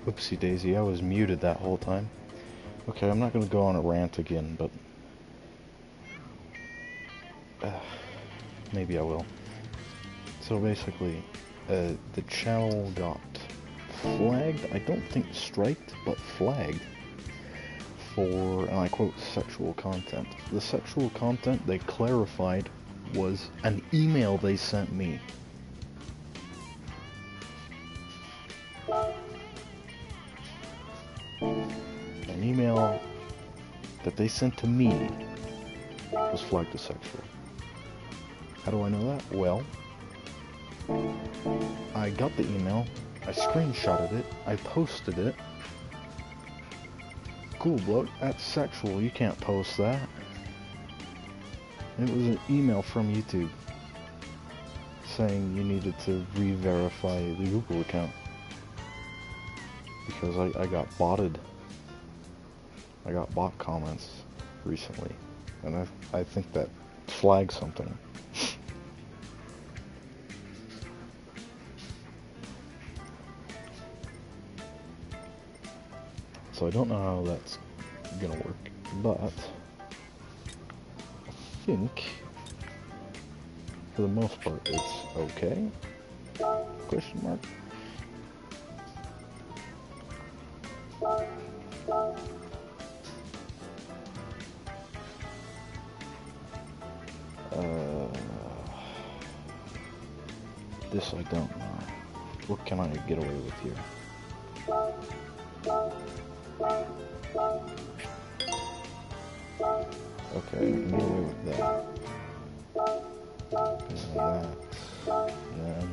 Whoopsie daisy, I was muted that whole time. Okay, I'm not gonna go on a rant again, but maybe I will. So basically, the channel got flagged, I don't think striked, but flagged for, and I quote, sexual content. The sexual content they clarified was an email they sent me. An email that they sent to me was flagged as sexual. How do I know that? Well, I got the email, I screenshotted it, I posted it. Cool, bloke, that's sexual, you can't post that. It was an email from YouTube saying you needed to re-verify the Google account because I got botted. I got bot comments recently, and I think that flags something. So I don't know how that's gonna work, but I think for the most part it's okay? Question mark? This I don't know. What can I get away with here? Okay, I can get away with that. And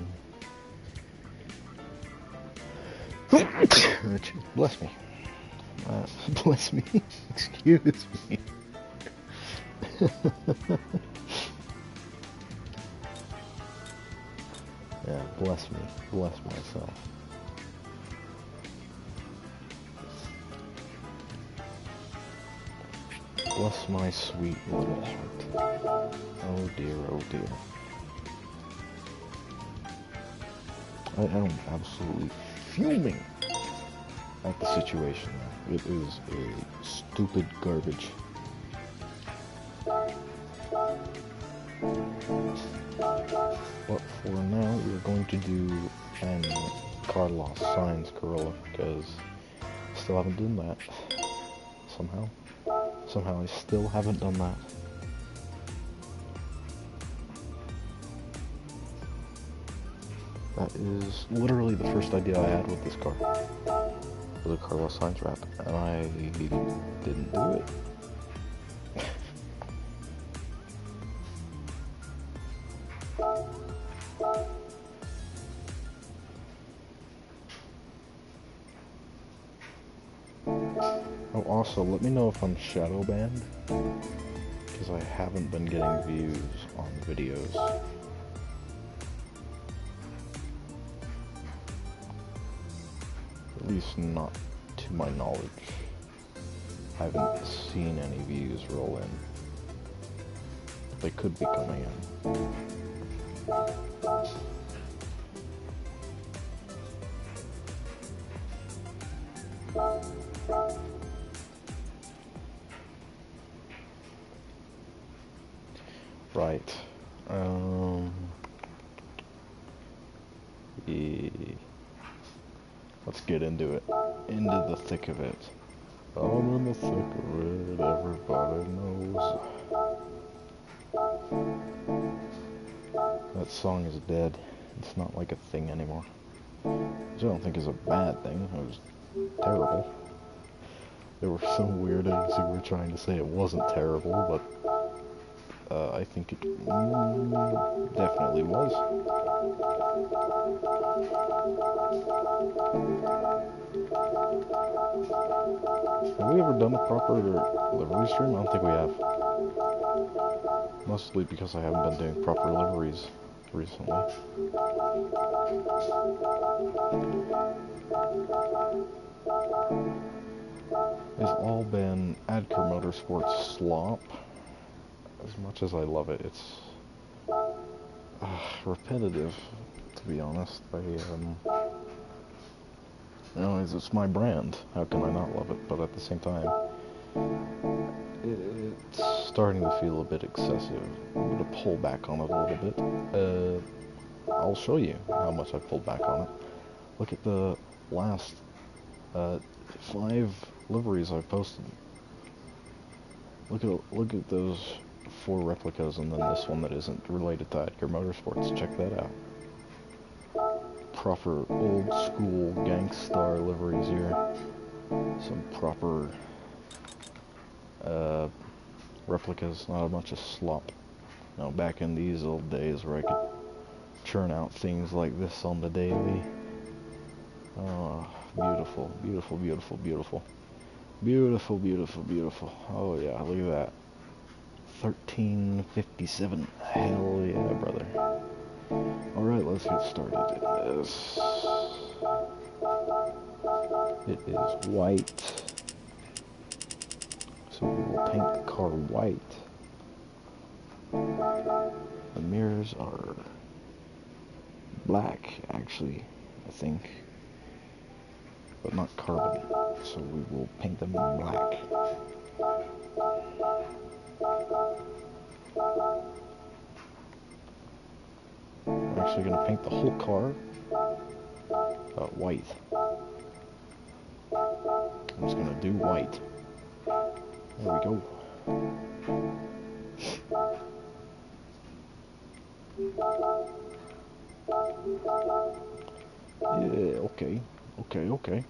then... bless me. Bless me. Excuse me. Yeah, bless me. Bless myself. Bless my sweet little heart. Oh dear, oh dear. I am absolutely fuming at the situation. It is a stupid garbage. But for now, we're going to do an Carlos Sainz gorilla, because I still haven't done that. Somehow I still haven't done that. That is literally the first idea I had with this car. Was a Carlos Sainz rap, and I didn't do it. Oh, also, let me know if I'm shadow banned, because I haven't been getting views on videos. At least not to my knowledge. I haven't seen any views roll in. They could be coming in. Right. Yeah. Let's get into it. Into the thick of it. I'm in the thick of it, everybody knows. That song is dead. It's not like a thing anymore. Which I don't think is a bad thing. It was terrible. There were some weirdos who were trying to say it wasn't terrible, but I think it definitely was. Have we ever done a proper livery stream? I don't think we have. Mostly because I haven't been doing proper liveries recently. It's all been Adker Motorsports slop. As much as I love it, it's repetitive, to be honest. It's my brand. How can I not love it? But at the same time, it's starting to feel a bit excessive. I'm gonna pull back on it a little bit. I'll show you how much I've pulled back on it. Look at the last 5 liveries I've posted. Look at those 4 replicas and then this one that isn't related to Adker Motorsports. Check that out. Proper old school Gangstar liveries here. Some proper replicas, not a bunch of slop. You know, back in these old days where I could churn out things like this on the daily. Oh, beautiful, beautiful, beautiful, beautiful. Beautiful, beautiful, beautiful. Oh yeah, look at that. 1357. Hell yeah, brother. Alright, let's get started. It is white. So we will paint the car white. The mirrors are black, actually, I think. But not carbon. So we will paint them black. I'm actually going to paint the whole car white. I'm just going to do white. There we go. Yeah, okay. Okay.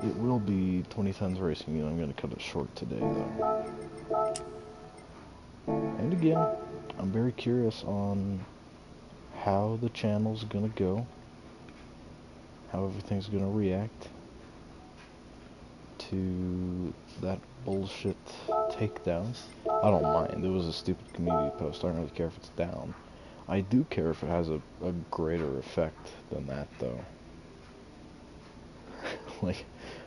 It will be 20 Tons Racing, and I'm going to cut it short today, though. And again, I'm very curious on how the channel's going to go, how everything's going to react to that bullshit takedown. I don't mind. It was a stupid community post. I don't really care if it's down. I do care if it has a greater effect than that, though. Like,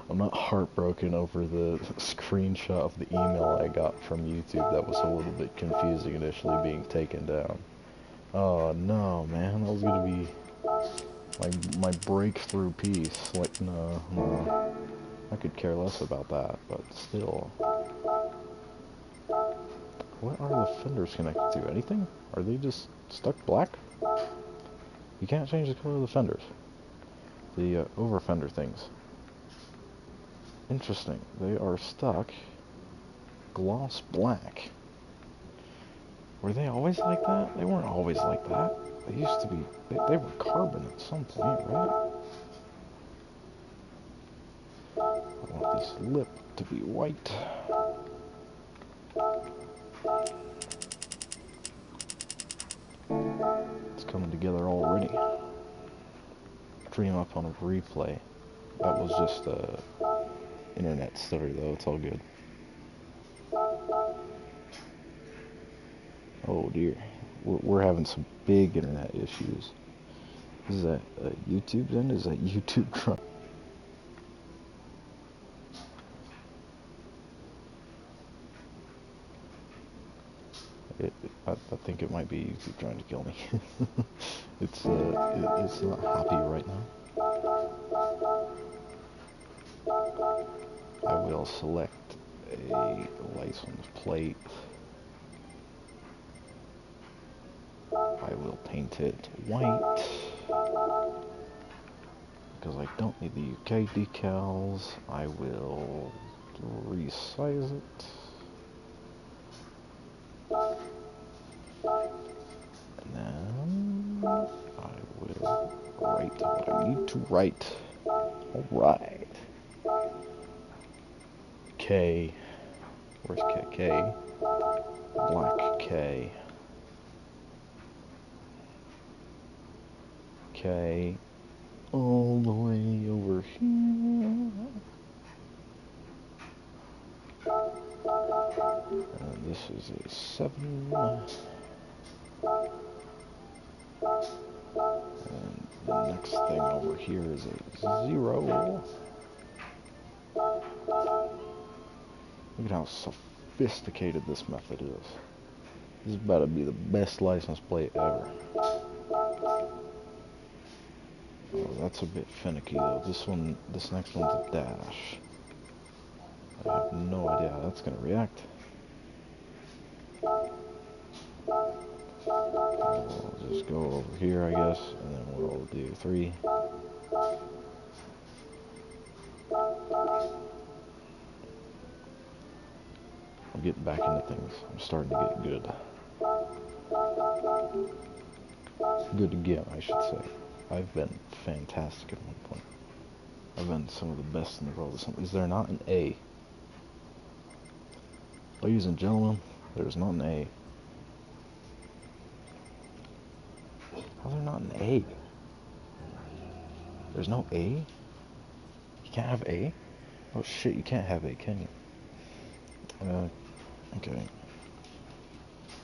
I'm not heartbroken over the screenshot of the email I got from YouTube that was a little bit confusing initially being taken down. Oh no, man, that was gonna be my breakthrough piece. Like, no. I could care less about that, but still. What are the fenders connected to? Anything? Are they just stuck black? You can't change the color of the fenders. The over fender things. Interesting. They are stuck gloss black. Were they always like that? They weren't always like that. They used to be. They were carbon at some point, right? I want this lip to be white. It's coming together already. Dream up on a replay. That was just a internet stutter though, it's all good. Oh dear, we're having some big internet issues. Is that YouTube's end? Is that YouTube trying? I think it might be YouTube trying to kill me. it's not happy right now. I will select a license plate. I will paint it white because I don't need the UK decals. I will resize it. And then I will write what I need to write. Alright. K. Where's K? K. Black K. K. All the way over here. And this is a 7. And the next thing over here is a 0. Look at how sophisticated this method is. This is about to be the best license plate ever. Oh, that's a bit finicky though. This next one's a dash. I have no idea how that's gonna react. I'll just go over here, I guess, and then we'll do 3. I'm getting back into things. I'm starting to get good. Good again, I should say. I've been fantastic at one point. I've been some of the best in the world. Is there not an A? Ladies and gentlemen, there's not an A. How's there not an A? There's no A? You can't have A? Oh shit, you can't have A, can you? Okay.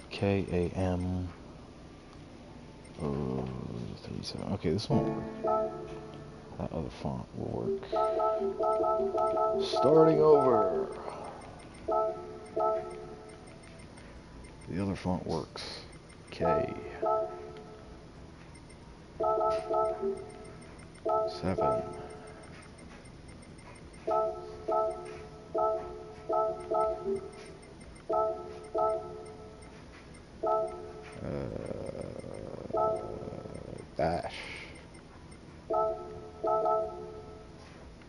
K-A-M. 37. Okay, this won't work. That other font will work. Starting over. The other font works. K. 7. Dash.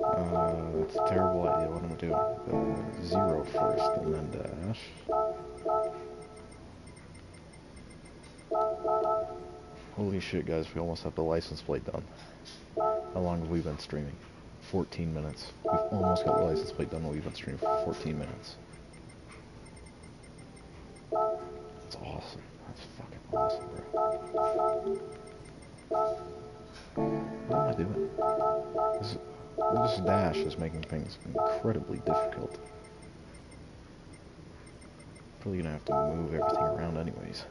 That's a terrible idea. What am I doing? 0 first and then dash. Holy shit, guys, we almost have the license plate done. How long have we been streaming? 14 minutes. We've almost got the license plate done. We've been streaming for 14 minutes. That's awesome. That's fucking awesome, bro. What am I doing? This dash is making things incredibly difficult. Probably gonna have to move everything around anyways.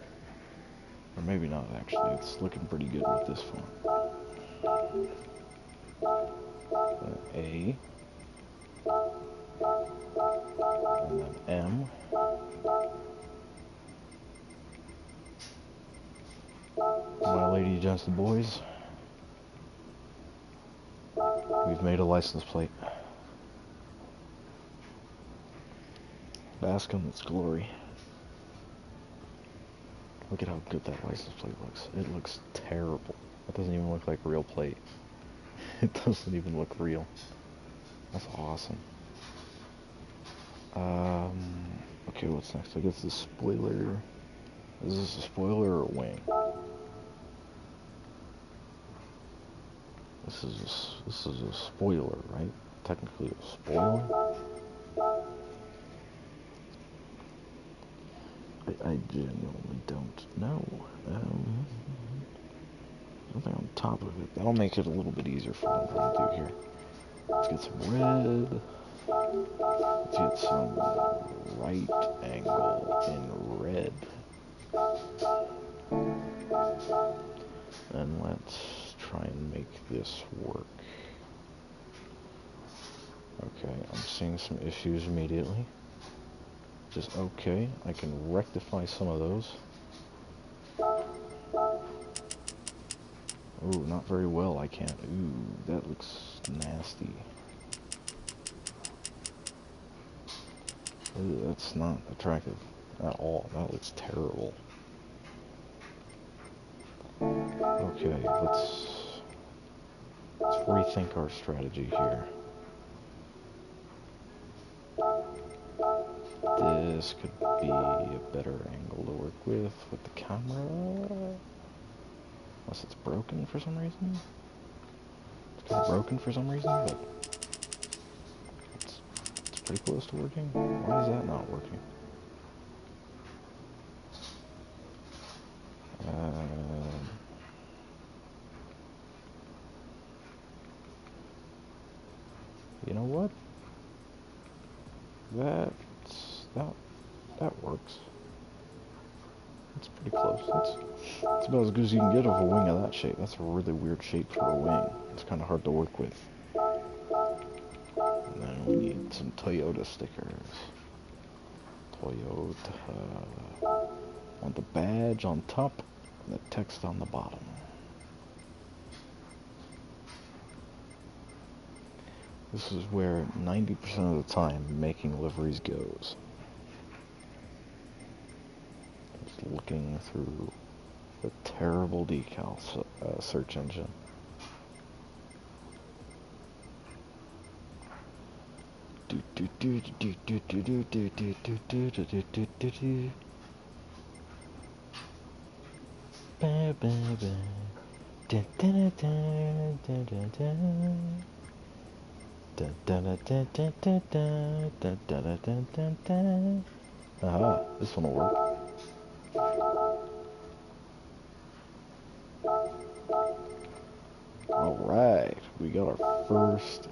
Or maybe not, actually. It's looking pretty good with this font. A. And then M. My lady, gents, and boys. We've made a license plate. Bask in its glory. Look at how good that license plate looks. It looks terrible. That doesn't even look like a real plate. It doesn't even look real. That's awesome. Okay, what's next? I guess the spoiler. Is this a spoiler or a wing? This is a spoiler, right? Technically a spoiler. I genuinely don't know. top of it. That'll make it a little bit easier for what I'm going to do here. Let's get some red. Let's get some right angle in red. And let's try and make this work. Okay, I'm seeing some issues immediately. Just okay, I can rectify some of those. Ooh, not very well, I can't. Ooh, that looks nasty. Ooh, that's not attractive at all. That looks terrible. Okay, let's rethink our strategy here. This could be a better angle to work with the camera. Unless it's broken for some reason. It's kind of broken for some reason, but it's pretty close to working. Why is that not working? You know what? That works. It's pretty close. It's about as good as you can get of a wing of that shape. That's a really weird shape for a wing. It's kind of hard to work with. And then we need some Toyota stickers. Toyota. Want the badge on top and the text on the bottom. This is where 90% of the time making liveries goes. Just looking through the terrible decal search engine. Aha, this one will work. Alright, we got our first...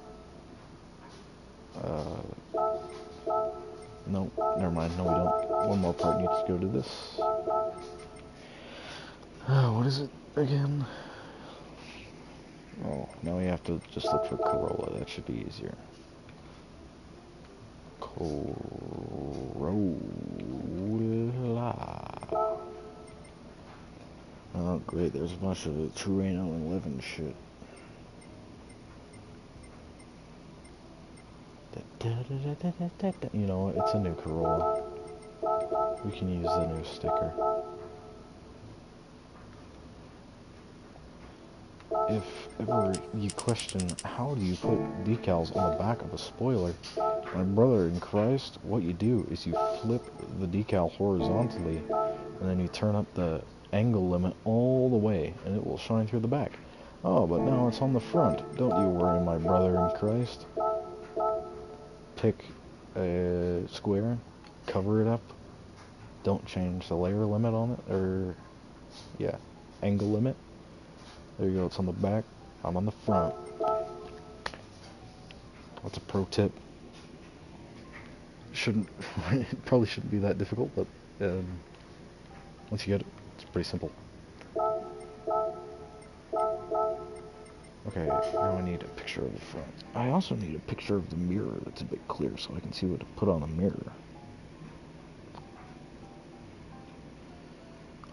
no, never mind, no we don't. One more part needs to go to this. What is it again? Oh, now we have to just look for Corolla. That should be easier. Corolla. Oh, great. There's a bunch of Terreno and Living shit. You know what? It's a new Corolla. We can use the new sticker. If ever you question how do you put decals on the back of a spoiler, my brother in Christ, what you do is you flip the decal horizontally and then you turn up the angle limit all the way and it will shine through the back. Oh, but now it's on the front. Don't you worry, my brother in Christ. Pick a square, cover it up, don't change the layer limit on it, or yeah, angle limit. There you go, it's on the back, I'm on the front. That's a pro tip. It probably shouldn't be that difficult, but once you get it, it's pretty simple. Okay, now I need a picture of the front. I also need a picture of the mirror that's a bit clear so I can see what to put on the mirror.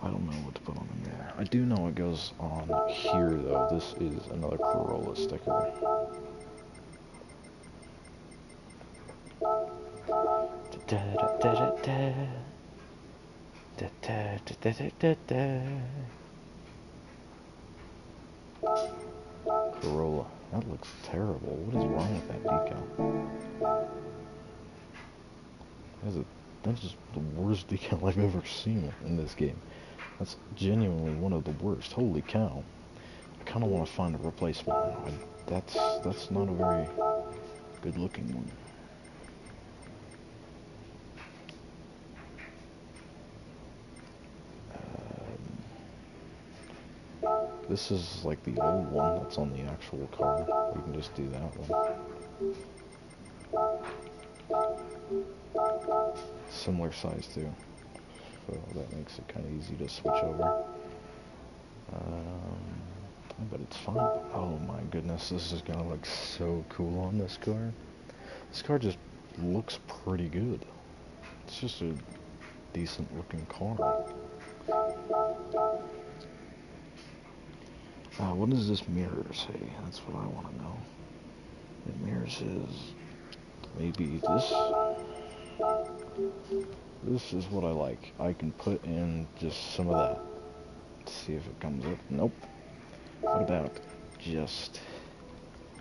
I don't know what to put on the mirror. I do know it goes on here though. This is another Corolla sticker. Corolla. That looks terrible. What is wrong with that decal? That's just the worst decal I've ever seen in this game. That's genuinely one of the worst. Holy cow. I kind of want to find a replacement now. That's not a very good looking one. This is like the old one that's on the actual car. We can just do that one. Similar size too. So that makes it kind of easy to switch over. But it's fine. Oh my goodness, this is gonna look so cool on this car. This car just looks pretty good. It's just a decent looking car. What does this mirror say? That's what I want to know. The mirror says maybe this. This is what I like. I can put in just some of that. Let's see if it comes up. Nope. What about just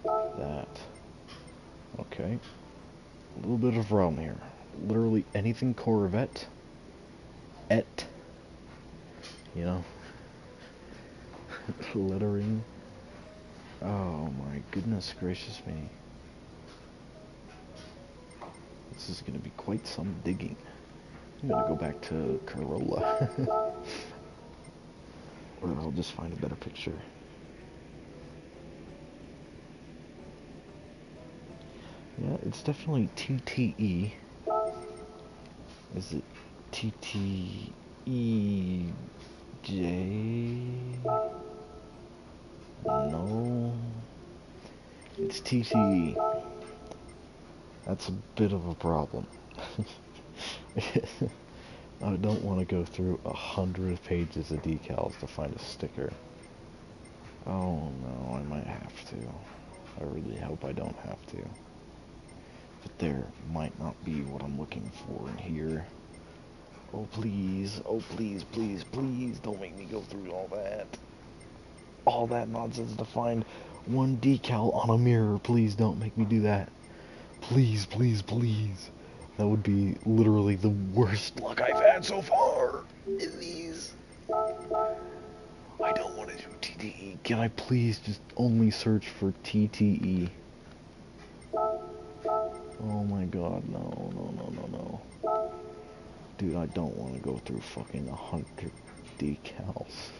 that? Okay. A little bit of realm here. Literally anything Corvette. You know. Lettering. Oh my goodness gracious me. This is gonna be quite some digging. I'm gonna go back to Corolla. Or I'll just find a better picture. Yeah, it's definitely TTE. Is it TTEJ? No. It's TTE. That's a bit of a problem. I don't want to go through 100 pages of decals to find a sticker. Oh no, I might have to. I really hope I don't have to. But there might not be what I'm looking for in here. Oh please, please, don't make me go through all that. All that nonsense to find one decal on a mirror. Please don't make me do that. Please. That would be literally the worst luck I've had so far in these. I don't want to do TTE. Can I please just only search for TTE? Oh my god, no. Dude, I don't want to go through fucking 100 decals.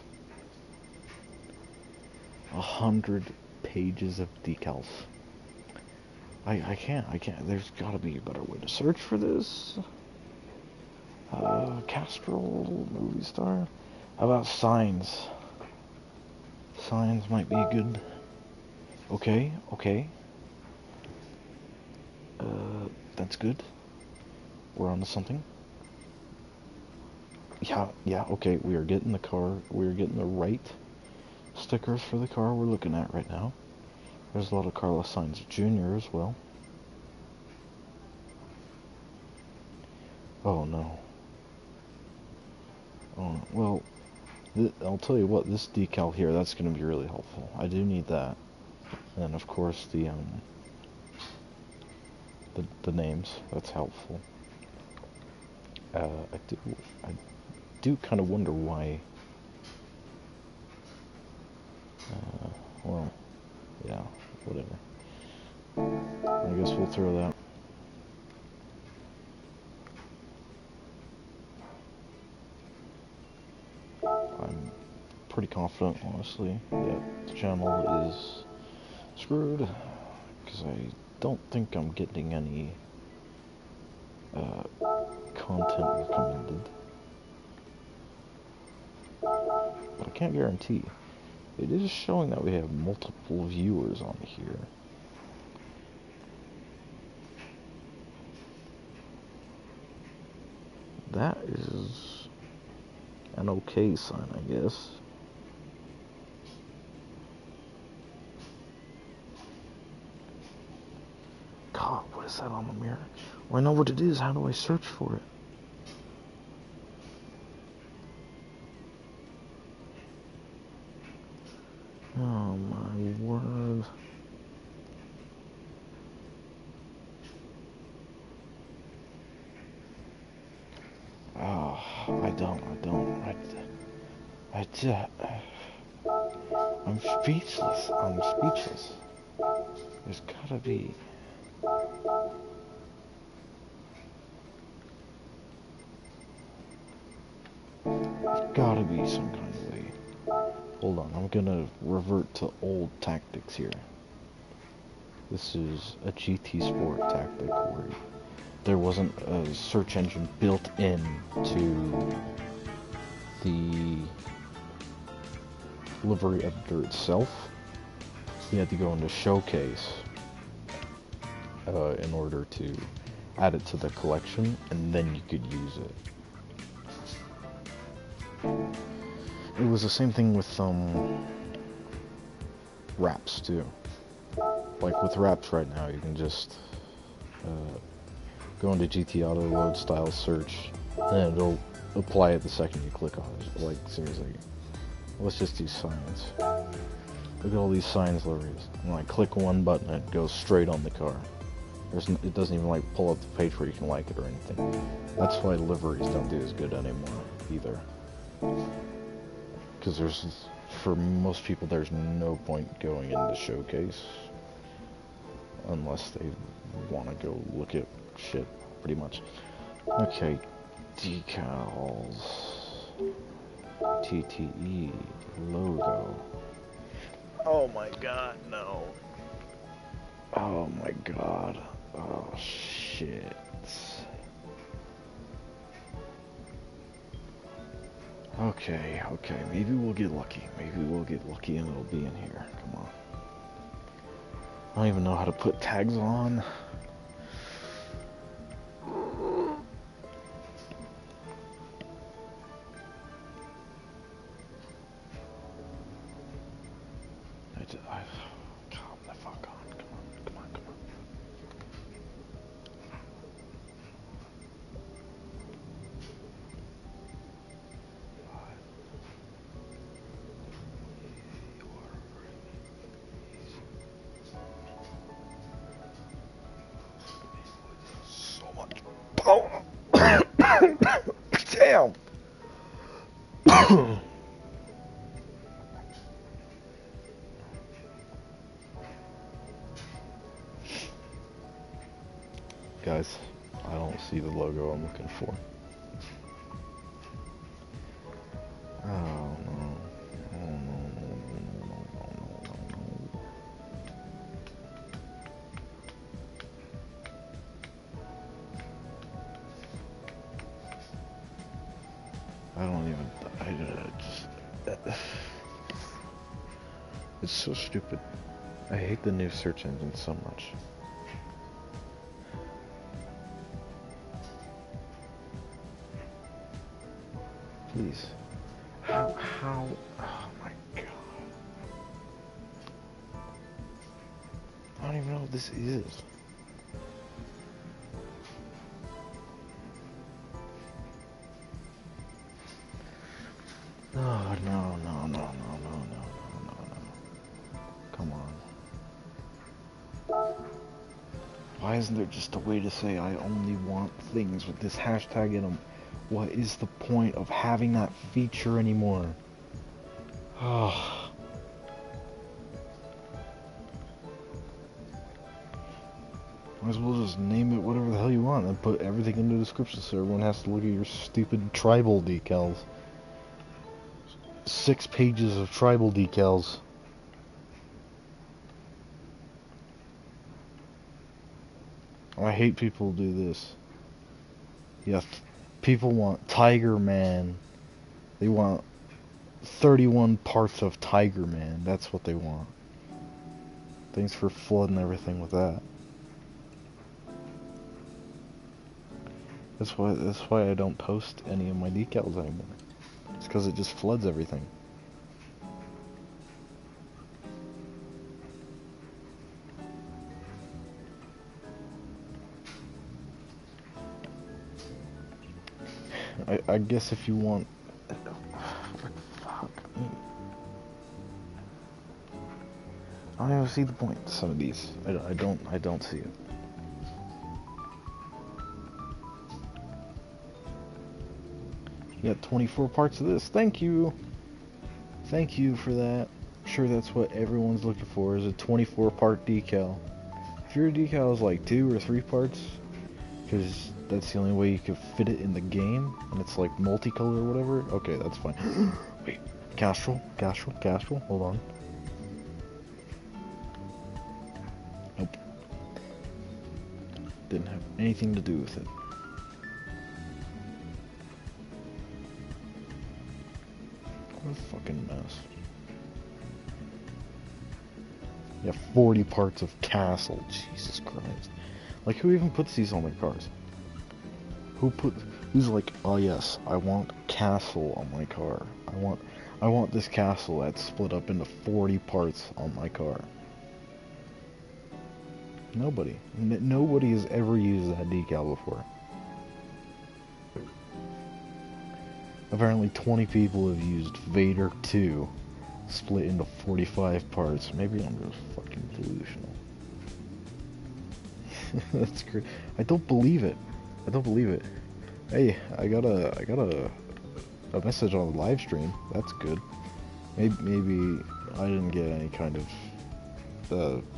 100 pages of decals. I can't. There's gotta be a better way to search for this. Castrol, movie star. How about signs? Signs might be good. Okay. That's good. We're on to something. Yeah, okay, we are getting the car. We are getting the right stickers for the car we're looking at right now. There's a lot of Carlos Sainz Jr. as well. Oh no. Oh, well, I'll tell you what, this decal here, that's going to be really helpful. I do need that. And of course the names, that's helpful. I do kind of wonder why. Well, yeah, whatever. I guess we'll throw that. I'm pretty confident, honestly, that the channel is screwed, because I don't think I'm getting any content recommended. But I can't guarantee. It is showing that we have multiple viewers on here. That is an okay sign, I guess. God, what is that on the mirror? Well, I know what it is. How do I search for it? Oh my word. Oh, I'm speechless. There's gotta be. There's gotta be some kind of way Hold on, I'm gonna revert to old tactics here. This is a GT Sport tactic where there wasn't a search engine built in to the livery editor itself. You had to go into Showcase in order to add it to the collection, and then you could use it. It was the same thing with wraps too. Like with wraps right now, you can just go into GT Auto Load Style Search, and it'll apply it the second you click on it. Like seriously, let's just do signs. Look at all these signs liveries. And like click one button, it goes straight on the car. It doesn't even like pull up the page where you can like it or anything. That's why liveries don't do as good anymore either. Because for most people, there's no point going into Showcase unless they want to go look at shit, pretty much. Okay, decals, TTE, logo. Oh my god, no. Oh my god. Oh shit. Okay, maybe we'll get lucky. Maybe we'll get lucky and it'll be in here. Come on. I don't even know how to put tags on. Calm the fuck on. Come on. So much power. Damn. Guys, I don't see the logo I'm looking for. Oh no. It's so stupid. I hate the new search engine so much. Please. How? Oh my god. I don't even know what this is. Oh, no. Come on. Why isn't there just a way to say I only want things with this hashtag in them? What is the point of having that feature anymore? Oh. Might as well just name it whatever the hell you want and put everything in the description so everyone has to look at your stupid tribal decals. 6 pages of tribal decals. I hate people who do this. Yeah, people want Tiger Man. They want 31 parts of Tiger Man. That's what they want. Thanks for flooding everything with that. That's why I don't post any of my decals anymore. It's because it just floods everything. I guess if you want... Fuck me. I don't even see the point of some of these. I don't see it. You got 24 parts of this. Thank you. Thank you for that. I'm sure that's what everyone's looking for, is a 24 part decal. If your decal is like 2 or 3 parts, because that's the only way you can fit it in the game, and it's like multicolor or whatever, okay, that's fine. Wait, Castrol, hold on. Nope. Didn't have anything to do with it. What a fucking mess. You have 40 parts of Castle. Jesus Christ. Like, who even puts these on their cars? Who's like, oh yes, I want Castle on my car. I want this castle that's split up into 40 parts on my car. Nobody. Nobody has ever used that decal before. Apparently 20 people have used Vader 2 split into 45 parts. Maybe I'm just fucking delusional. That's great. I don't believe it. I don't believe it. Hey, I got a message on the live stream. That's good. Maybe I didn't get any kind of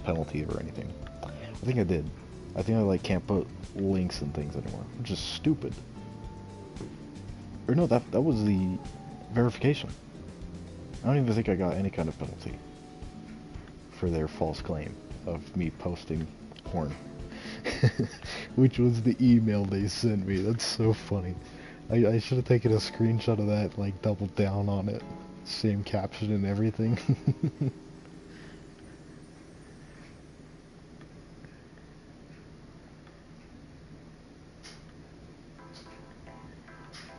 penalty or anything. I think I did. I think I like can't put links and things anymore, which is stupid. Or no, that was the verification. I don't even think I got any kind of penalty for their false claim of me posting porn. Which was the email they sent me. That's so funny. I should have taken a screenshot of that, like doubled down on it. Same caption and everything.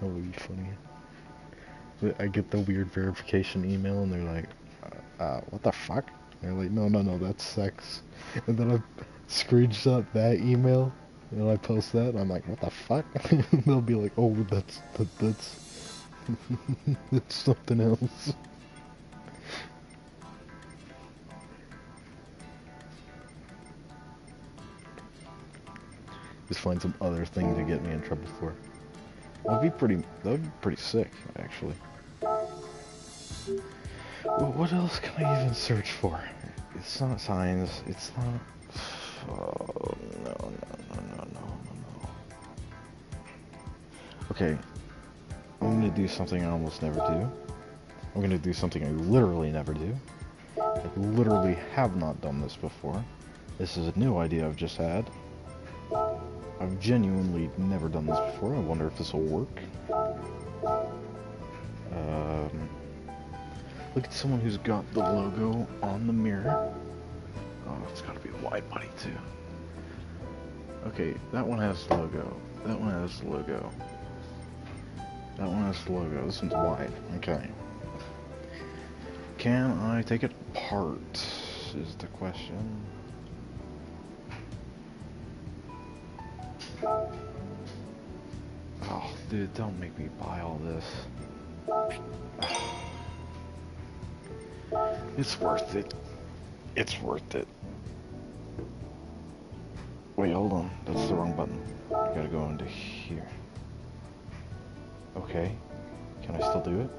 That would be funny. I get the weird verification email and they're like, what the fuck? And they're like, no, that's sex. And then I screenshot that email and I post that and I'm like, what the fuck? They'll be like, oh, that's that's something else. Just find some other thing to get me in trouble for. That would be pretty sick, actually. Well, what else can I even search for? It's not signs, it's not... Oh, no. Okay, I'm gonna do something I almost never do. I'm gonna do something I literally never do. I literally have not done this before. This is a new idea I've just had. I've genuinely never done this before. I wonder if this will work. Look at someone who's got the logo on the mirror. Oh, it's gotta be a wide body too. Okay, that one has the logo. That one has the logo. That one has the logo. This one's wide. Okay. Can I take it apart? Is the question. Oh, dude, don't make me buy all this. It's worth it. It's worth it. Wait, hold on. That's the wrong button. I gotta go into here. Okay. Can I still do it?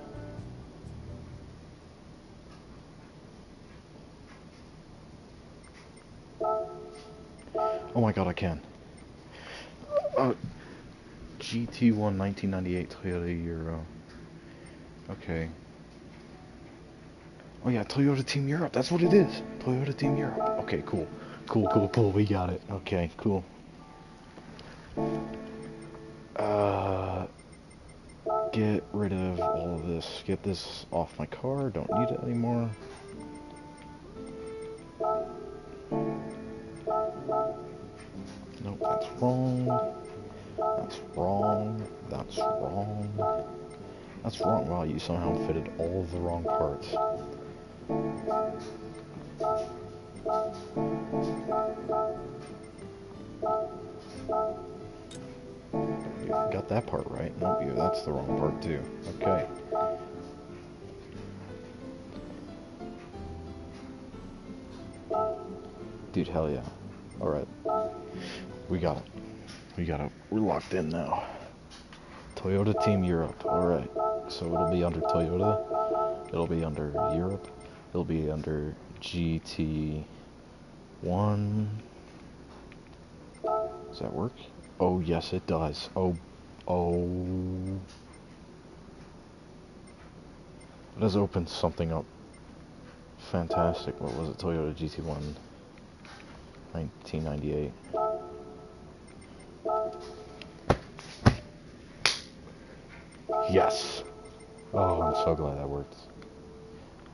Oh my god, I can. GT1 1998 Toyota Euro. Okay. Oh yeah, Toyota Team Europe. That's what it is. Toyota Team Europe. Okay, cool. Cool. We got it. Okay, cool. Get rid of all of this. Get this off my car. Don't need it anymore. Nope, that's wrong. That's wrong. That's wrong. That's wrong. Wow, you somehow fitted all of the wrong parts. You got that part right. Nope, that's the wrong part too. Okay. Dude, hell yeah. Alright. We got it. We're locked in now. Toyota Team Europe. Alright. So it'll be under Toyota. It'll be under Europe. It'll be under GT1. Does that work? Oh, yes, it does. Oh. It has opened something up fantastic. What was it? Toyota GT1 1998. Yes! Oh, I'm so glad that worked.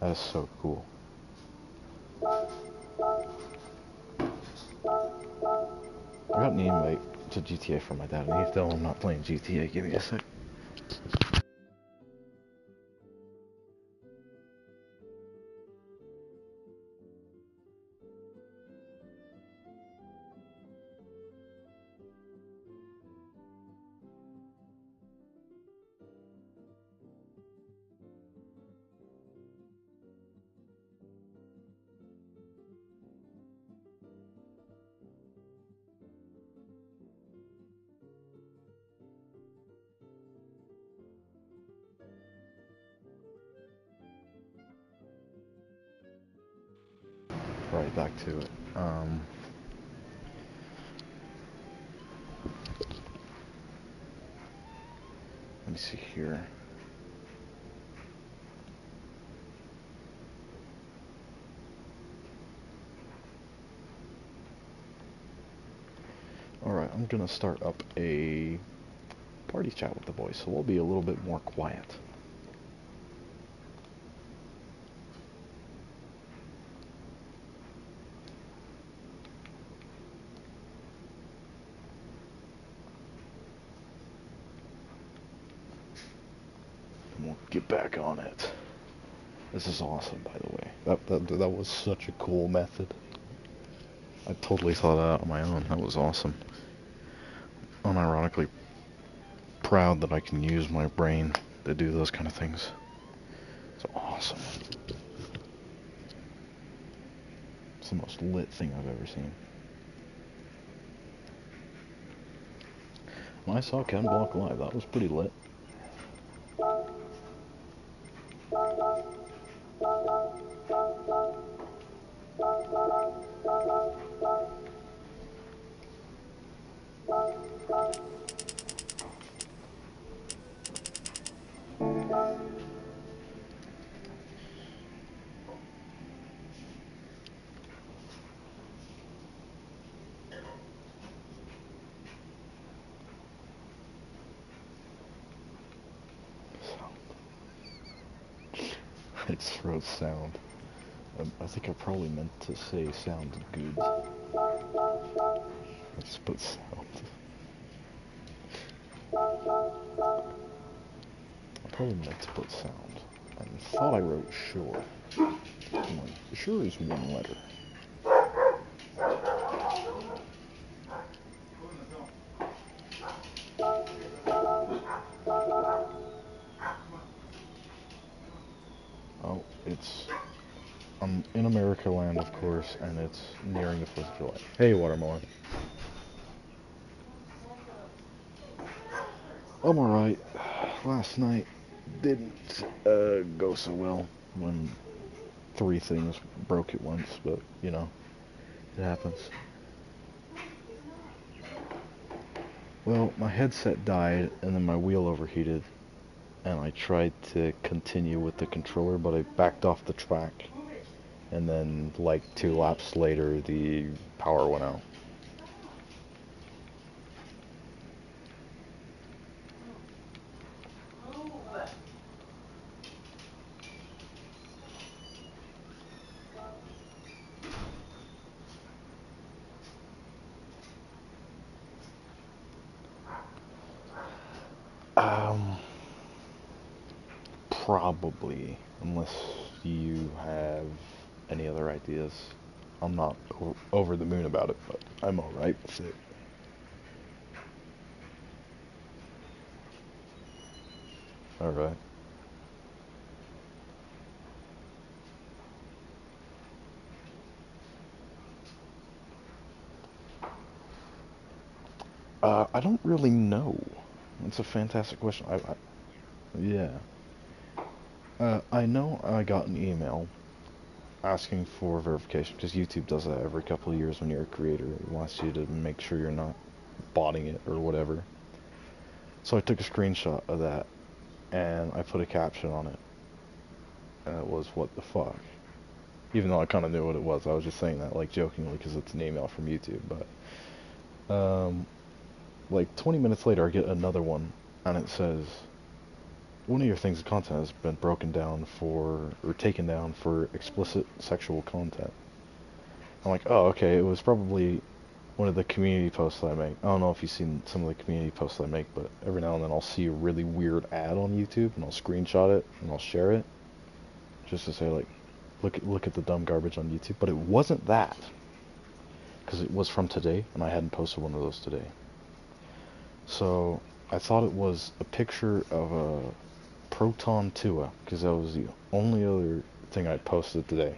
That is so cool. I got an invite to GTA from my dad, and even though I'm not playing GTA, give me a sec. Right, back to it. Let me see here. Alright, I'm gonna start up a party chat with the boys, so we'll be a little bit more quiet. And we'll get back on it. This is awesome, by the way. That was such a cool method. I totally thought that out on my own. That was awesome. Unironically proud that I can use my brain to do those kind of things. It's awesome. It's the most lit thing I've ever seen. When I saw Ken Block live, that was pretty lit. Its throat sound. I think I probably meant to say sound good. Let's put sound. I probably meant to put sound. I thought I wrote sure. Sure is one letter. Oh, I'm in America land, of course, and it's nearing the 4th of July. Hey, Watermelon. I'm alright. Last night didn't go so well when 3 things broke at once, but, you know, it happens. Well, my headset died, and then my wheel overheated, and I tried to continue with the controller, but I backed off the track, and then, like, 2 laps later, the power went out. Probably, unless you have any other ideas. I'm not over the moon about it, but I'm alright with it. Alright. I don't really know. It's a fantastic question. Yeah. I know I got an email asking for verification, because YouTube does that every couple of years when you're a creator. It wants you to make sure you're not botting it or whatever. So I took a screenshot of that, and I put a caption on it. And it was, what the fuck? Even though I kind of knew what it was, I was just saying that like jokingly because it's an email from YouTube. But like 20 minutes later, I get another one, and it says, one of your things of content has been broken down for, or taken down for explicit sexual content. I'm like, oh, okay, it was probably one of the community posts that I make. I don't know if you've seen some of the community posts that I make, but every now and then I'll see a really weird ad on YouTube, and I'll screenshot it, and I'll share it, just to say, like, look at the dumb garbage on YouTube. But it wasn't that, because it was from today, and I hadn't posted one of those today. So I thought it was a picture of a Proton 2, because that was the only other thing I posted today,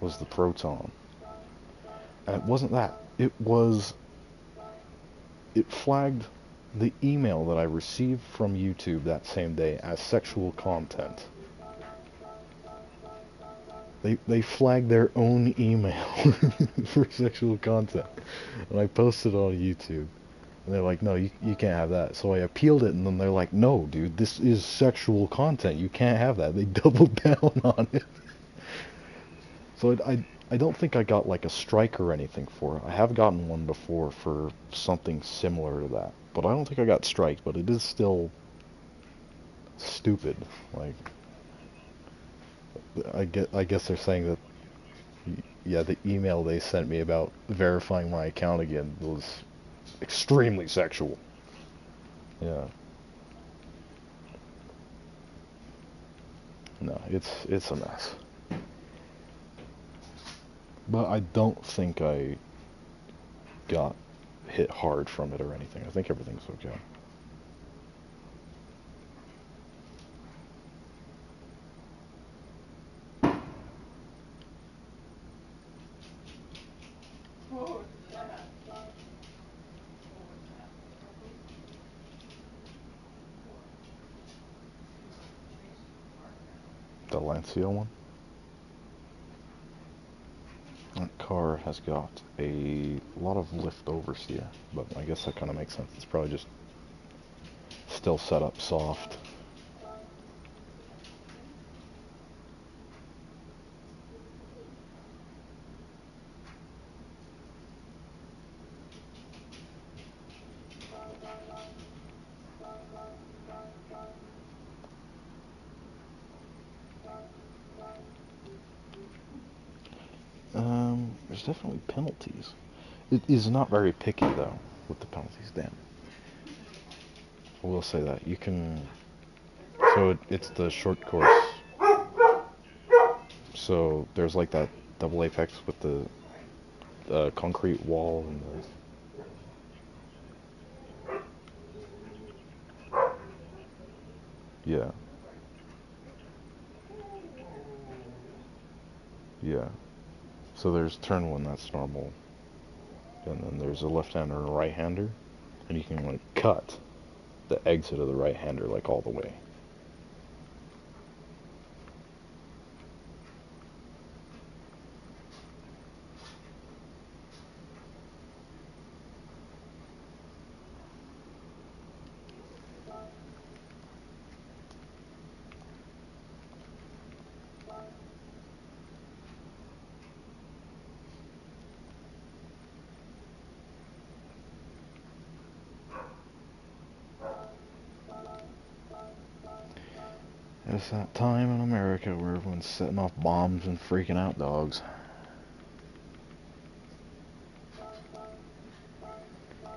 was the Proton. And it wasn't that. It flagged the email that I received from YouTube that same day as sexual content. They flagged their own email for sexual content. And I posted it on YouTube. And they're like, no, you can't have that. So I appealed it, and then they're like, no, dude, this is sexual content. You can't have that. They doubled down on it. So I don't think I got like a strike or anything for it. I have gotten one before for something similar to that. But I don't think I got striked, but it is still stupid. Like, I guess they're saying that, yeah, the email they sent me about verifying my account again was extremely sexual. Yeah. No, it's a mess. But I don't think I got hit hard from it or anything. I think everything's okay. The Lancia one? That car has got a lot of lift oversteer, but I guess that kind of makes sense. It's probably just still set up soft. There's definitely penalties. It is not very picky though with the penalties. Damn. I will say that you can. So it's the short course. So there's like that double apex with the concrete wall and the, yeah, yeah. So there's turn one, that's normal, and then there's a left-hander and a right-hander, and you can like cut the exit of the right-hander like all the way. It's that time in America where everyone's setting off bombs and freaking out dogs.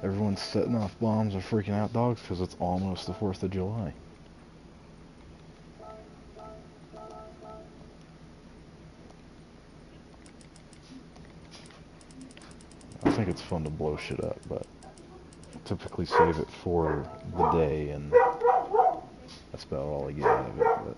Everyone's setting off bombs and freaking out dogs because it's almost the 4th of July. I think it's fun to blow shit up, but typically save it for the day, and that's about all I get out of it. But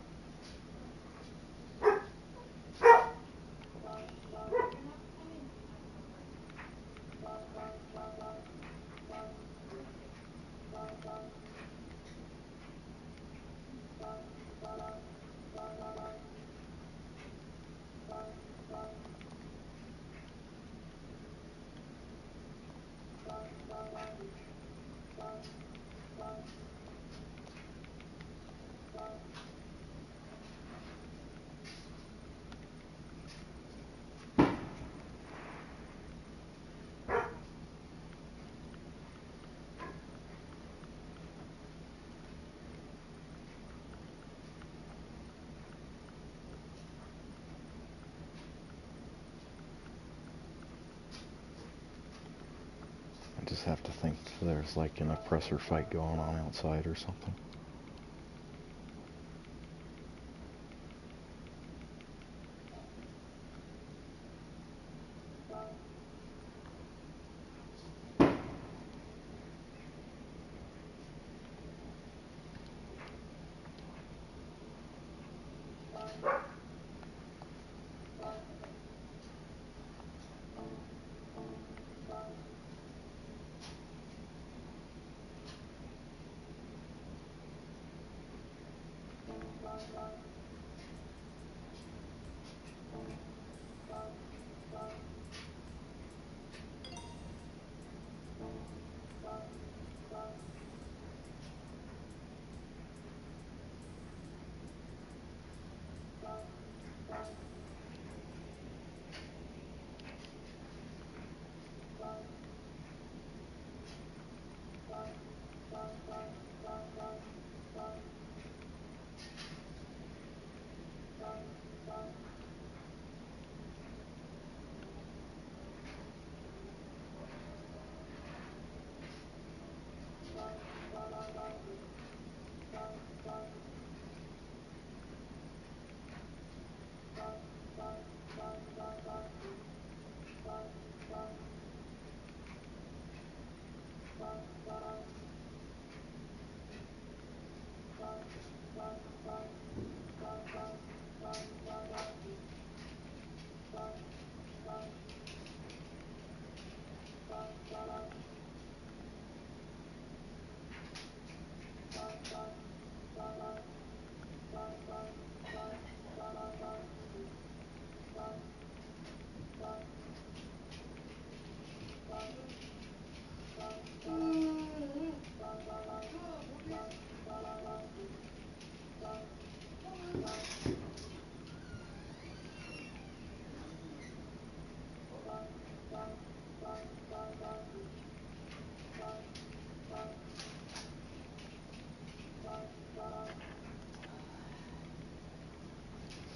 just have to think there's like an oppressor fight going on outside or something.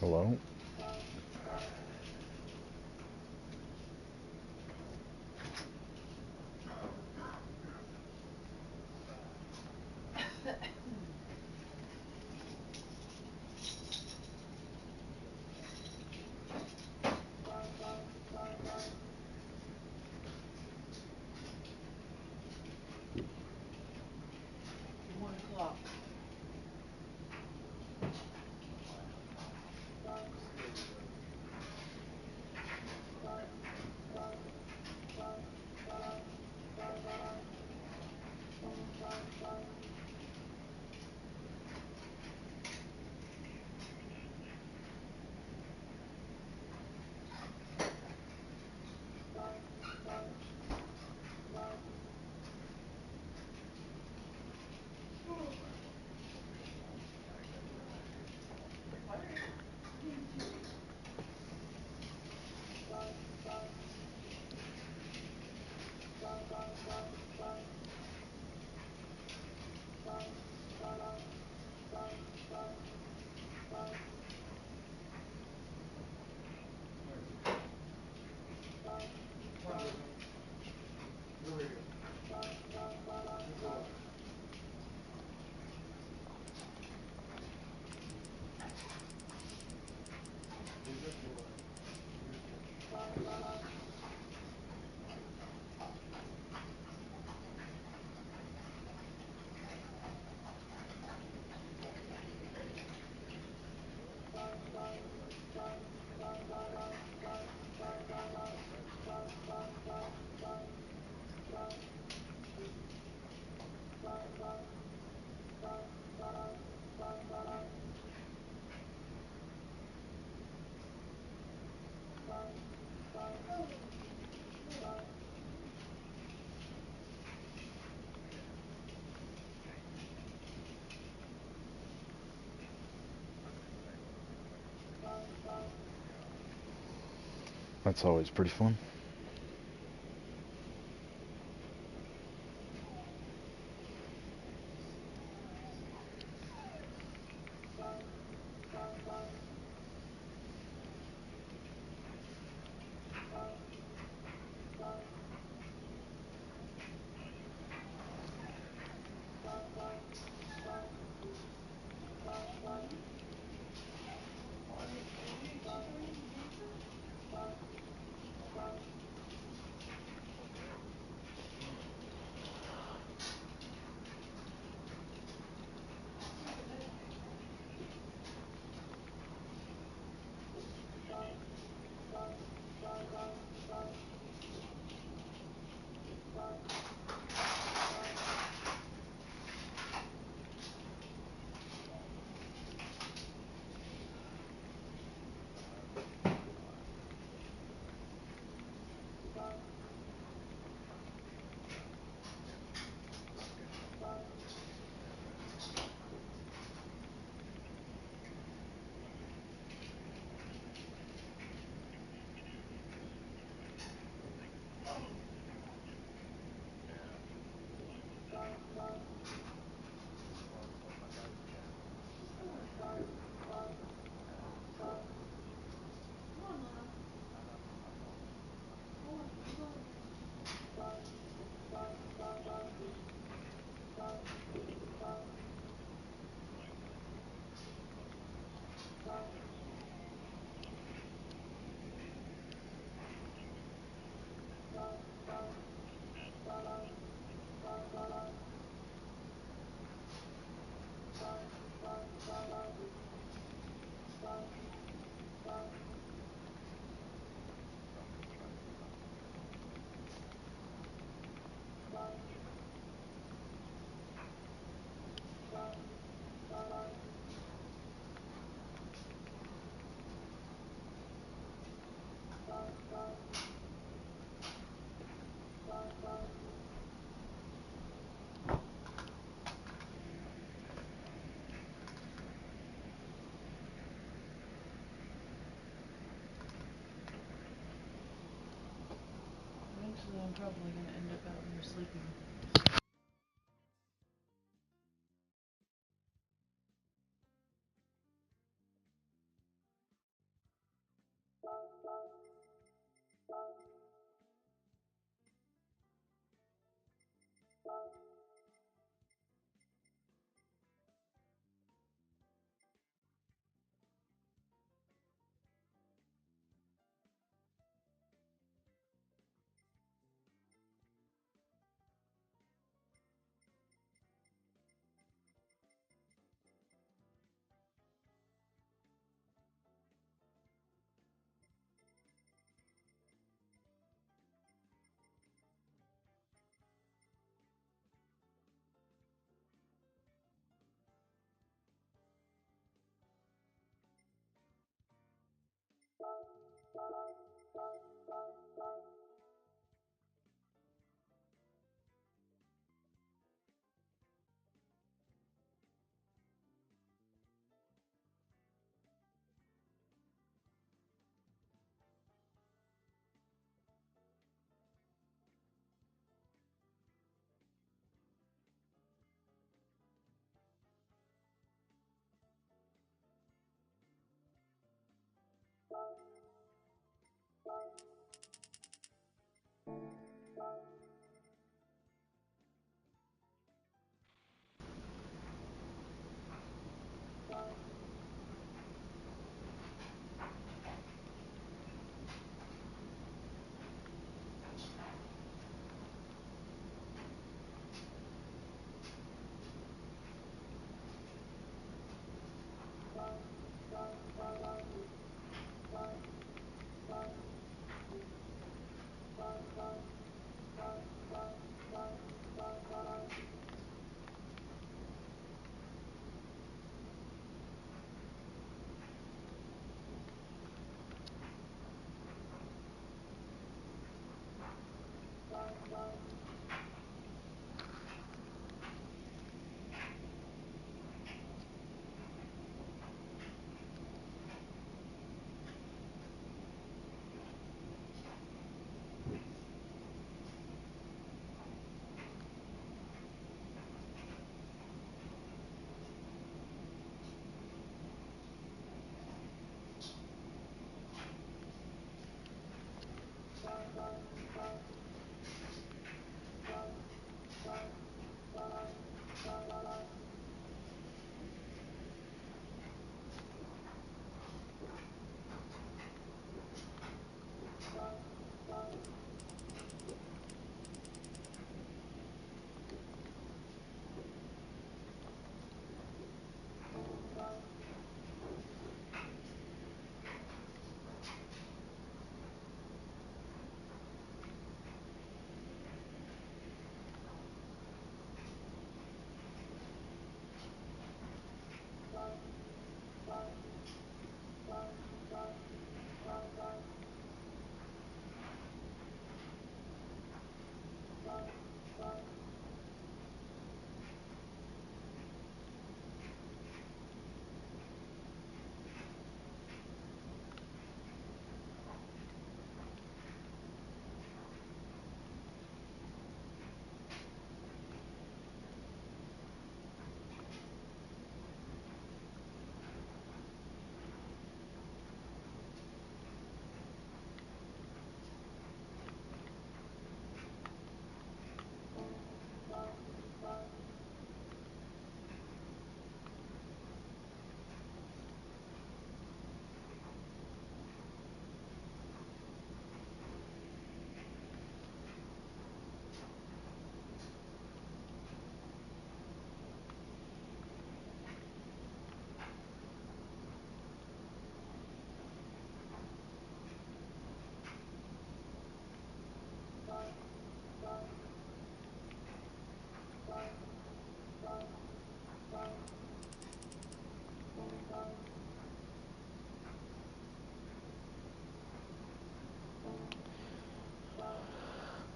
Hello? That's always pretty fun. I'm probably gonna end up out here sleeping.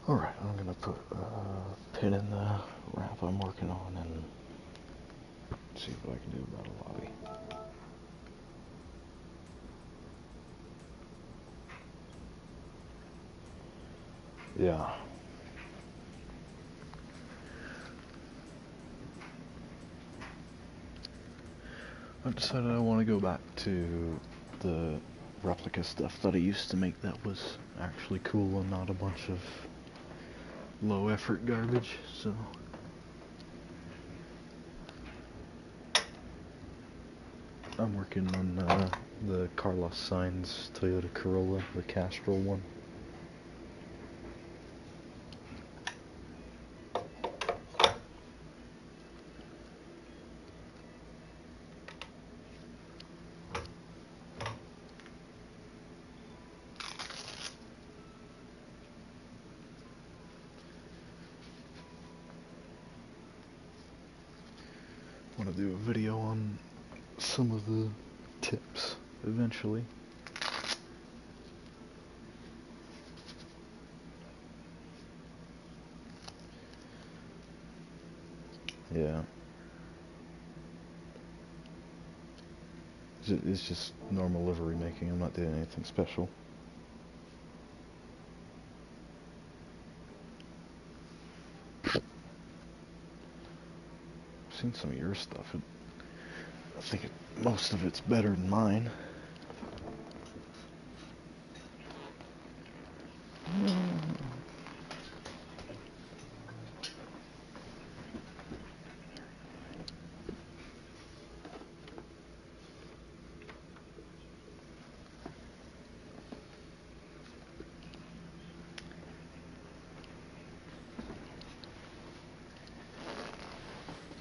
Alright, I'm gonna put a pin in the wrap I'm working on and see what I can do about a lobby. Yeah. I've decided I want to go back to the replica stuff that I used to make that was actually cool and not a bunch of low effort garbage, so I'm working on the Carlos Sainz Toyota Corolla, the Castrol one. I want to do a video on some of the tips eventually. Yeah. It's just normal livery making. I'm not doing anything special. I've seen some of your stuff. I think most of it's better than mine.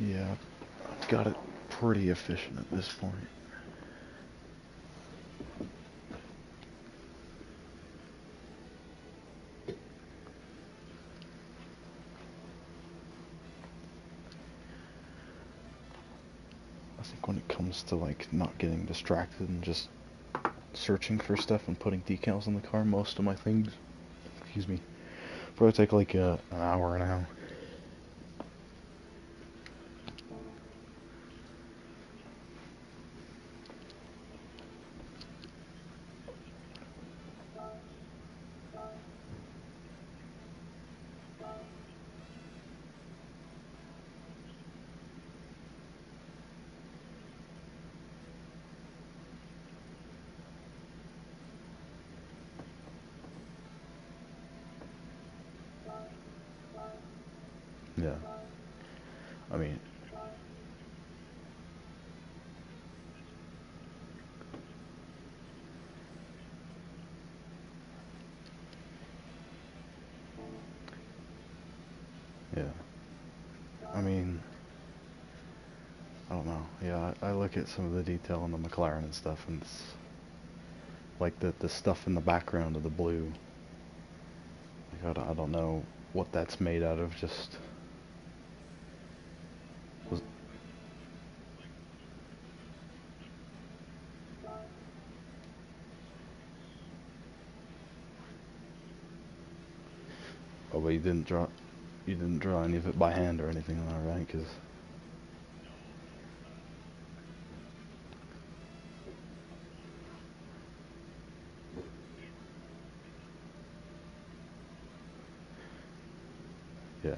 Yeah, I've got it pretty efficient at this point. I think when it comes to like not getting distracted and just searching for stuff and putting decals on the car, most of my things, excuse me, probably take like an hour now. Yeah. I mean, yeah. I mean, I don't know. Yeah, I look at some of the detail on the McLaren and stuff, and it's like the stuff in the background of the blue. Like, I don't know what that's made out of. Just was, oh, but you didn't draw any of it by hand or anything, all right? Because yeah,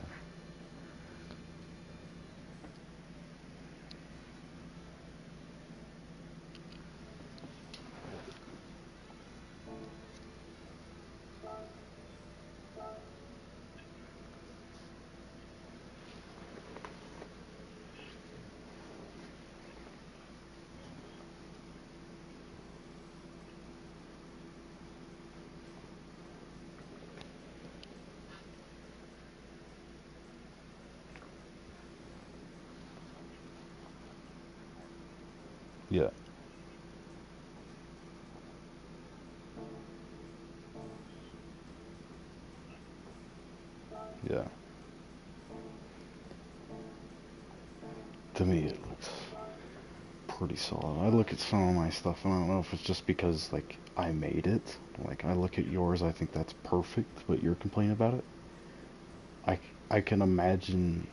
yeah, yeah. To me, it looks pretty solid. I look at some of my stuff, and I don't know if it's just because like I made it. Like I look at yours, I think that's perfect, but you're complaining about it. I I can imagine.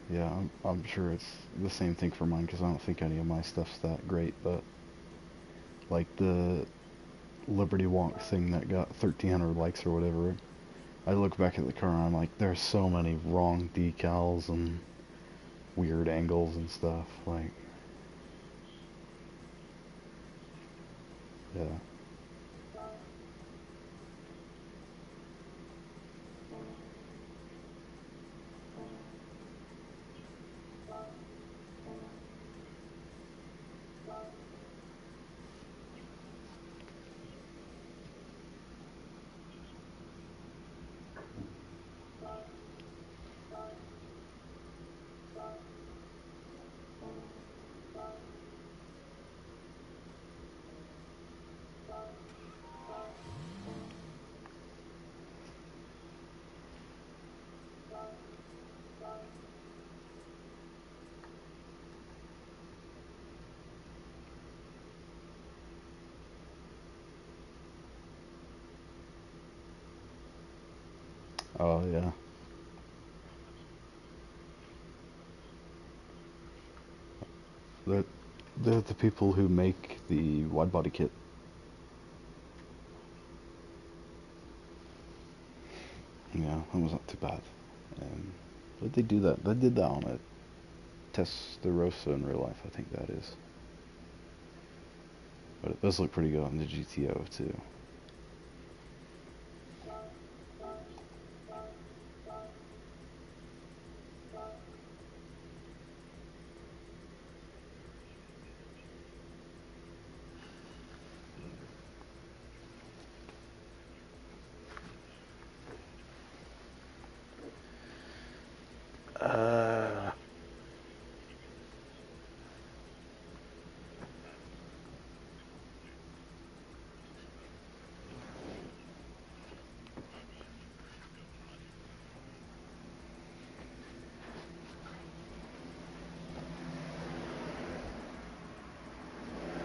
Yeah, I'm sure it's the same thing for mine because I don't think any of my stuff's that great. But like the Liberty Walk thing that got 1,300 likes or whatever, I look back at the car and I'm like, there's so many wrong decals and weird angles and stuff. Like, yeah. Oh yeah. They're, they're the people who make the wide body kit. Yeah, that was not too bad. But they do that. They did that on a Testarossa in real life, I think that is. But it does look pretty good on the GTO too. Uh,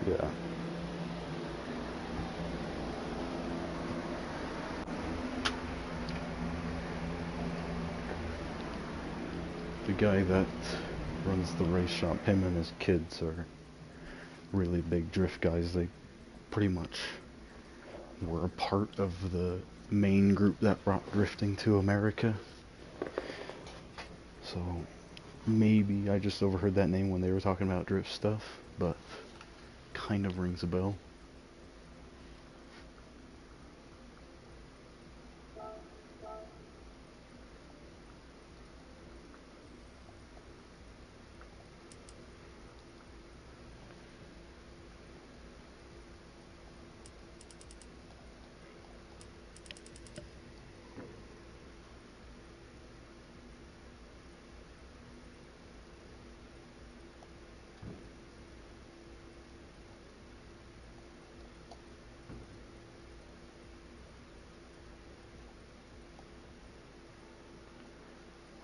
yeah. The guy that runs the race shop, him and his kids are really big drift guys. They pretty much were a part of the main group that brought drifting to America. So maybe I just overheard that name when they were talking about drift stuff, but kind of rings a bell.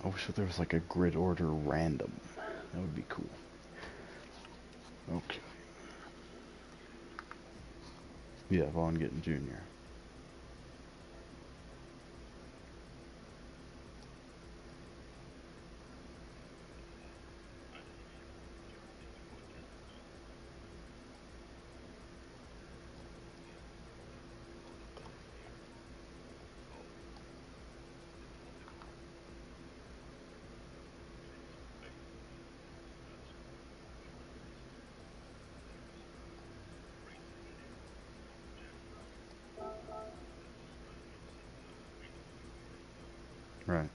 I wish there was like a grid order random. That would be cool. Okay. Yeah, Vaughn getting junior. Right.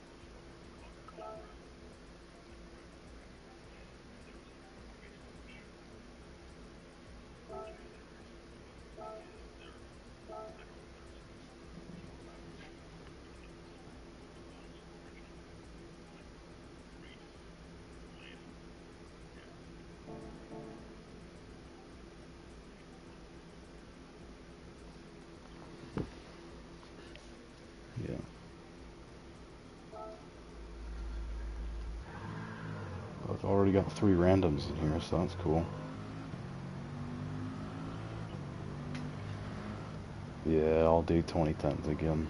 Yeah. I've already got 3 randoms in here, so that's cool. Yeah, I'll do 2010s again.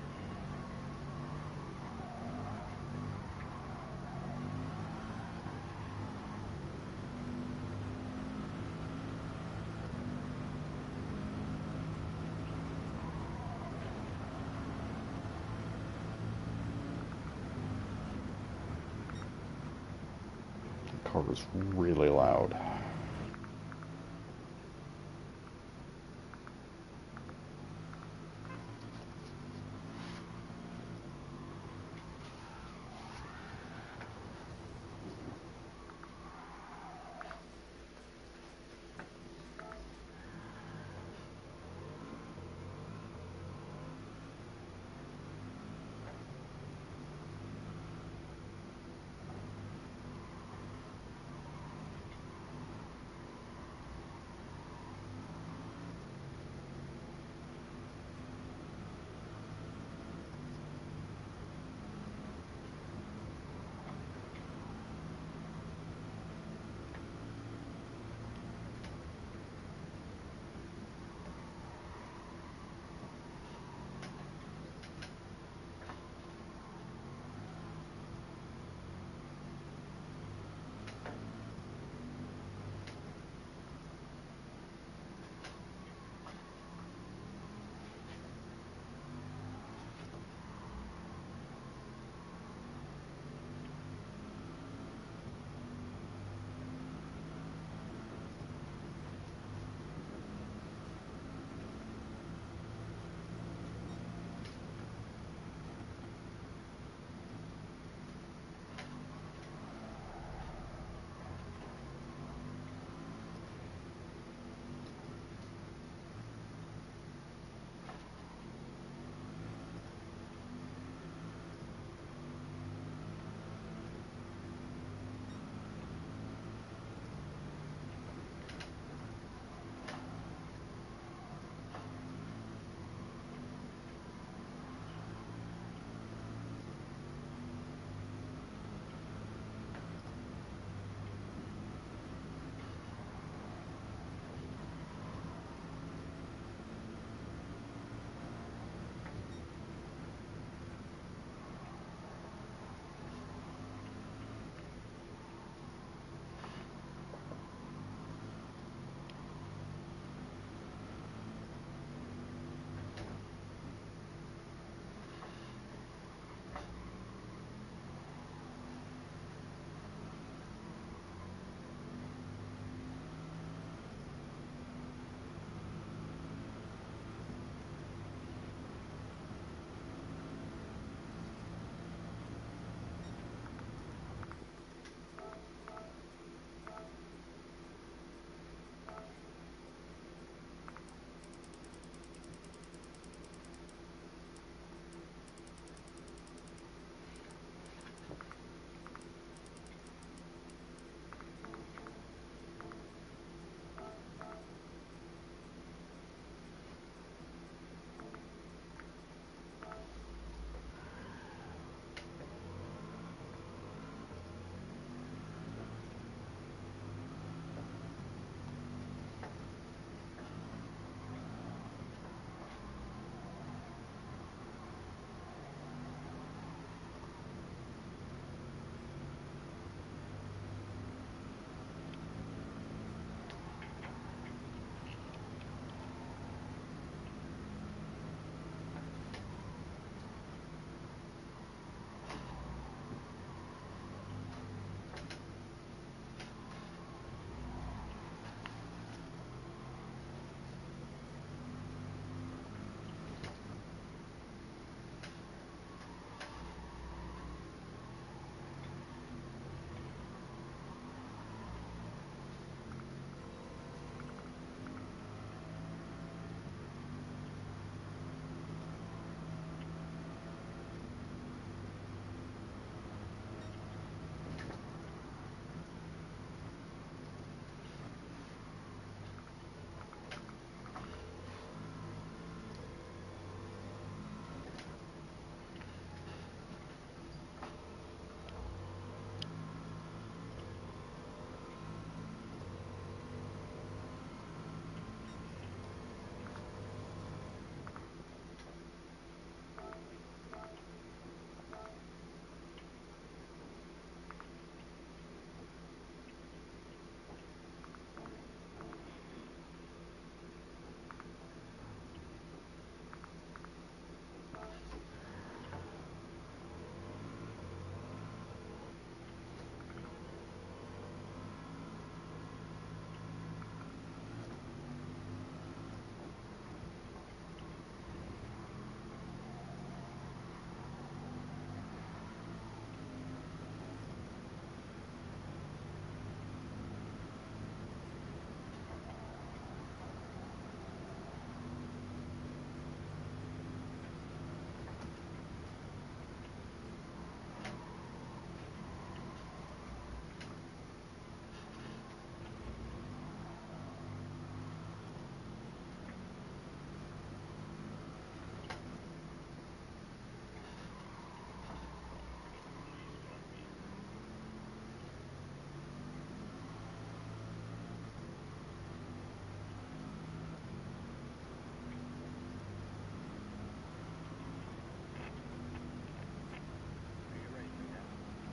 car is really loud.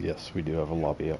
Yes, we do have a lobby up.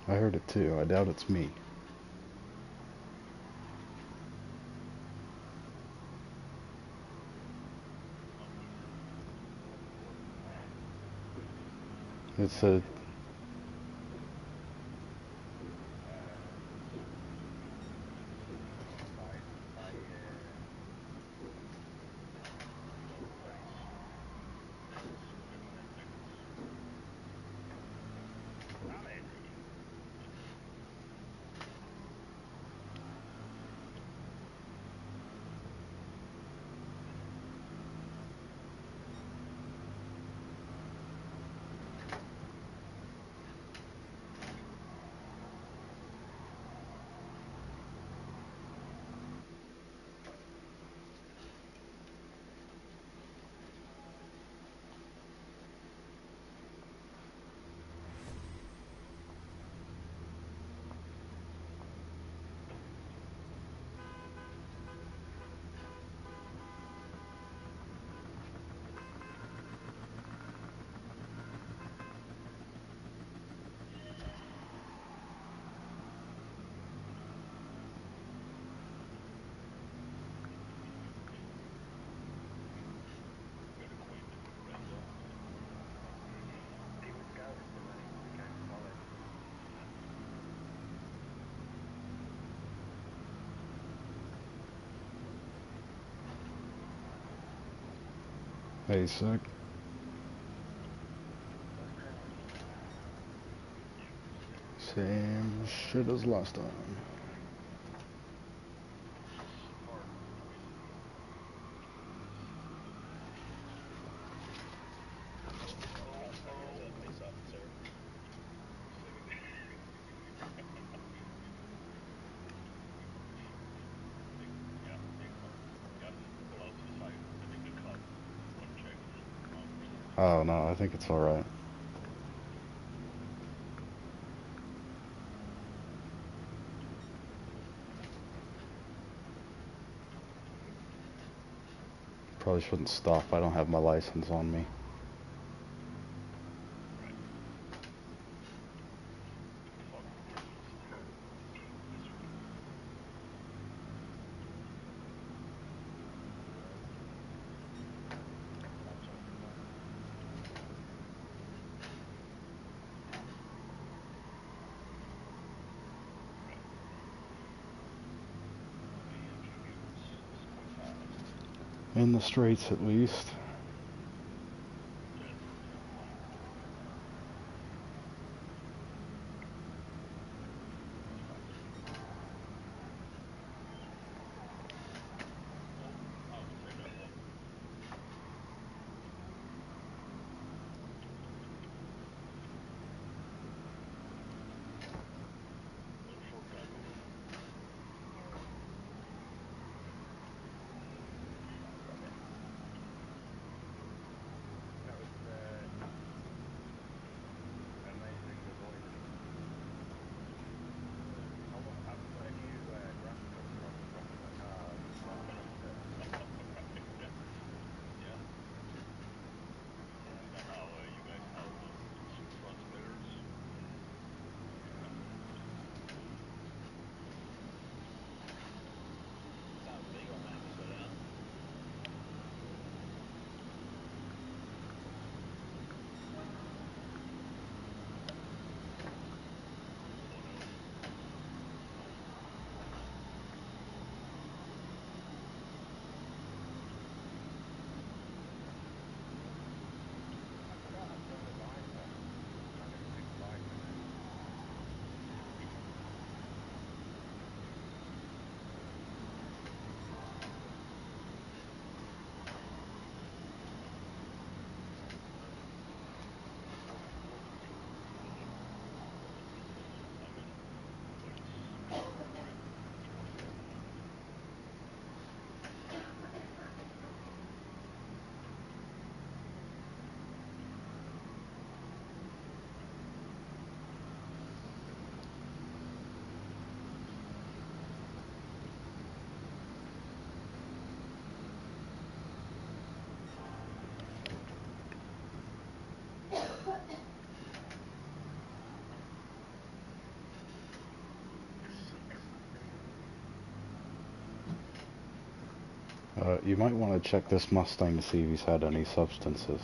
I heard it too. I doubt it's me. It's a... Hey, sec. Same shit as last time. Oh no, I think it's all right. Probably shouldn't stop. I don't have my license on me. In the streets, at least. You might want to check this Mustang to see if he's had any substances.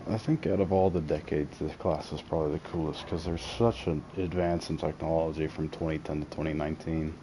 I think out of all the decades, this class is probably the coolest because there's such an advance in technology from 2010 to 2019.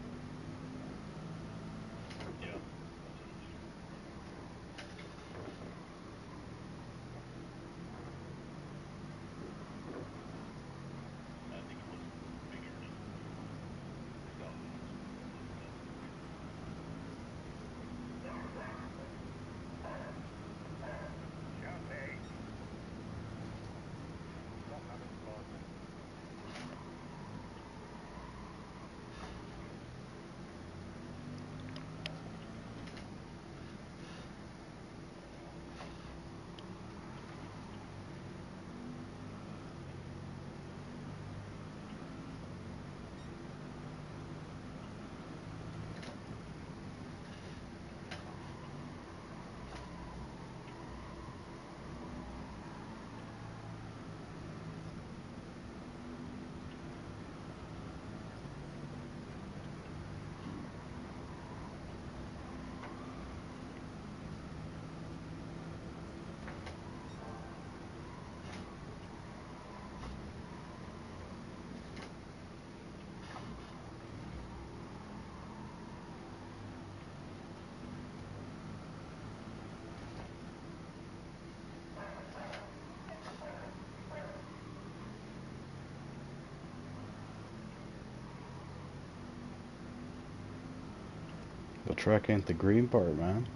The track ain't the green part, man.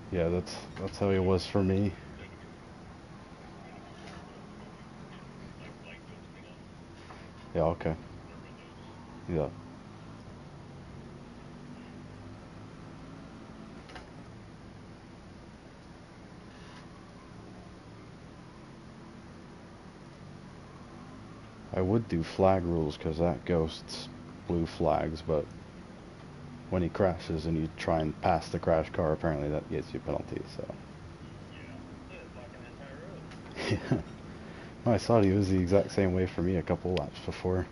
Yeah, that's how he was for me. Yeah, okay. Yeah. I would do flag rules because that ghosts blue flags, but when he crashes and you try and pass the crash car, apparently that gets you a penalty, so. Yeah. I thought he was the exact same way for me a couple laps before.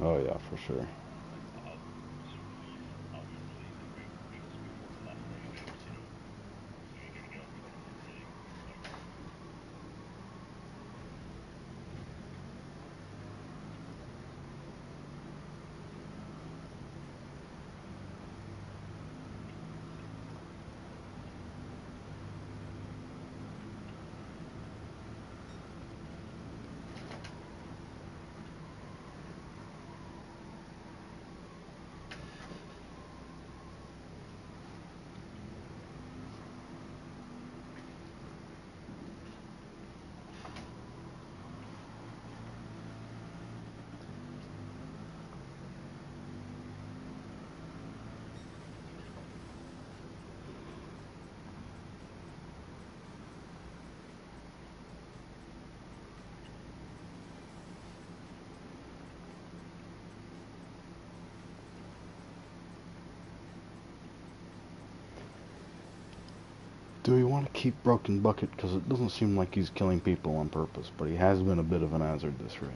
Oh yeah, for sure. Do we want to keep Broken Bucket? Because it doesn't seem like he's killing people on purpose, but he has been a bit of an hazard this race.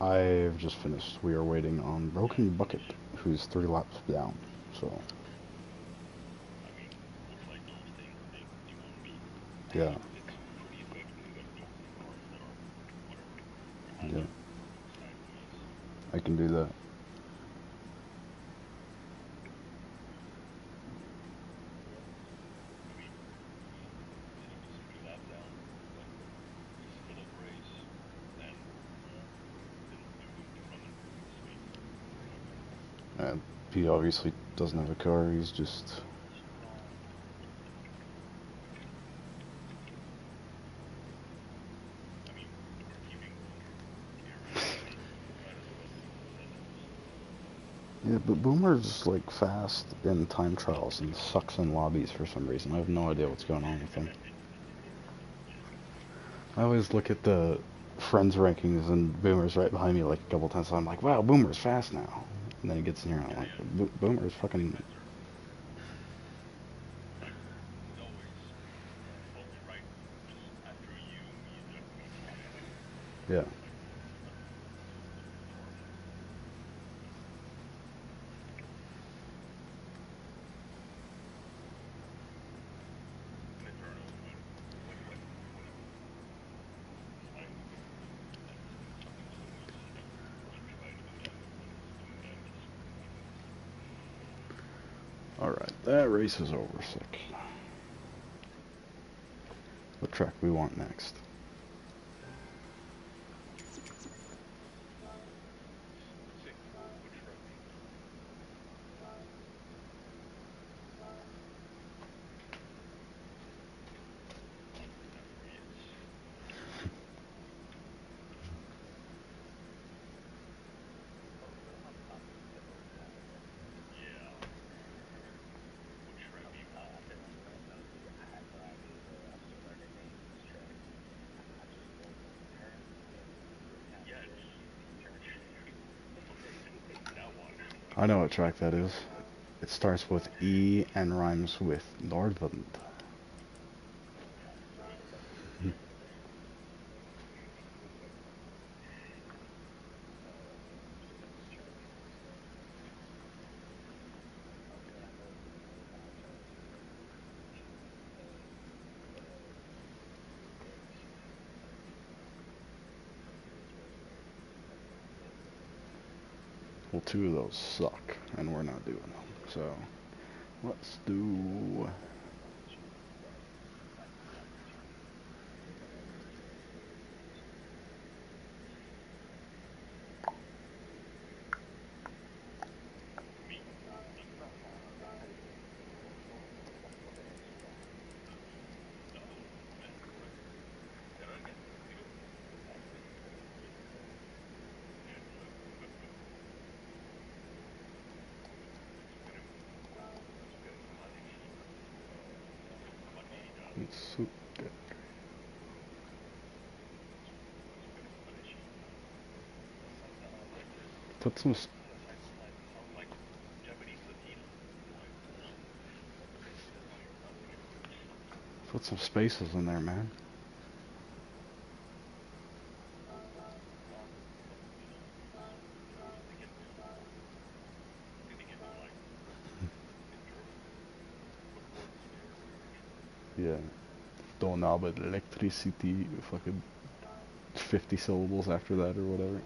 I've just finished. We are waiting on Broken Bucket, who's 3 laps down, so... Yeah. Yeah. I can do that. He obviously doesn't have a car, he's just... Yeah, but Boomer's like fast in time trials and sucks in lobbies for some reason. I have no idea what's going on with him. I always look at the friends rankings and Boomer's right behind me like a couple times, so I'm like, wow, Boomer's fast now. And then he gets in here and I'm like, Boomer's fucking... Yeah. Alright, that race is over, sick. What track we want next? I know what track that is. It starts with E and rhymes with Nordland. Well, two of those suck, and we're not doing them. So, let's do... Put some... Put some spaces in there, man. Yeah. Donabed electricity, fucking 50 syllables after that or whatever.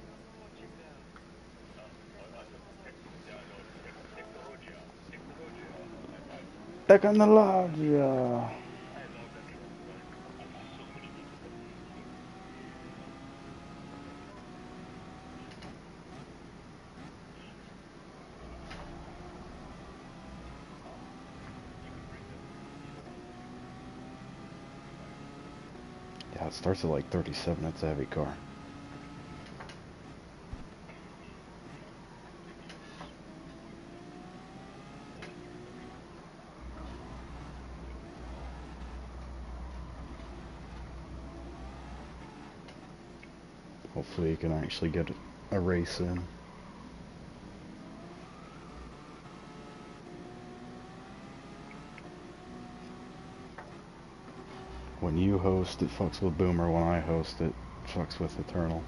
Technologia. Yeah, it starts at like 37. It's a heavy car. Hopefully you can actually get a race in. When you host, it fucks with Boomer. When I host, it fucks with Eternal.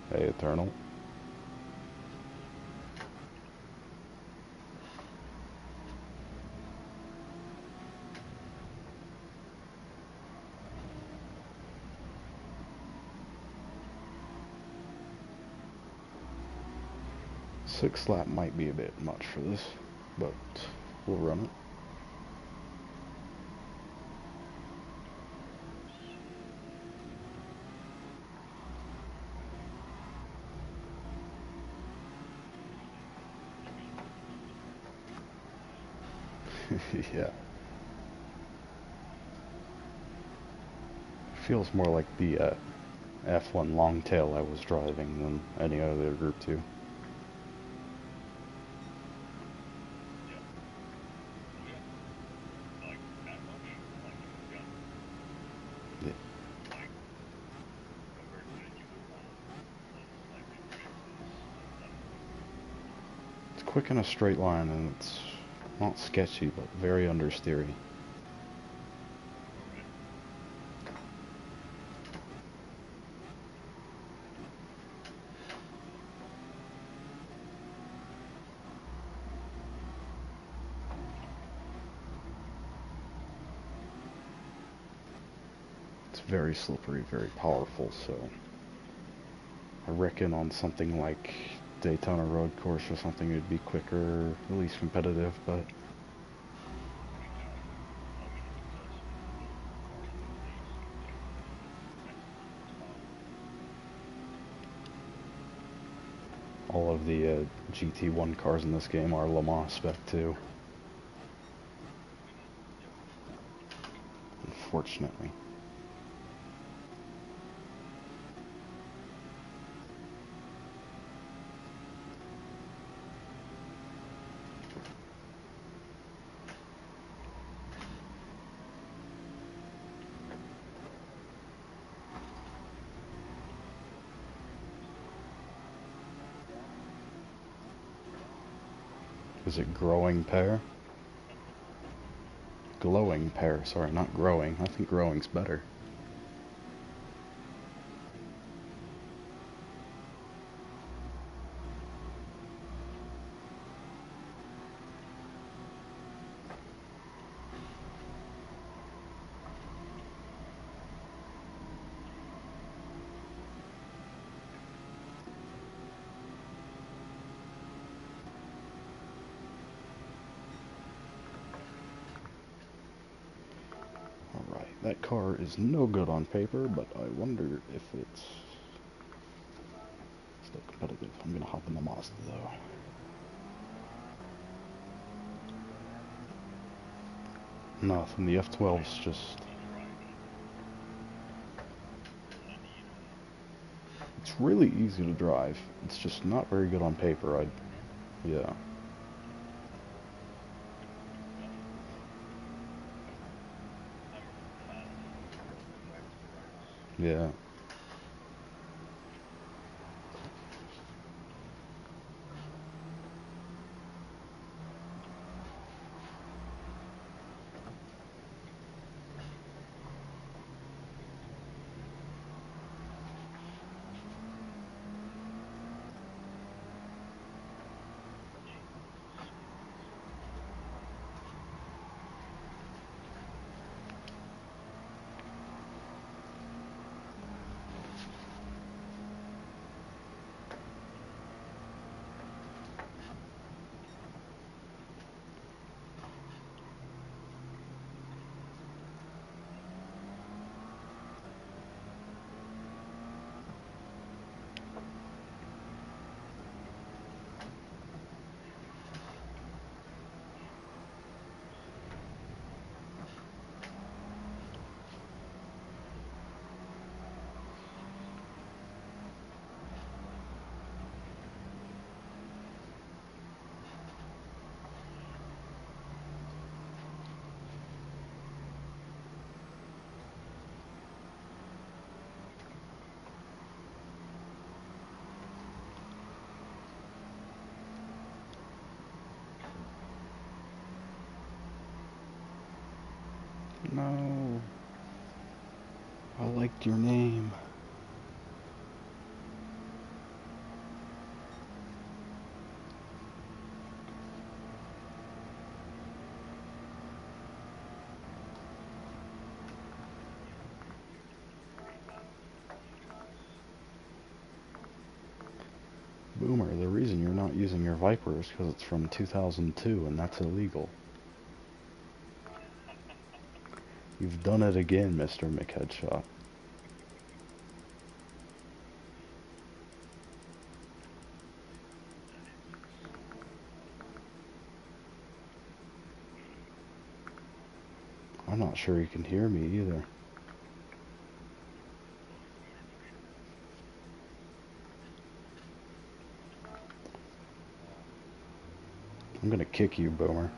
Hey, Eternal. Six lap might be a bit much for this, but we'll run it. Yeah. Feels more like the F1 Longtail I was driving than any other Group 2. Yeah. It's quick in a straight line, and it's not sketchy, but very understeery. very slippery, very powerful, so I reckon on something like Daytona Road Course or something it'd be quicker, at least competitive, but all of the GT1 cars in this game are Le Mans spec too, unfortunately. Is it growing pear? Glowing pear, sorry, not growing. I think growing's better. That car is no good on paper, but I wonder if it's still competitive. I'm gonna hop in the Mazda though. Nothing, the F12's just... It's really easy to drive. It's just not very good on paper. Yeah. Yeah. No. I liked your name. Boomer, the reason you're not using your Viper is because it's from 2002 and that's illegal. You've done it again, Mr. McHeadshot. I'm not sure you can hear me either. I'm gonna kick you, Boomer.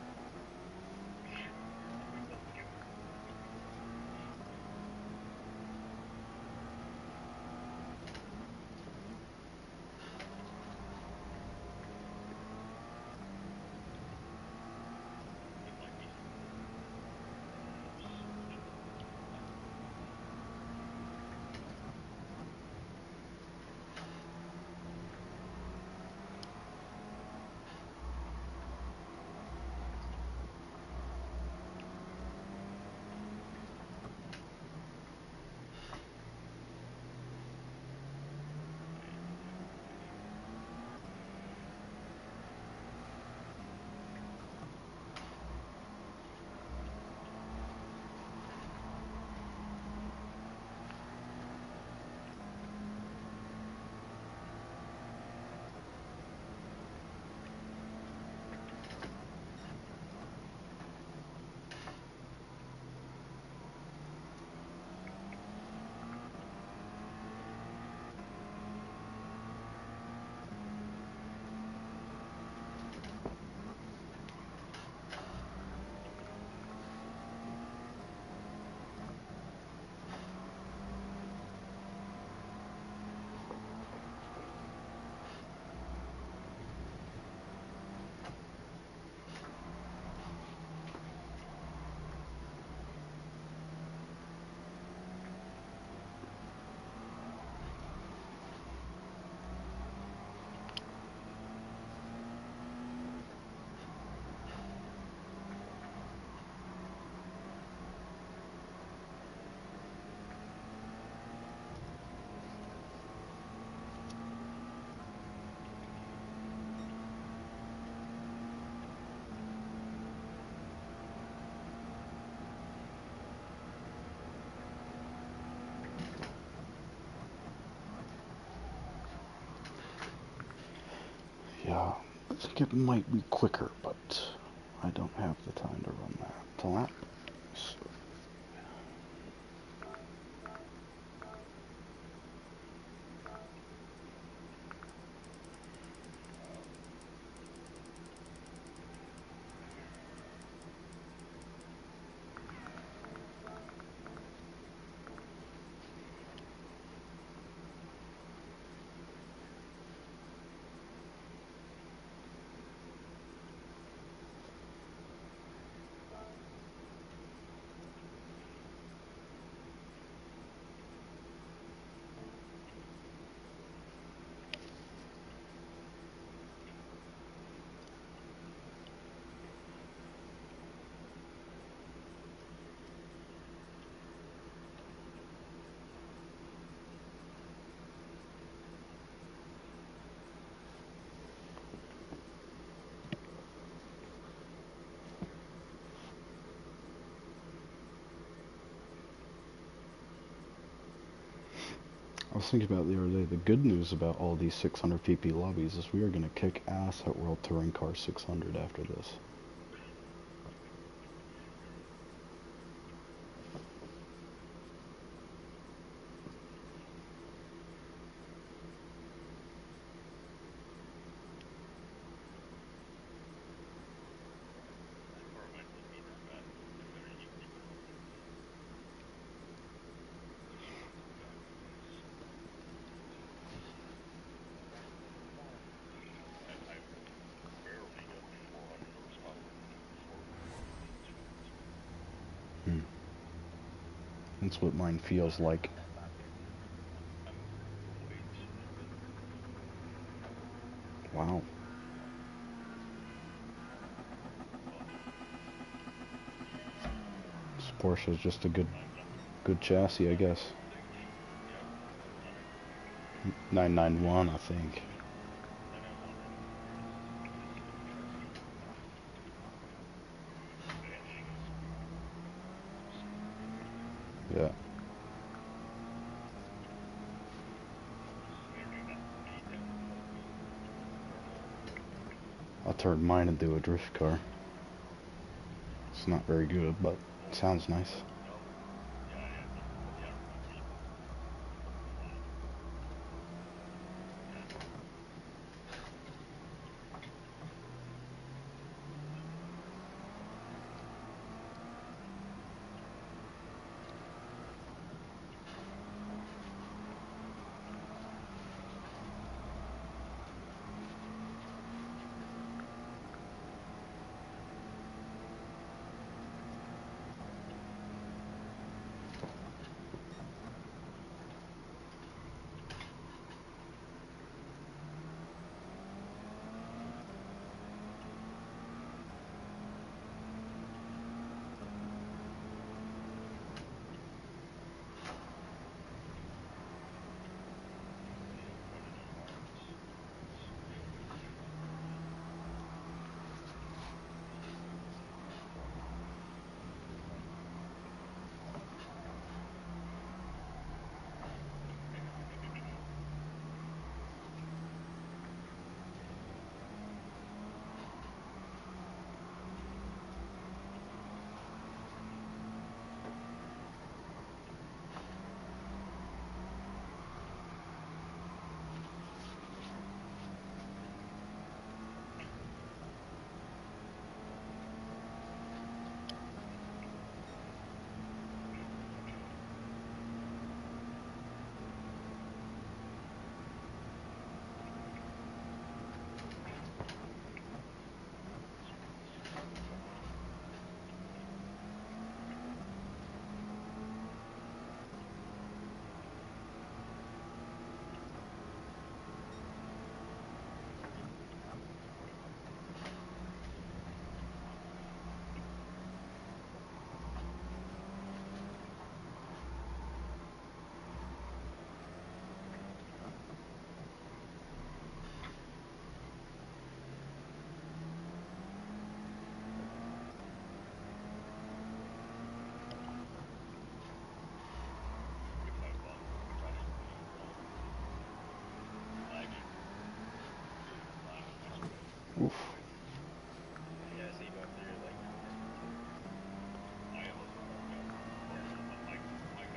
think it might be quicker, but I don't have the time to run that lap. So. I was thinking about the other day, the good news about all these 600 PP lobbies is we are going to kick ass at World Touring Car 600 after this. That's what mine feels like. Wow. This Porsche is just a good chassis, I guess. 991, I think. Yeah. I turned mine into a drift car. It's not very good, but it sounds nice.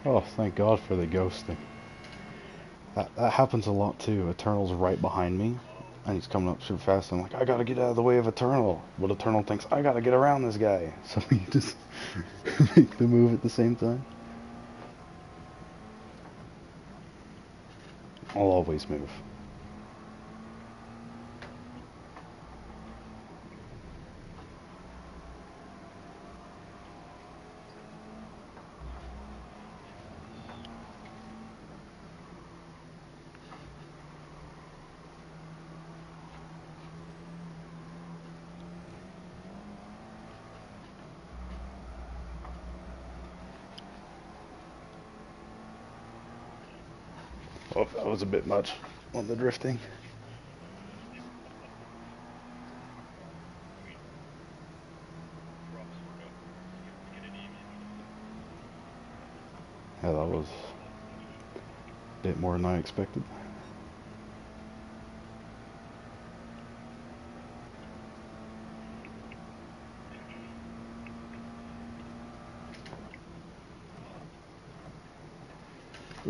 Oh, thank God for the ghosting. That happens a lot too. Eternal's right behind me, and he's coming up super fast. I'm like, I gotta get out of the way of Eternal. But Eternal thinks, I gotta get around this guy. So we just make the move at the same time. I'll always move. Oh, that was a bit much on the drifting. Yeah, that was a bit more than I expected.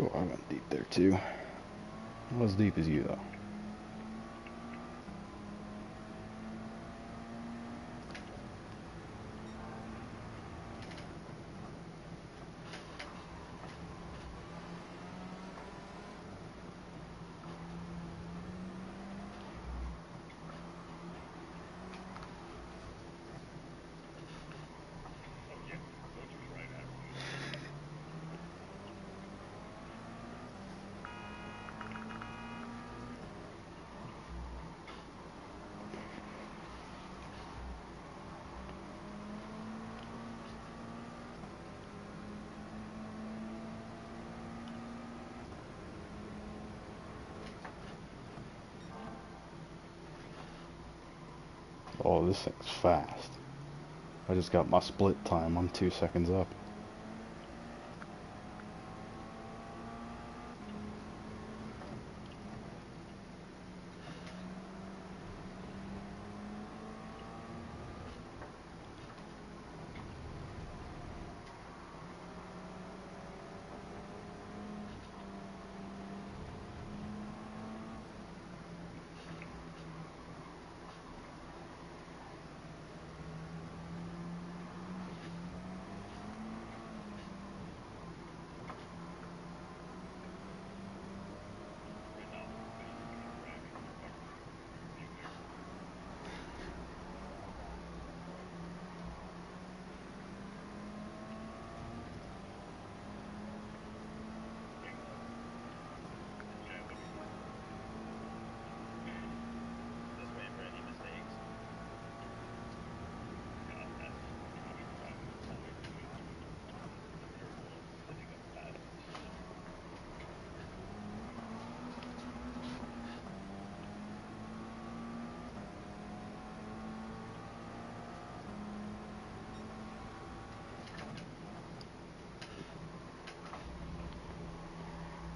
Oh, I went deep there too. Not as deep as you though. Oh, this thing's fast. I just got my split time. I'm 2 seconds up.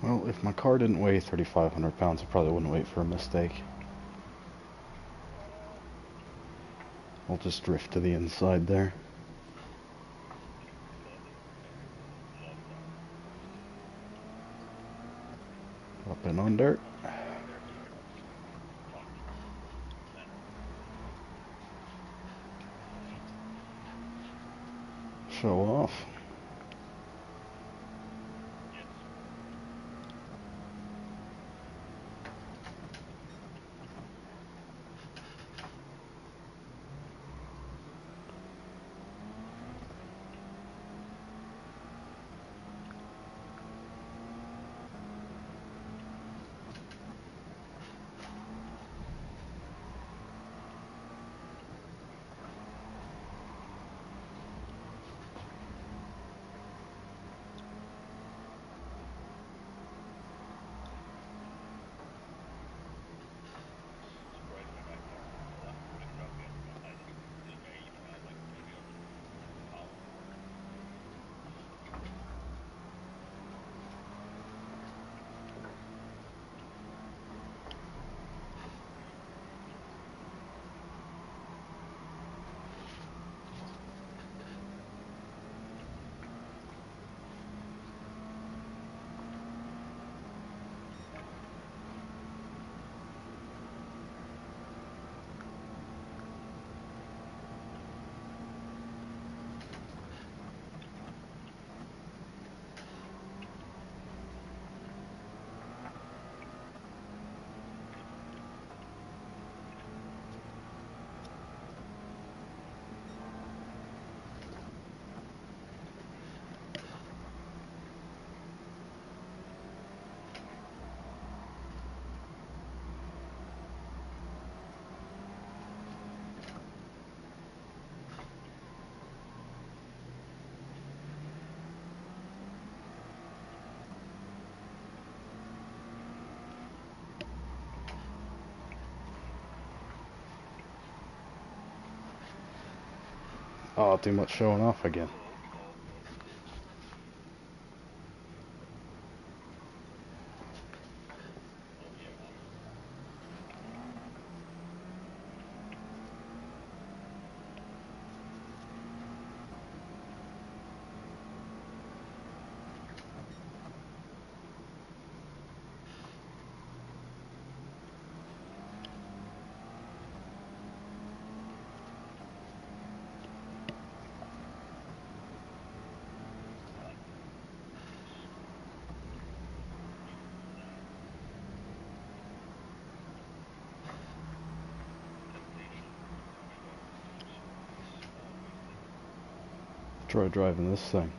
Well, if my car didn't weigh 3,500 pounds, I probably wouldn't wait for a mistake. I'll just drift to the inside there. Up and on dirt. Show off. Oh, too much showing off again. Try driving this thing.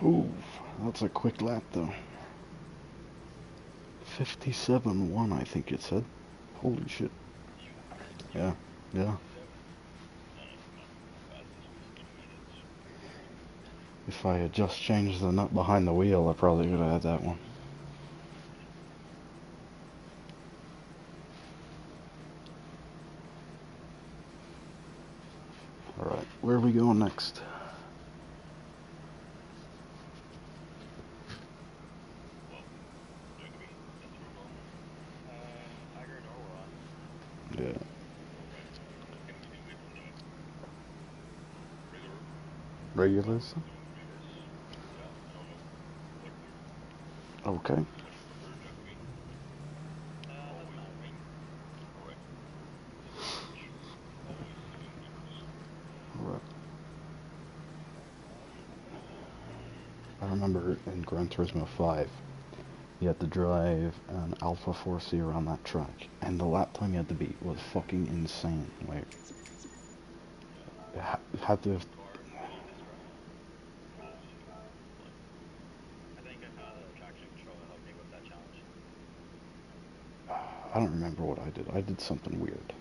Ooh, that's a quick lap though. 57-1, I think it said. Holy shit. Yeah, yeah. If I had just changed the nut behind the wheel, I probably would have had that one. Alright, where are we going next? Yeah. Regulars? Okay. Alright. I remember in Gran Turismo 5, you had to drive an Alpha 4C around that track, and the lap time you had to beat was fucking insane. Like, had to. I don't remember what I did. I did something weird.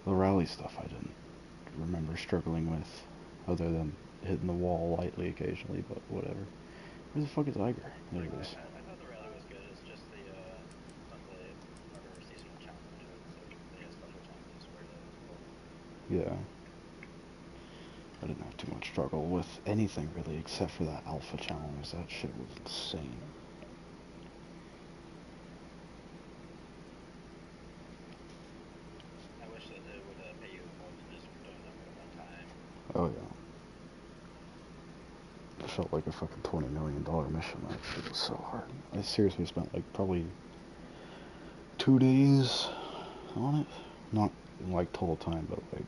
The rally stuff I didn't remember struggling with, other than hitting the wall lightly occasionally, but whatever. Where the fuck is Iger? There he is. Yeah. I didn't have too much struggle with anything really except for that alpha challenge. That shit was insane. I wish that it would pay you more than just doing them at one time. Oh yeah. It felt like a fucking $20 million mission. That shit was so hard. I seriously spent like probably 2 days on it. Not like total time, but like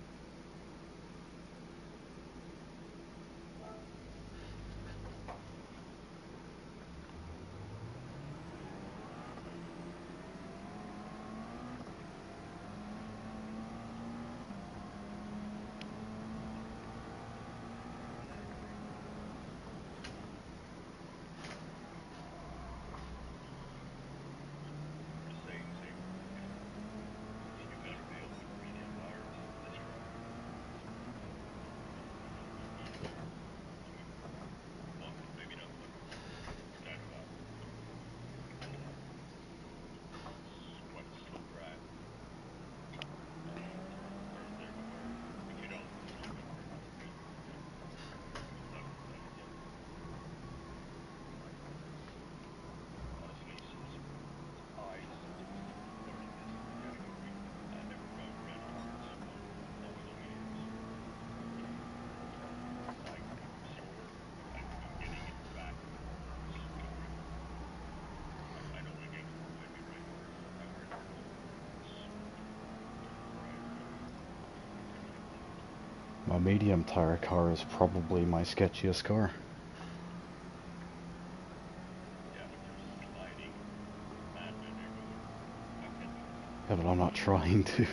my medium tire car is probably my sketchiest car. Yeah, but I'm not trying to.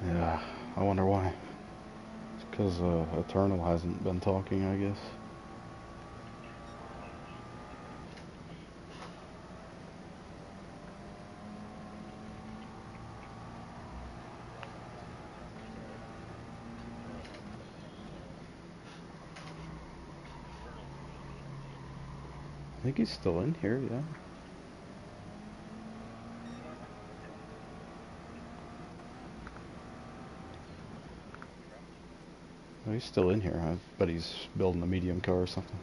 Yeah, I wonder why. It's because Eternal hasn't been talking, I guess. I think he's still in here, yeah. Oh, he's still in here. I bet he's building a medium car or something.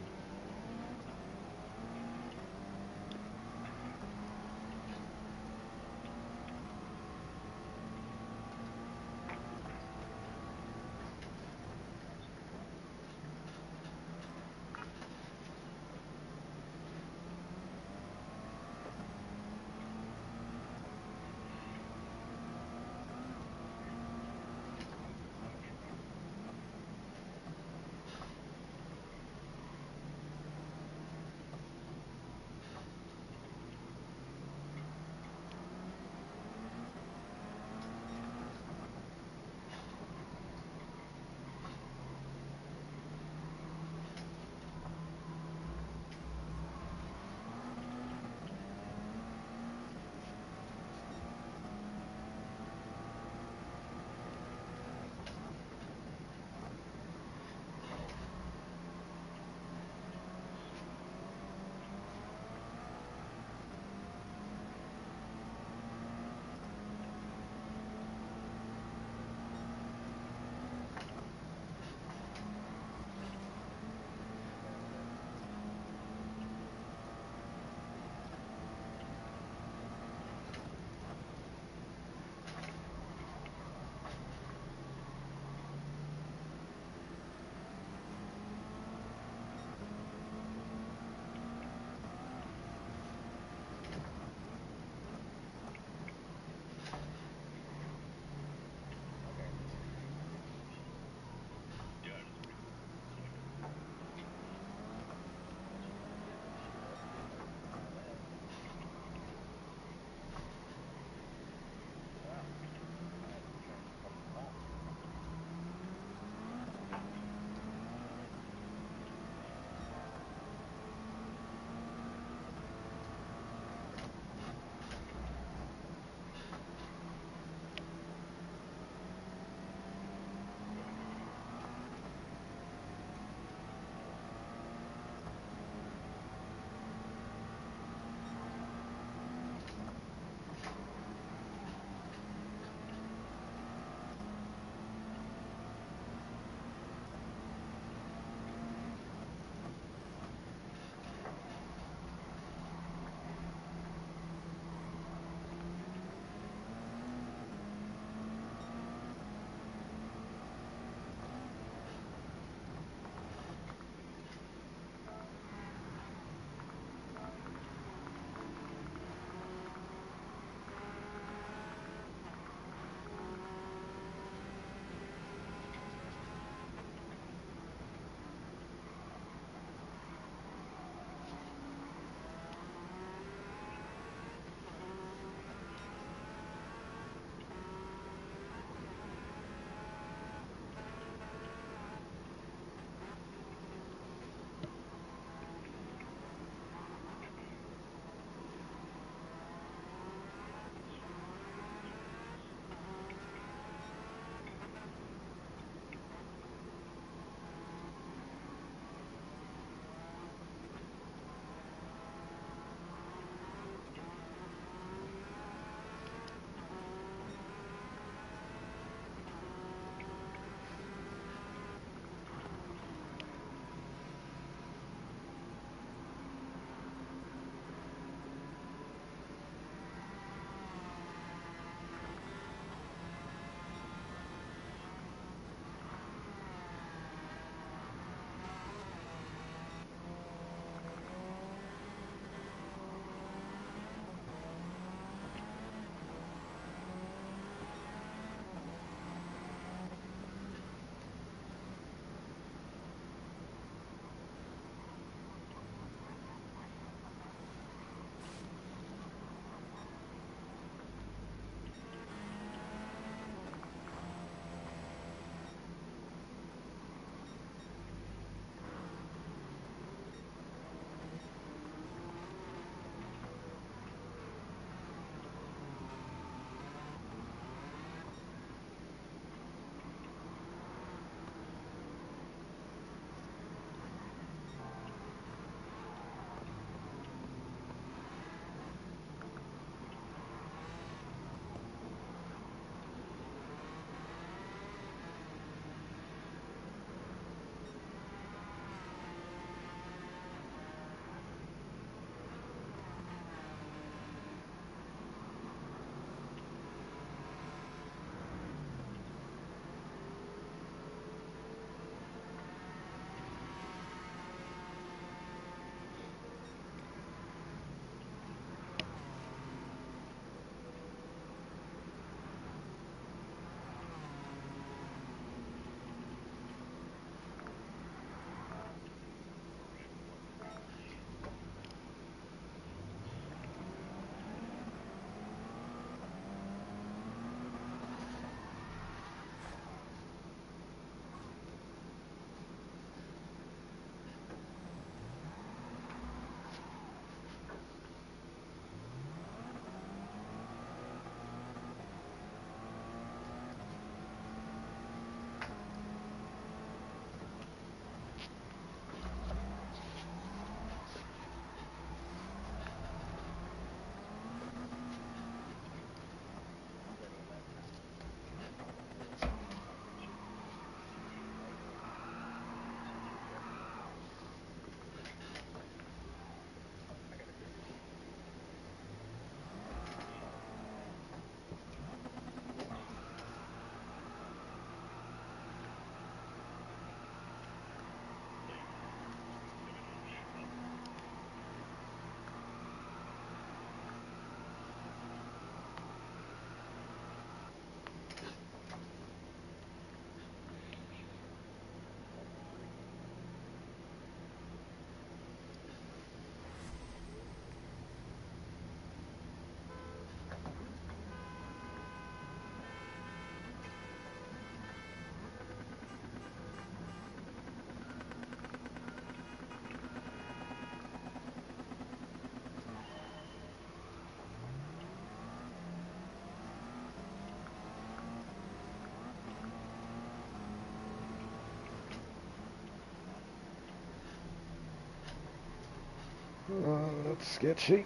That's sketchy.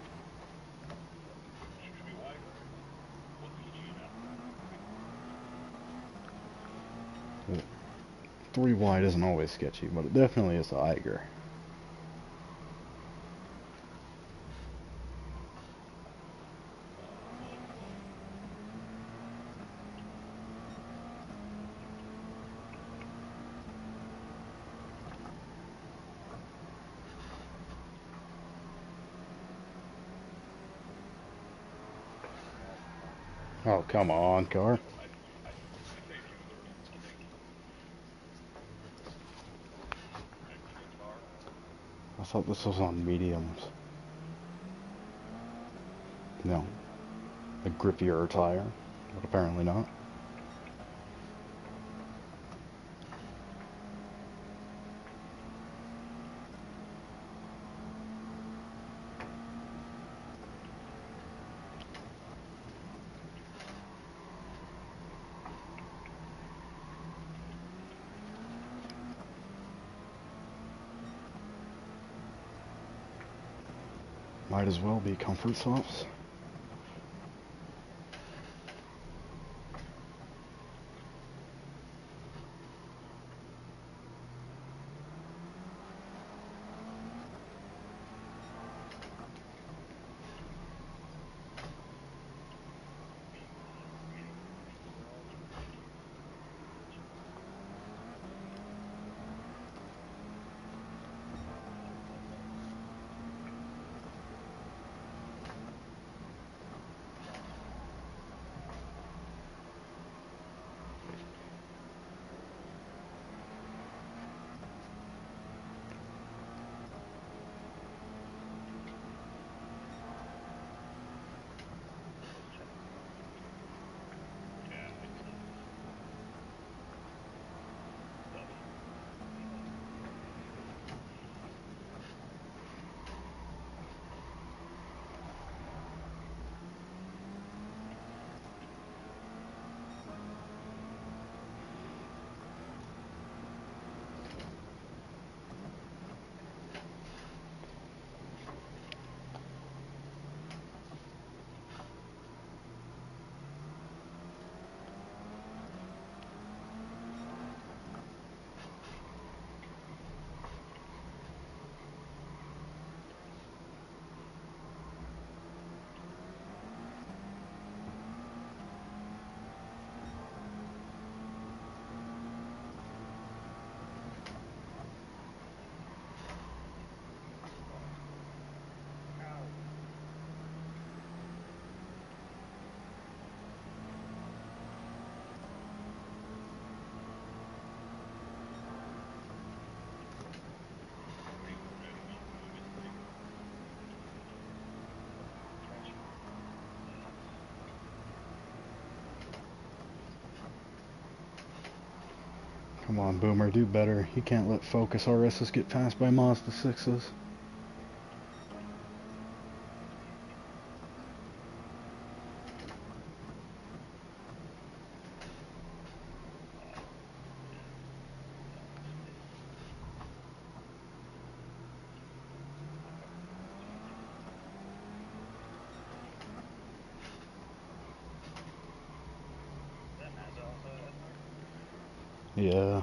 Should be wider. What PG now? 3 wide isn't always sketchy, but it definitely is a Eiger. Oh, come on, car. I paid $230, I think. Extra car. I thought this was on mediums. No. A grippier tire, but apparently not. Might as well be comfort softs. Yeah, Come on, Boomer, do better. You can't let Focus RSs get passed by Mazda 6s. that Mazda also has Yeah.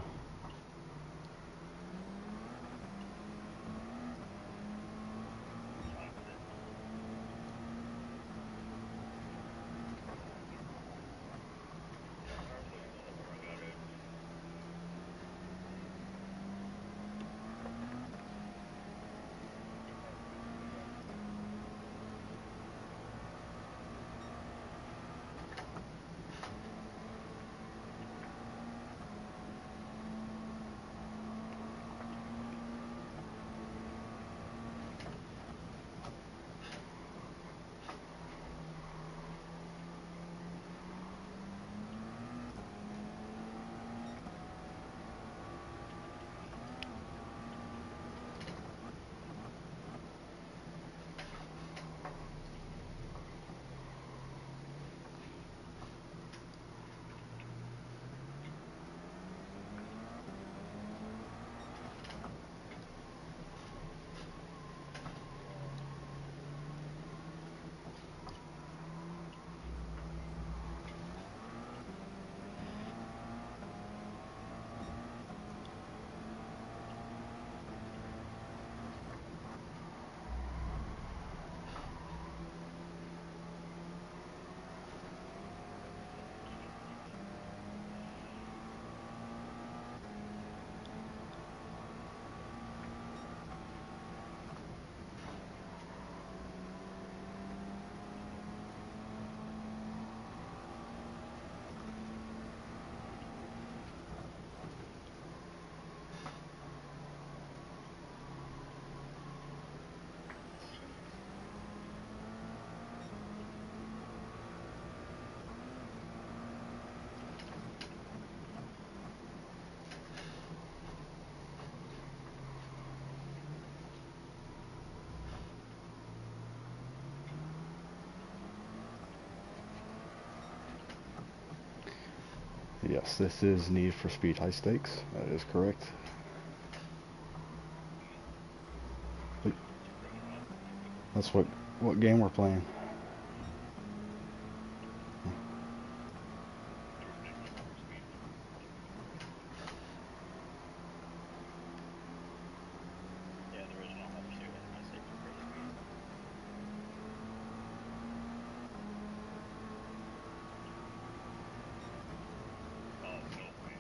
Yes, this is Need for Speed High Stakes. That is correct. Wait, that's what game we're playing. Yeah, the original F2 has my safety for speed. Oh, no way.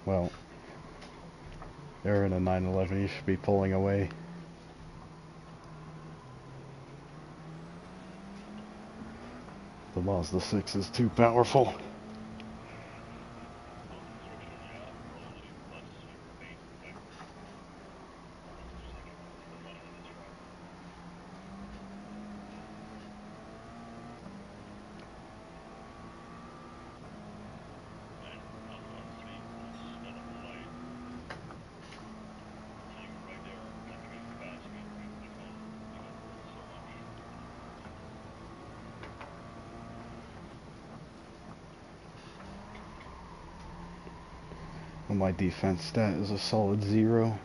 Well, they're in a 911. You should be pulling away. The Mazda 6 is too powerful. Well, my defense stat is a solid 0.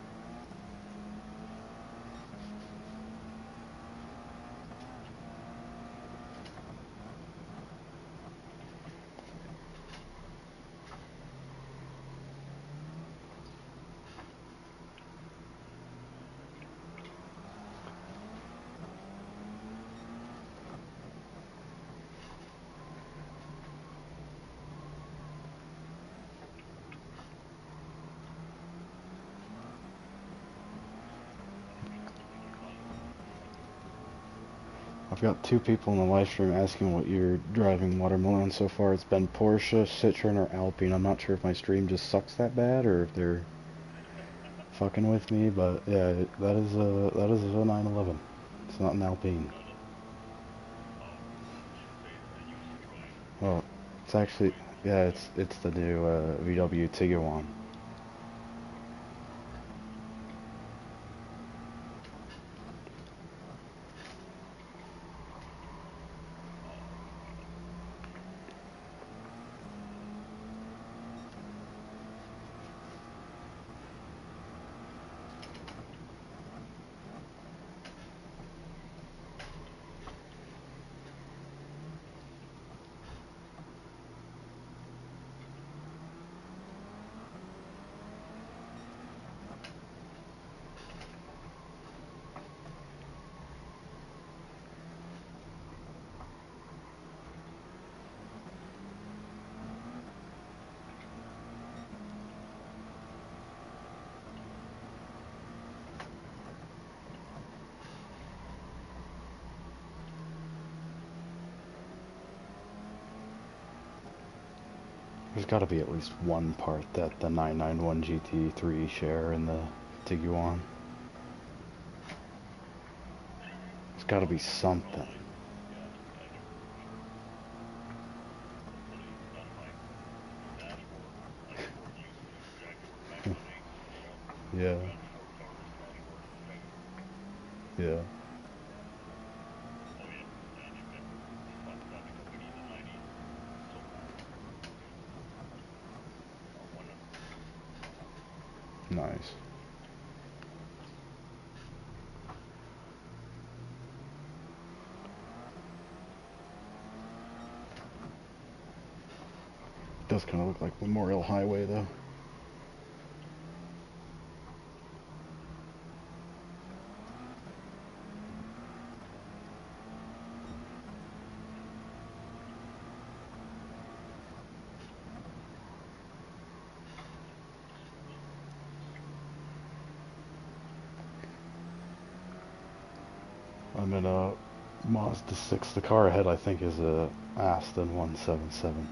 I've got 2 people in the live stream asking what you're driving watermelon so far. It's been Porsche, Citroen, or Alpine. I'm not sure if my stream just sucks that bad or if they're fucking with me, but yeah, that is a 911. It's not an Alpine. Oh, it's actually, yeah, it's the new VW Tiguan. There's got to be at least one part that the 991 GT3 share in the Tiguan. There's got to be something. Yeah. Yeah. Nice. Does kind of look like Memorial Highway though. I'm in a Mazda 6. The car ahead, I think, is a Aston 177.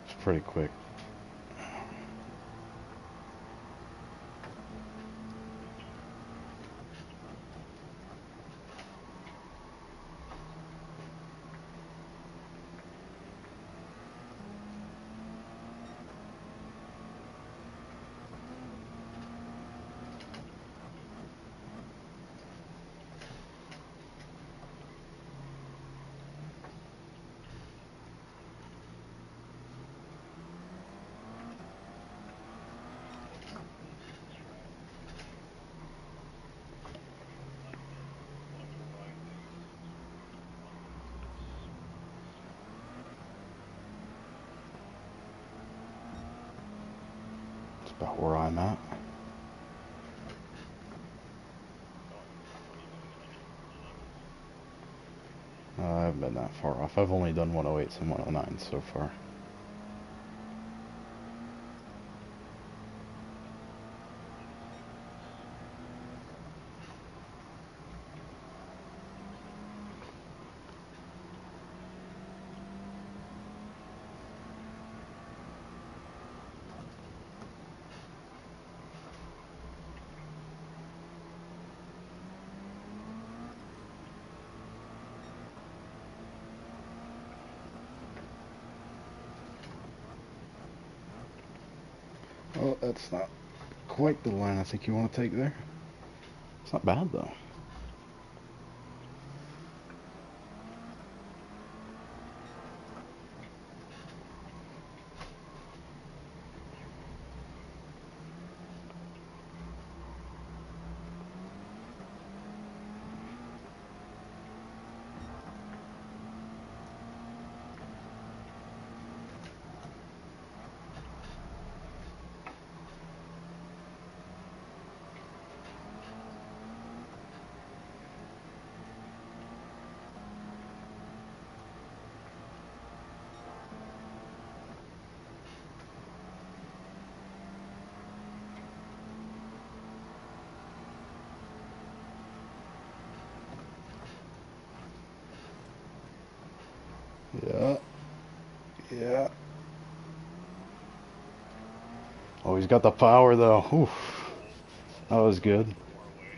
It's pretty quick. It's about where I'm at. I haven't been that far off. I've only done 108s and 109s so far. Well, that's not quite the line I think you want to take there. It's not bad though. Yeah. Yeah. Oh, he's got the power though. Oof. That was good. Far away.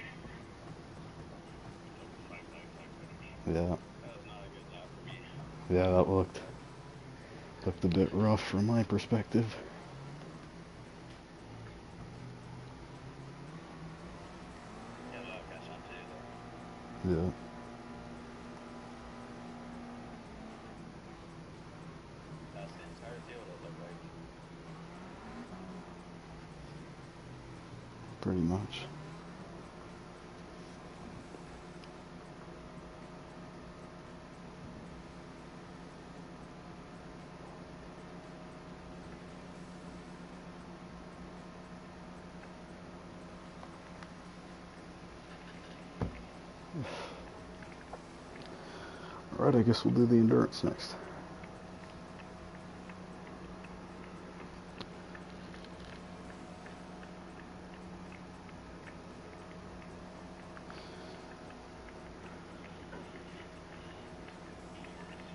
Double 555 finish. Yeah. That was not a good lap for me. Yeah, that looked a bit rough from my perspective. Yeah, but I'll catch on to you though. Yeah. That's the entire field, it looked like. Pretty much. Alright, I guess we'll do the endurance next.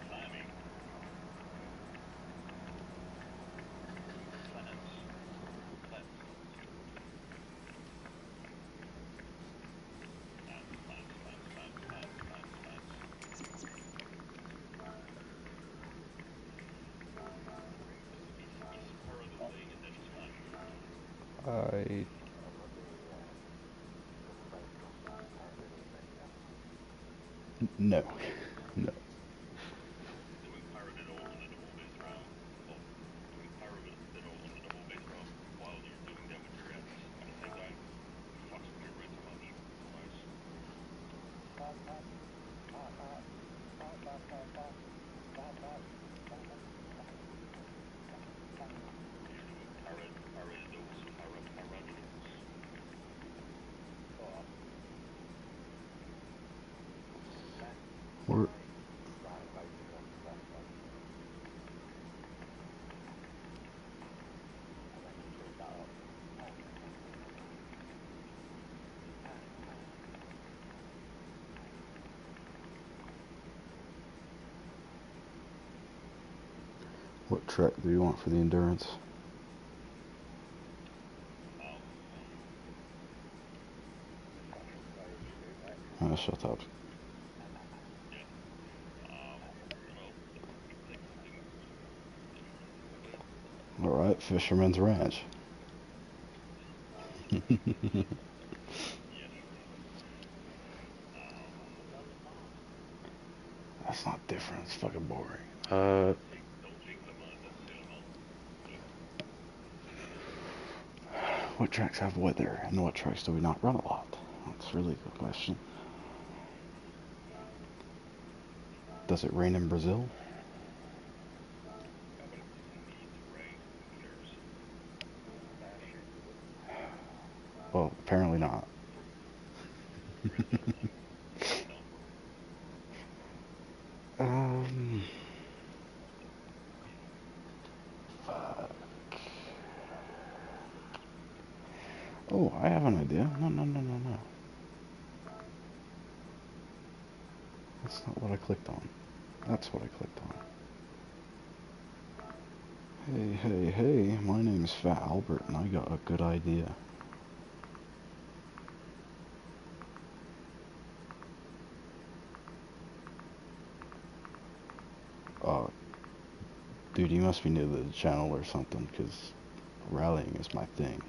Slamming. Slams. Slams. Slams, slams, slams, slams, slams, slams, slams. He's spur of the league, and then he's fine. I no. No. Doing pyramidal on the double base route. Well, doing pyramidal on the double base route while you're doing that with your reps at the same time fucks with your brain so much. Otherwise, you're doing paradiddles, paradiddles. We're What track do you want for the endurance? Shut up. Alright, Fisherman's Ranch. That's not different, it's fucking boring. What tracks have weather, and what tracks do we not run a lot? That's really a good question. Does it rain in Brazil? Well, apparently not. um... Oh, I have an idea. No. That's not what I clicked on. That's what I clicked on. Hey, my name's Fat Albert, and I got a good idea. Dude, you must be new to the channel or something, because rallying is my thing.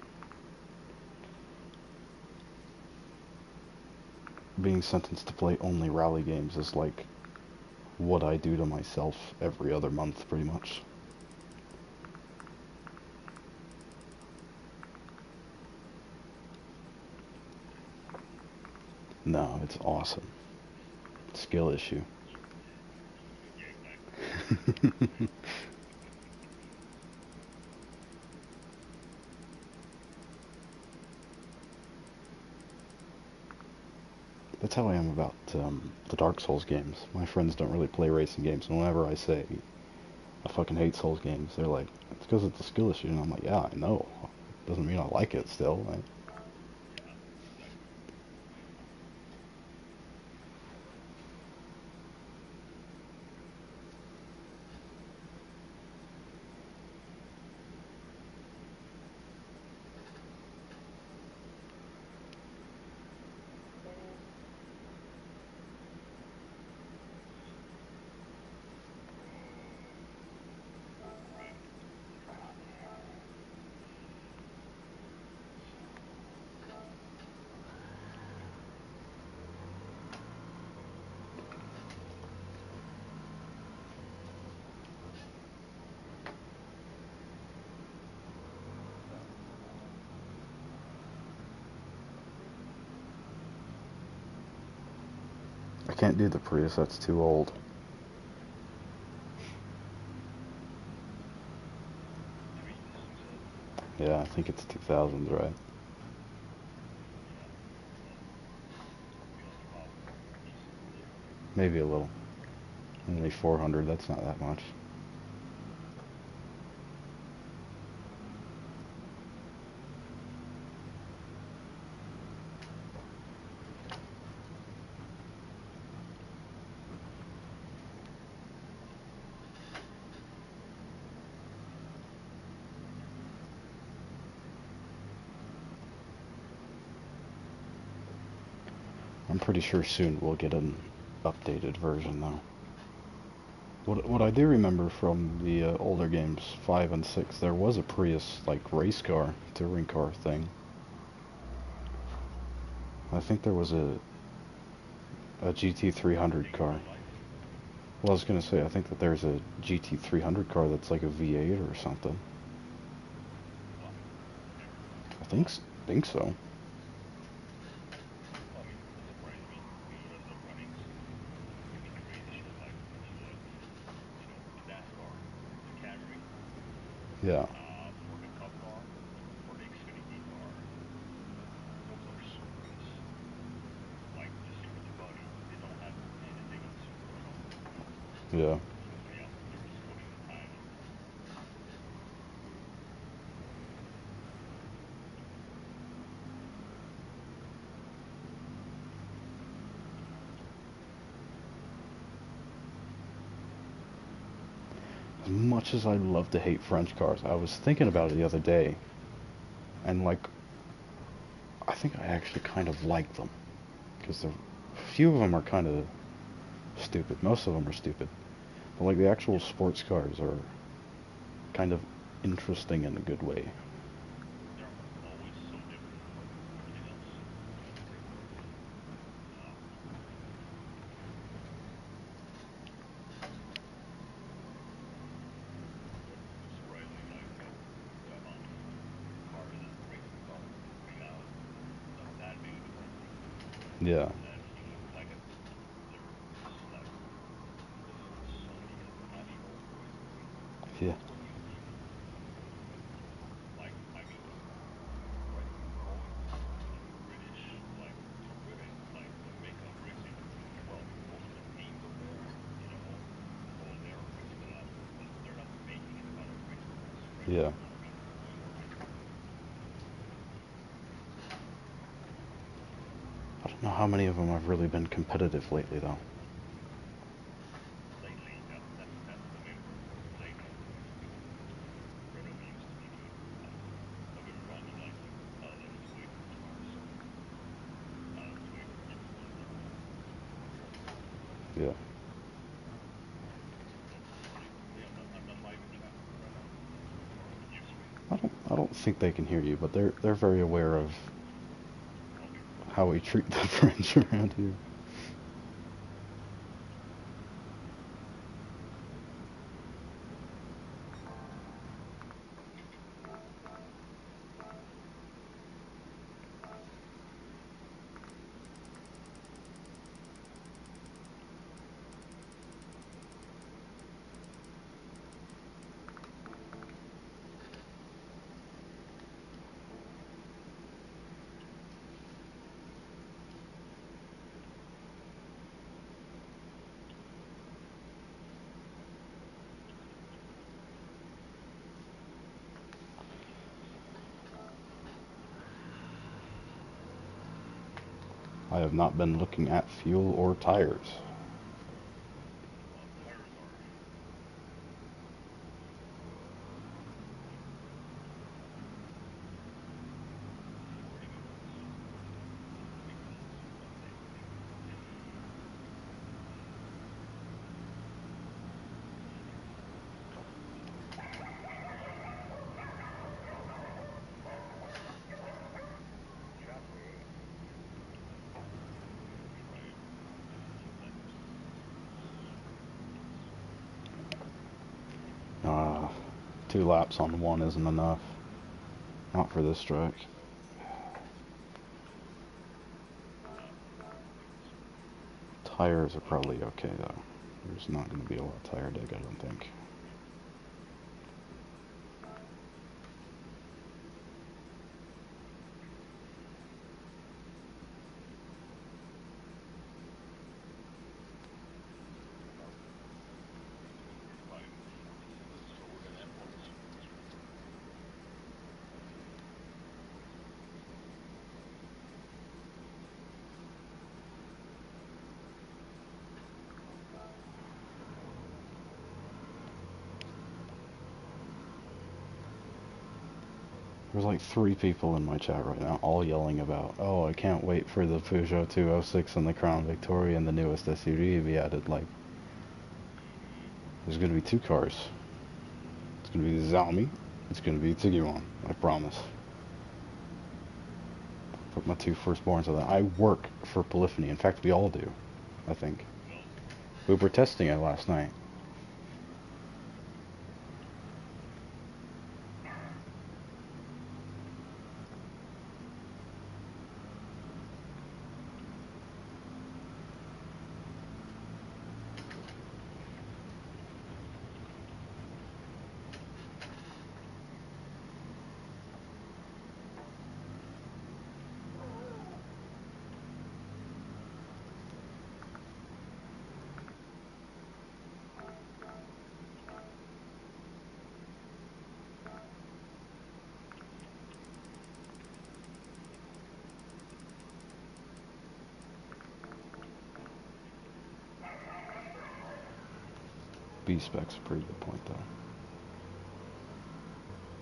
Being sentenced to play only rally games is like what I do to myself every other month, pretty much. No, it's awesome. Skill issue. That's how I am about the Dark Souls games. My friends don't really play racing games, and whenever I say I fucking hate Souls games, they're like, it's because it's a skill issue, and I'm like, yeah, I know. Doesn't mean I like it still. I can't do the Prius, that's too old. Yeah, I think it's 2000s, right? Maybe a little. Only 400, that's not that much. I'm pretty sure soon we'll get an updated version, though. What I do remember from the older games, 5 and 6, there was a Prius, like, race car, touring car thing. I think there was a GT300 car. Well, I was gonna say, I think that there's a GT300 car that's like a V8 or something. I think so. Yeah. Yeah. As much as I love to hate French cars, I was thinking about it the other day, and like, I think I actually kind of like them because a few of them are kind of stupid. Most of them are stupid, but like the actual sports cars are kind of interesting in a good way. They're always so different from everything else. Surprisingly, like car is a racing car. Right now, not that big of a difference. Yeah, And then you look like at their like so many international races yeah, are huge. Like I mean, right, going to the British, like to Britain, like the makeup racing. Well, most of the teams over there, you know, all they are racing a lot, but they're not making a ton of race cars, right? yeah. You know what I mean? They're doing more racing. I don't know how many of them have really been competitive lately, though. Lately, that's the main word. Lately, Renault used to be good. Don't get me wrong, I'm like, oh, let's just wait for cars. Let's wait for James Bond to come out. Yeah. Sorry, yeah, I'm not live in chat right now. Excuse me. I don't think they can hear you, but they're very aware of Okay. how we treat the French around here. I have not been looking at fuel or tires. Well, tires are where to go with this because one day we can try it. Let me see. Uh, 2 laps on one isn't enough. Not for this track. Not for this one. Tires are probably okay though. There's not going to be a lot of tire dig, I don't think. It's 25:46, so we're gonna end one soon. There's like 3 people in my chat right now, all yelling about, oh, I can't wait for the Peugeot 206 and the Crown Victoria and the newest SUV to be added. Like, there's going to be 2 cars. It's going to be the Xiaomi. It's going to be the Tiguan. I promise. Put my 2 firstborns on that. I work for Polyphony. In fact, we all do, I think. Well, We were testing it last night. B-Spec's a pretty good point, though.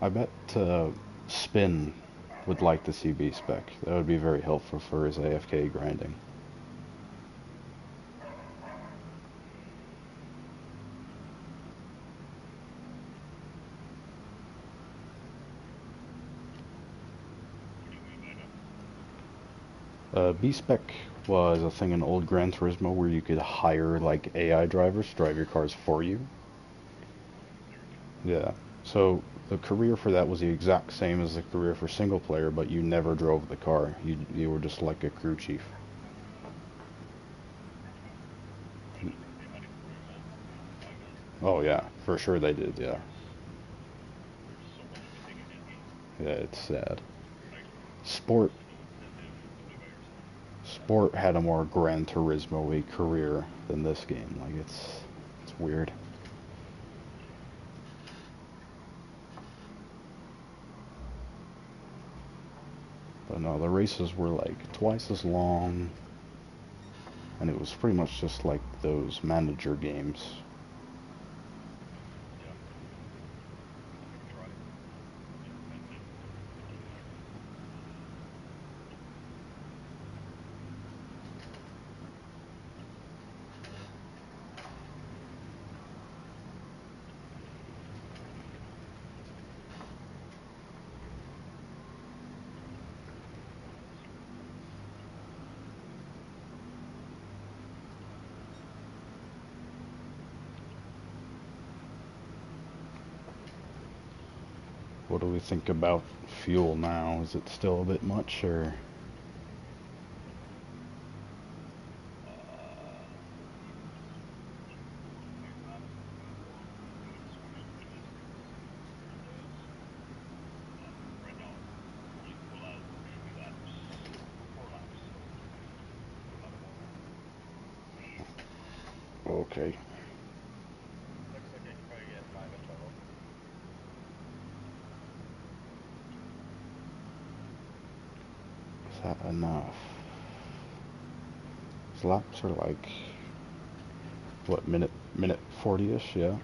I bet Spin would like to see B-Spec. That would be very helpful for his AFK grinding. B-Spec was a thing in old Gran Turismo where you could hire like AI drivers to drive your cars for you. Yeah. So the career for that was the exact same as the career for single player, but you never drove the car. You were just like a crew chief. Oh yeah, for sure they did. Yeah. Yeah, it's sad. Sport Sport had a more Gran Turismo-y career than this game. Like it's weird. But no, the races were like twice as long, and it was pretty much just like those manager games. What do we think about fuel now? Is it still a bit much, or? Okay. Is that enough? His laps are like, what, minute 40-ish, yeah?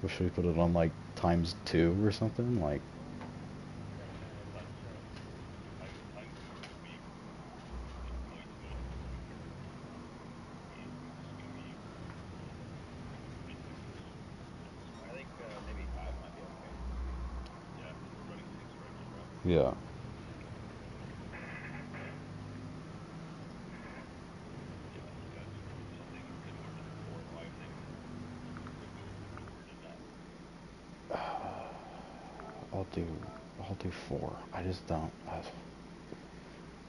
Should we put it on like times 2 or something? Like, yeah. I'll do I'll do 4. I just don't.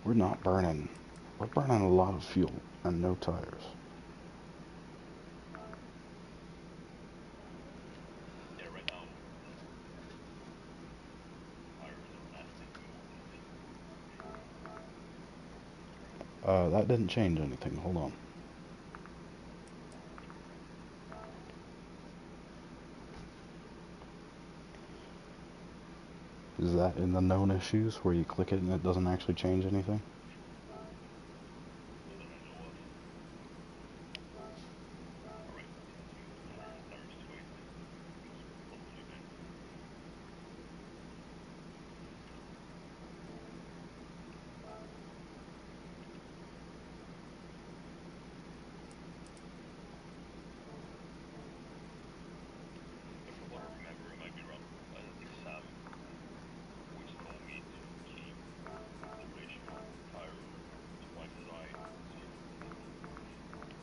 We're not burning. We're burning a lot of fuel and no tires. That didn't change anything. Hold on. Is that in the known issues where you click it and it doesn't actually change anything?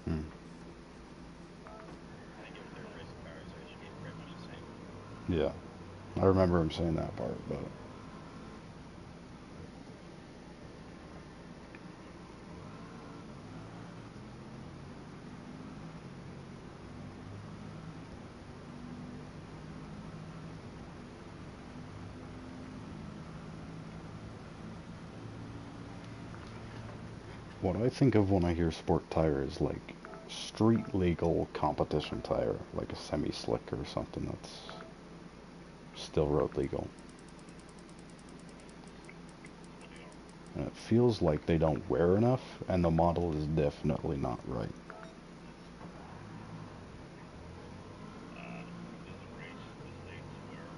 Hmm. Yeah. I remember him saying that part, but what I think of when I hear sport tire is like street legal competition tire, like a semi-slick or something that's still road legal. And it feels like they don't wear enough, and the model is definitely not right. There's a race in the States where,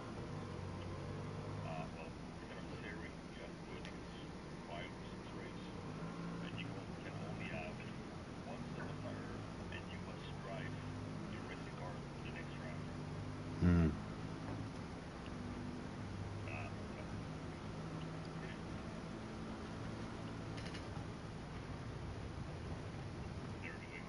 well, in our theory, you have to do, I think it's 5 or 6 races, and you can only have one set of tire, and you must drive your racing car to the next round. Hmm. They're doing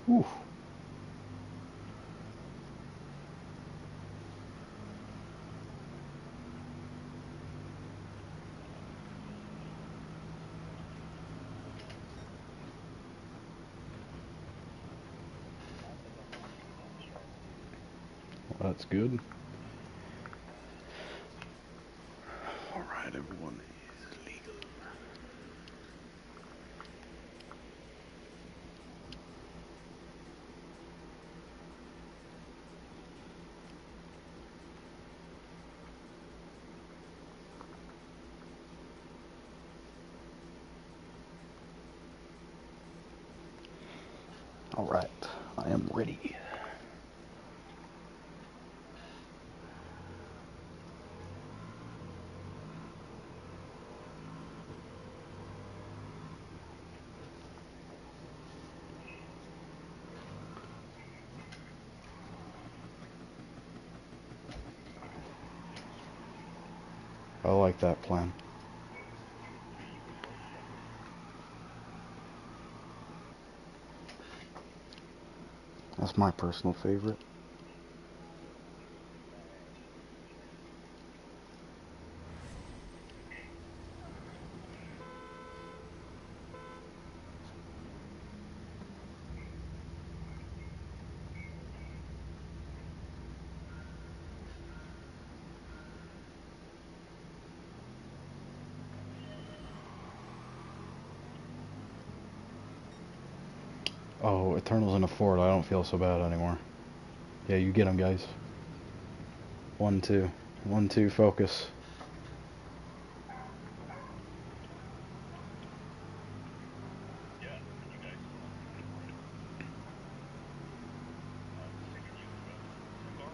Oof. Well, that's good. Alright, everyone is legal. Alright, I am ready. I like that plan. That's my personal favorite. Oh, Eternal's in a fort. I don't feel so bad anymore. Yeah, you get them, guys. 1-2. 1-2, focus. Yeah, and you guys, figured you Sugar?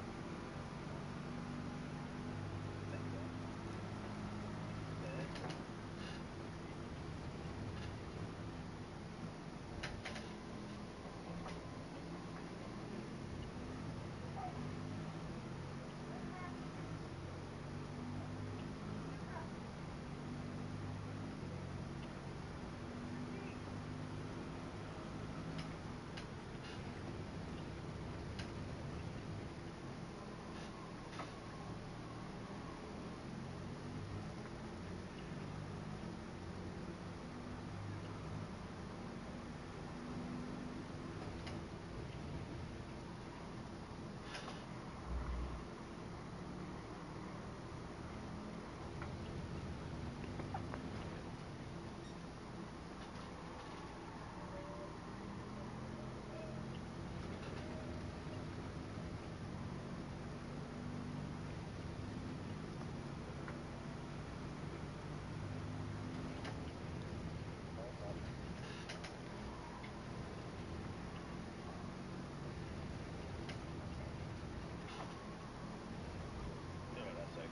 No, that's actually.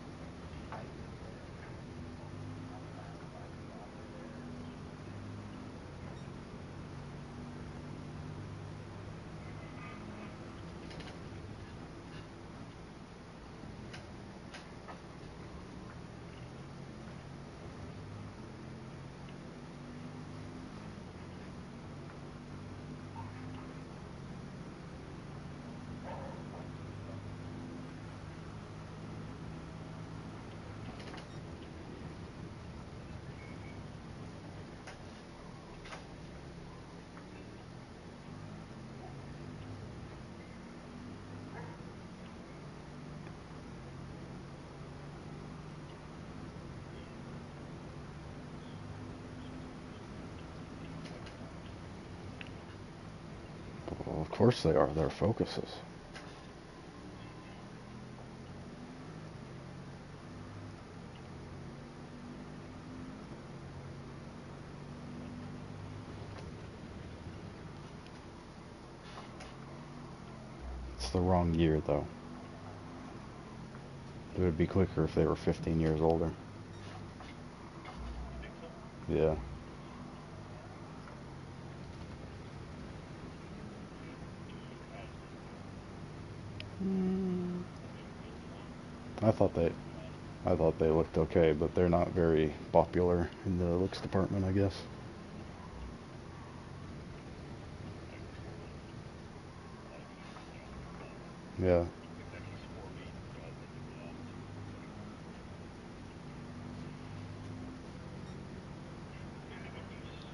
Well, of course they are. They're focuses. It's the wrong year, though. It would be quicker if they were 15 years older. Think so? Yeah. I thought they, I thought they looked okay, but they're not very popular in the looks department, I guess. Yeah. It's actually swarmy, so I think the opposite would be better. Mainly about goose.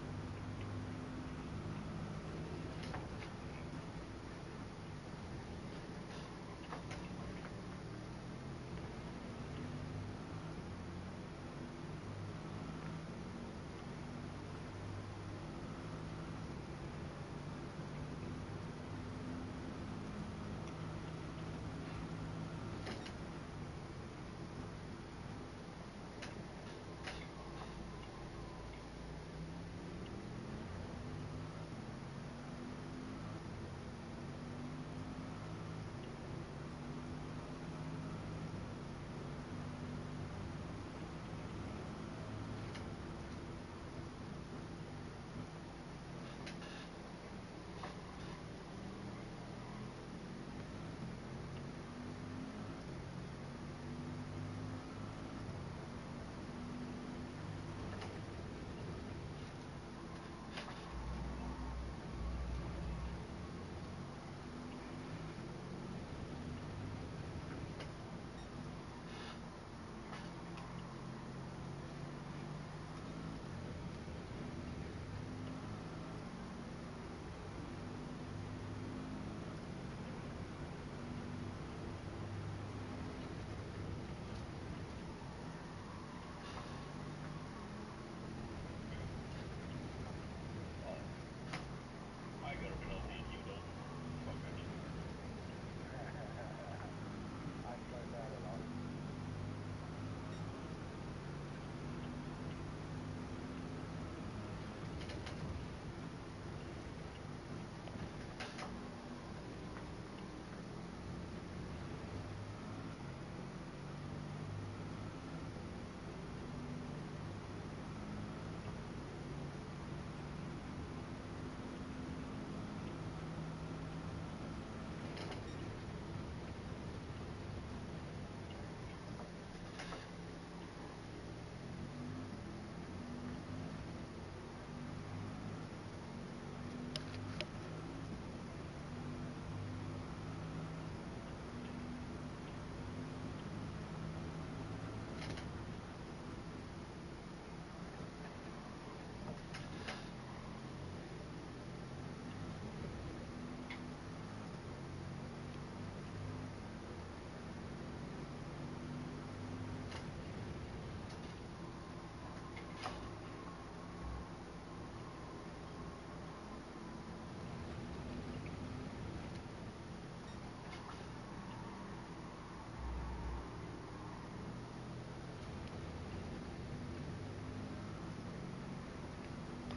I got a penalty and you don't. Fuck that shit.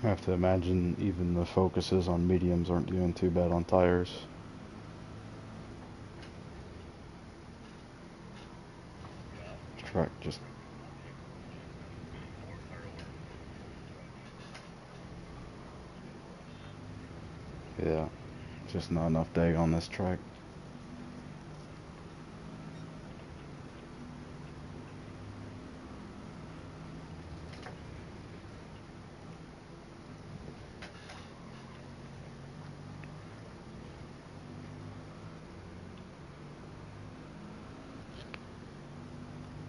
I have to imagine even the focuses on mediums aren't doing too bad on tires. Yeah, This track the just, track is not the exception. It's getting more tire wear for the track. Getting worse. yeah, just not enough dag on this track.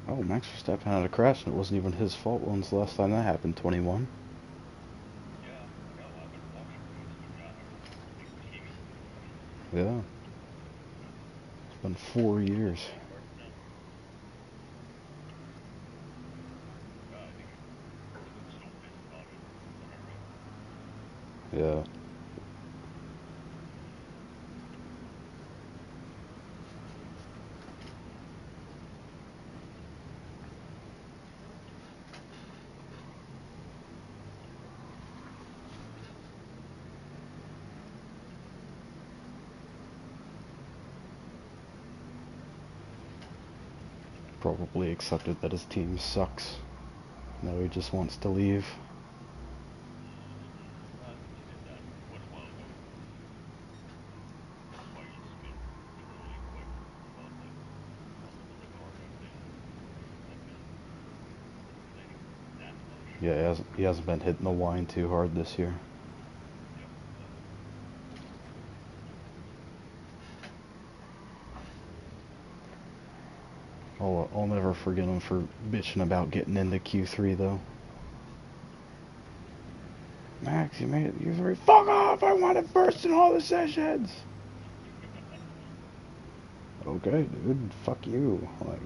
Oh, Max Verstappen had a crash and it wasn't even his fault. When's the last time that happened? 21? Yeah, yeah, well, I've been watching the race, but yeah, I remember big teaming crashes. Yeah, it's been 4 years. How many starts now? I think he was so pissed about it when I read. Yeah, probably accepted that his team sucks. Now he just wants to leave. I think he did that quite a while ago. That's why he literally quit about like almost a month ago, I think. He's not been complaining that much. Yeah, he hasn't been hitting the line too hard this year. Yep, exactly. I'll never forget him for bitching about getting into Q3 though. Max, you made it Q3. Fuck off! I want it first in all the sessions. Okay, dude. Fuck you. Like.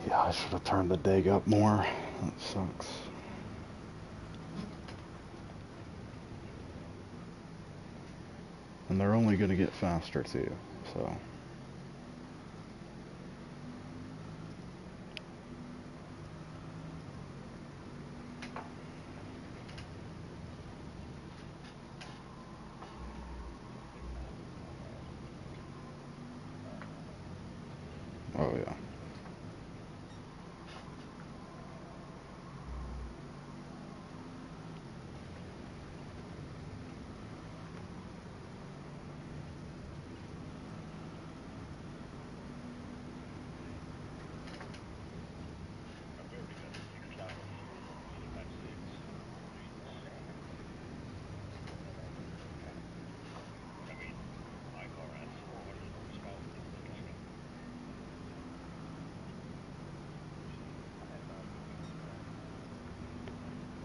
Yeah, I should have turned the dig up more. That sucks. And they're only going to get faster too, so. Oh yeah.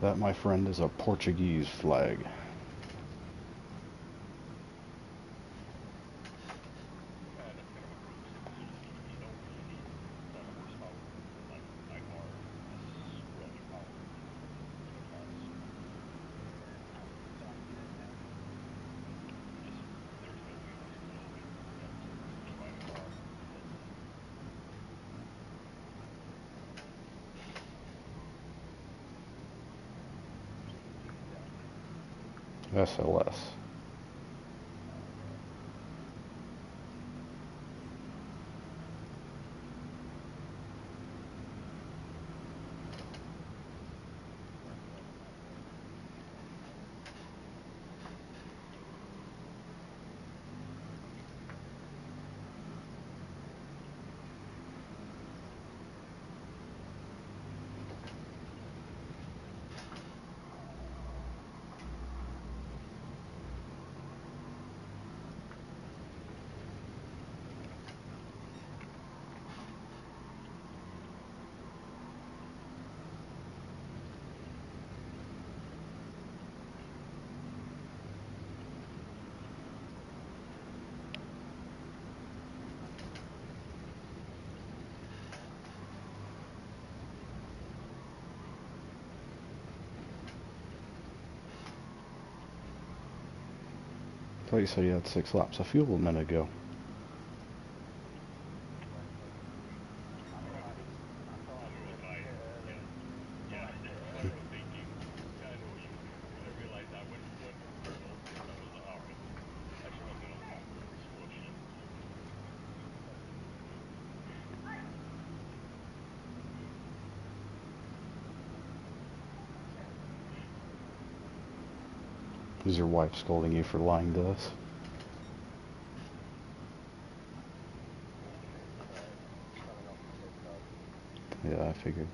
That, my friend, is a Portuguese flag. SLS. thought you said you had 6 laps of fuel a minute ago. Is your wife scolding you for lying to us? Yeah, I figured.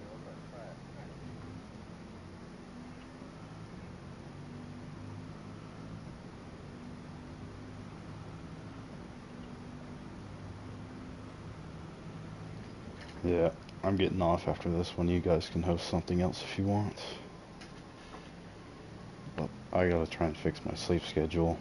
Yeah, I'm getting off after this one. You guys can host something else if you want. But I gotta try and fix my sleep schedule.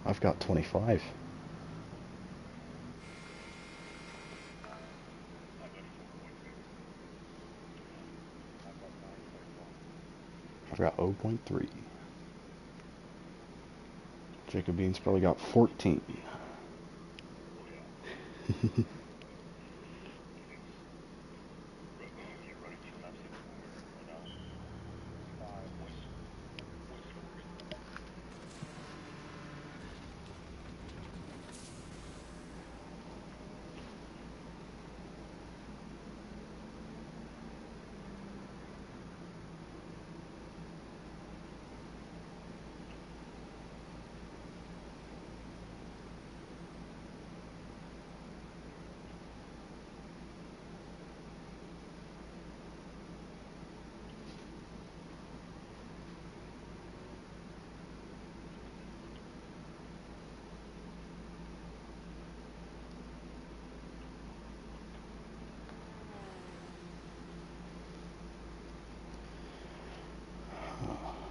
I've got 25. I've got 0.3. Jacob Bean's probably got 14.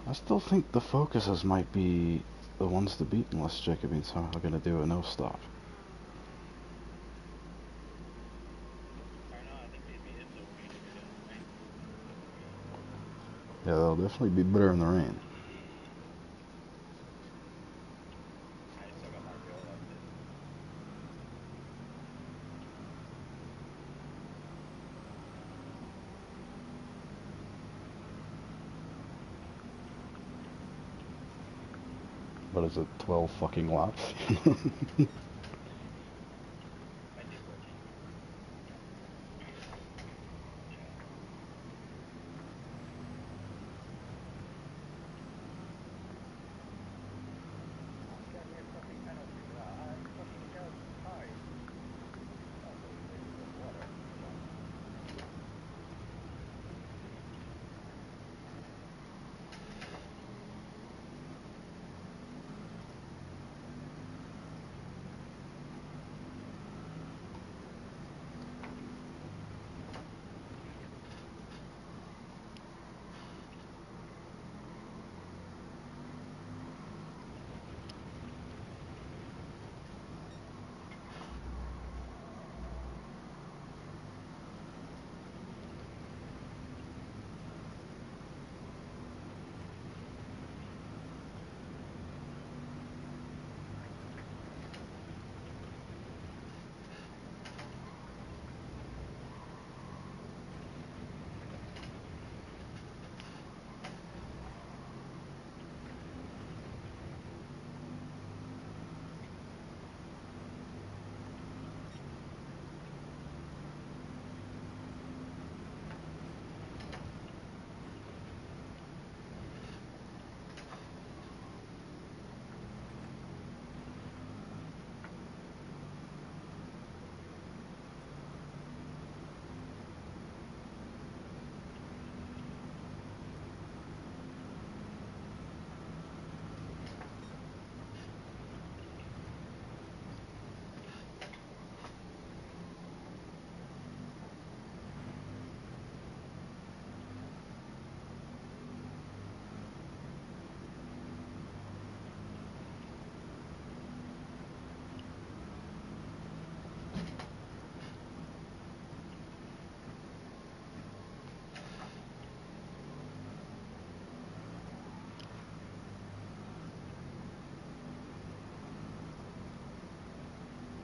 I still think the focuses might be the ones to beat unless Jacob Bean's somehow going to do a no stop. Yeah, they'll definitely be better in the rain. What is it, 12 fucking laps?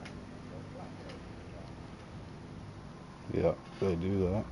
I did watch it. Yeah. Yeah, they do that.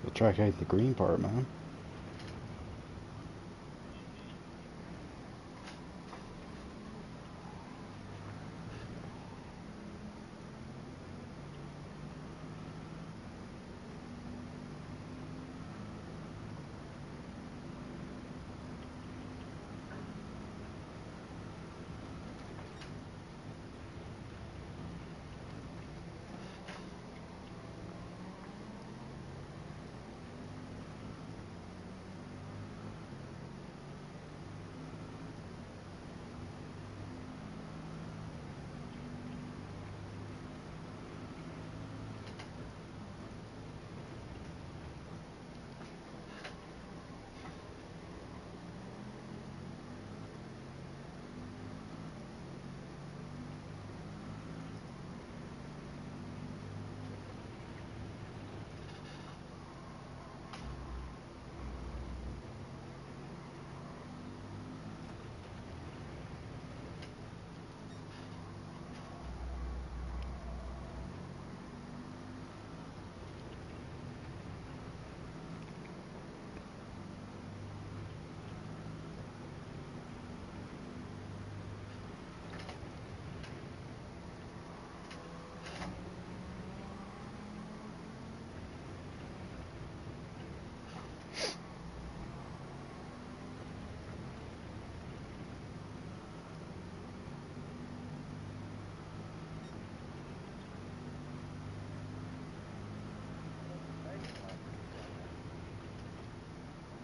The track ain't the green part, man.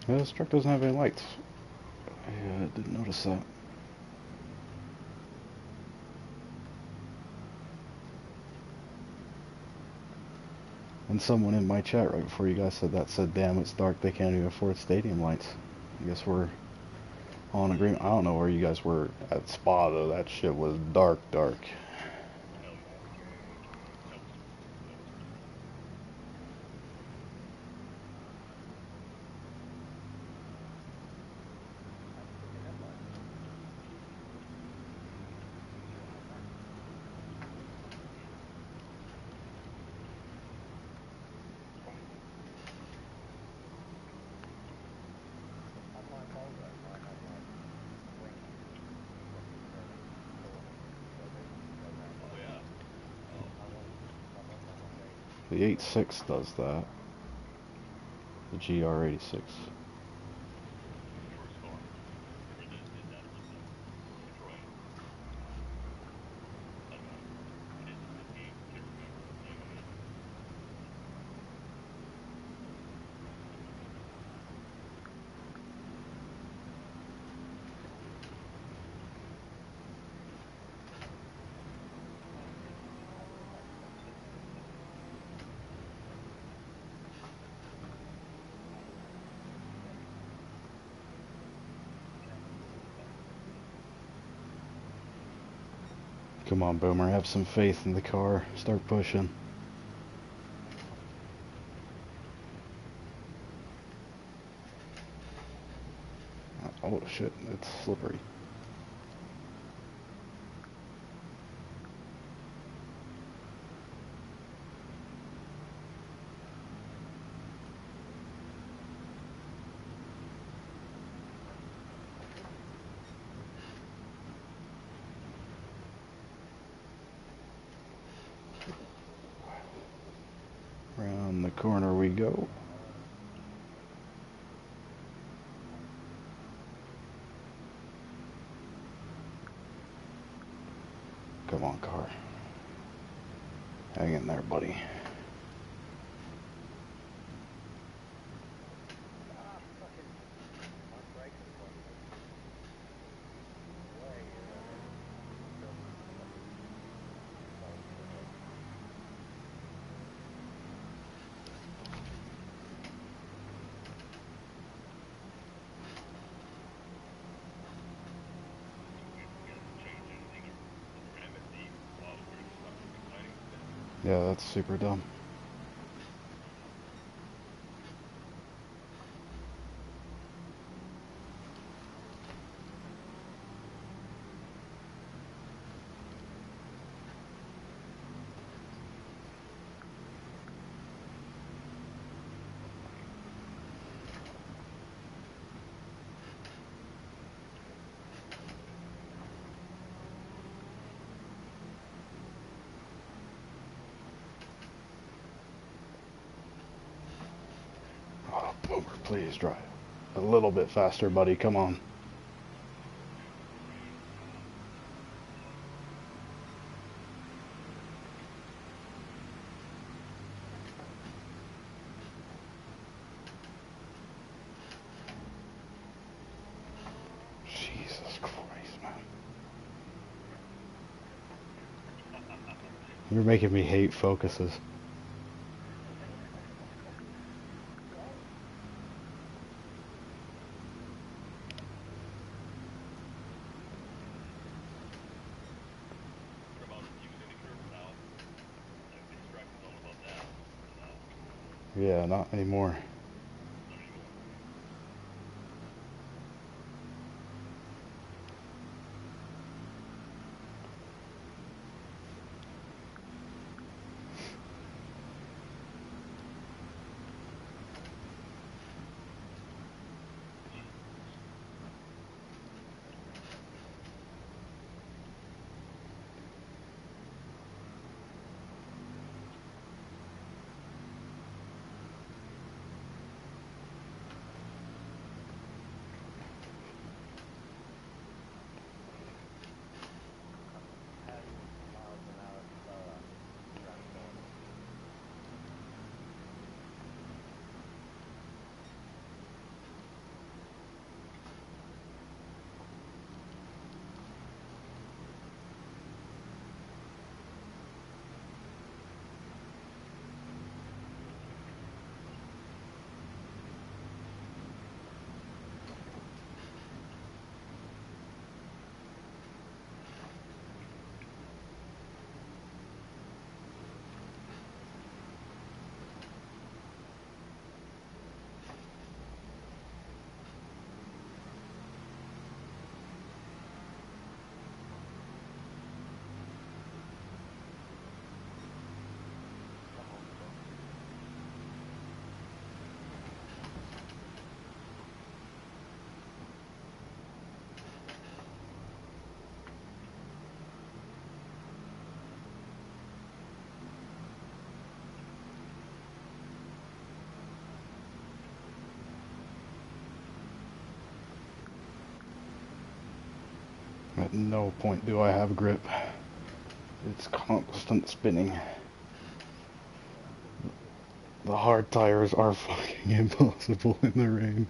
This truck doesn't have any lights. I didn't notice that. And someone in my chat right before you guys said that said, damn, it's dark, they can't even afford stadium lights. I guess we're all in agreement. I don't know where you guys were at Spa, though. That shit was dark, dark. The 86 does that. The GR86. Come on, Boomer, have some faith in the car. Start pushing. Oh shit, it's slippery. Around the corner we go. Come on, car. Hang in there, buddy. Yeah, that's super dumb. Oh, Boomer, please drive a little bit faster, buddy. Come on. Jesus Christ, man. You're making me hate focuses. Yeah, not anymore. no point do I have grip. It's constant spinning. The hard tires are fucking impossible in the rain.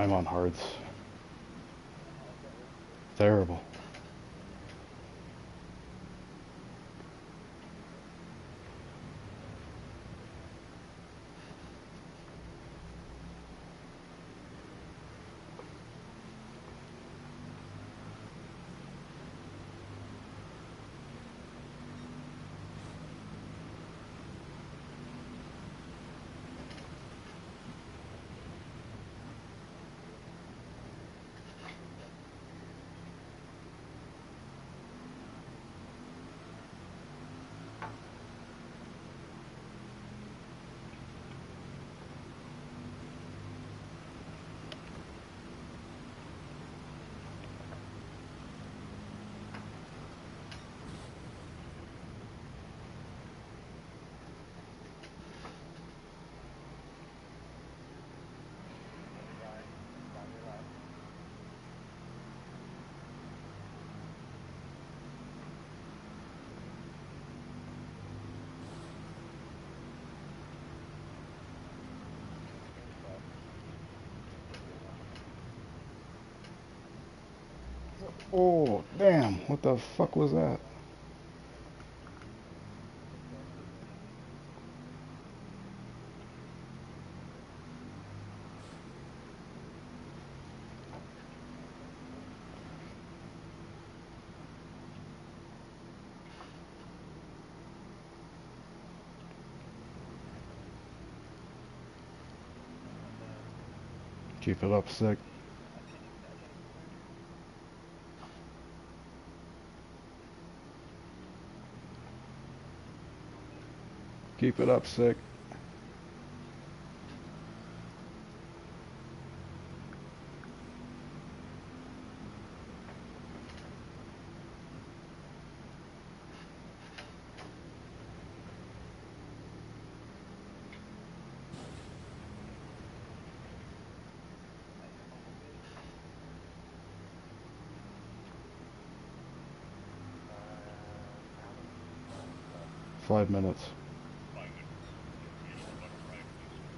I'm on hards. Terrible. Oh, damn. What the fuck was that? Keep it up, sick. Keep it up, sick. Five minutes. 5 minutes. You know, about a ride, please.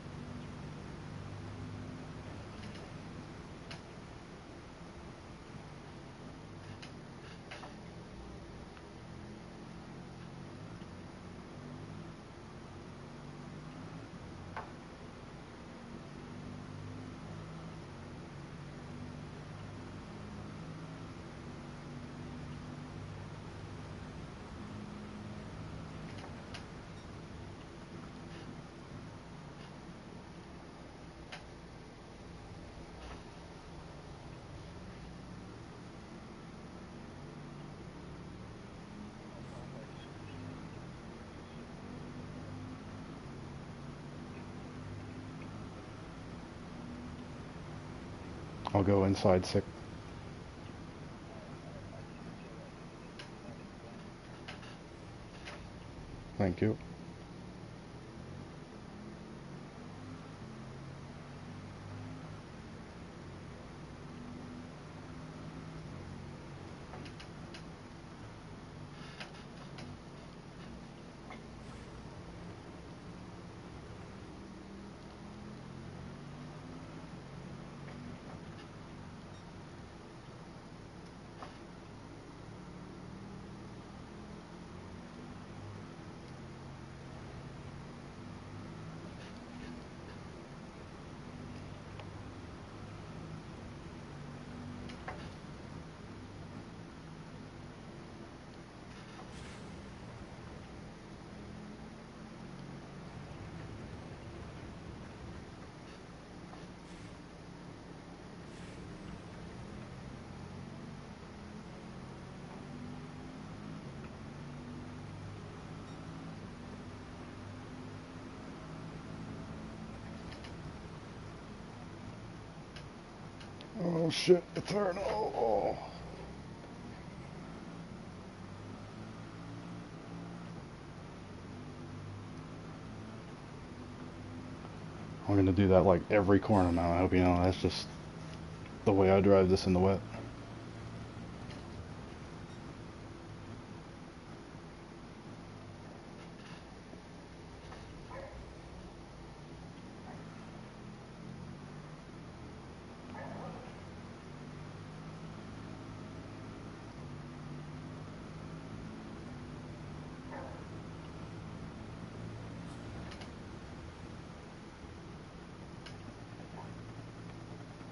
'I'll go inside, sick. Thank you. Oh shit, Eternal. Oh. I'm gonna do that like every corner now. I hope you know that's just the way I drive this in the wet.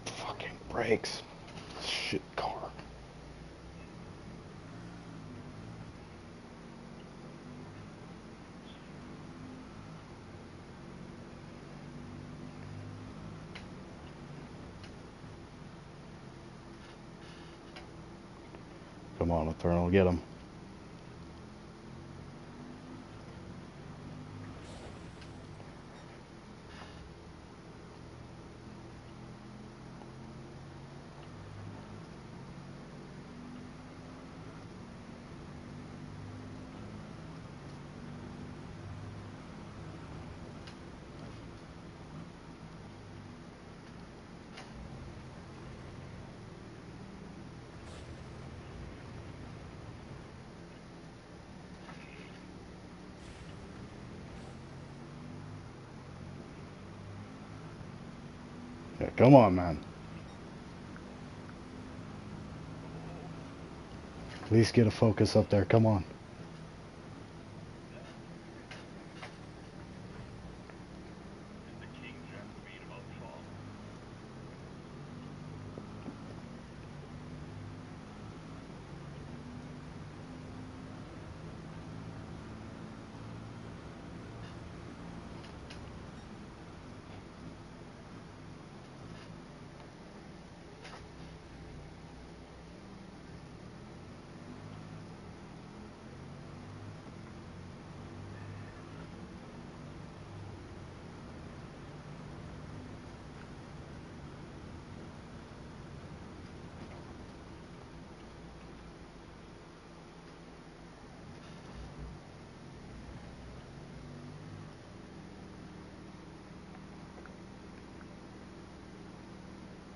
Fucking brakes. Shit car. Come on, Eternal, get him. Yeah, come on, man. At least get a focus up there. Come on. It's the King Jack speed about the fall.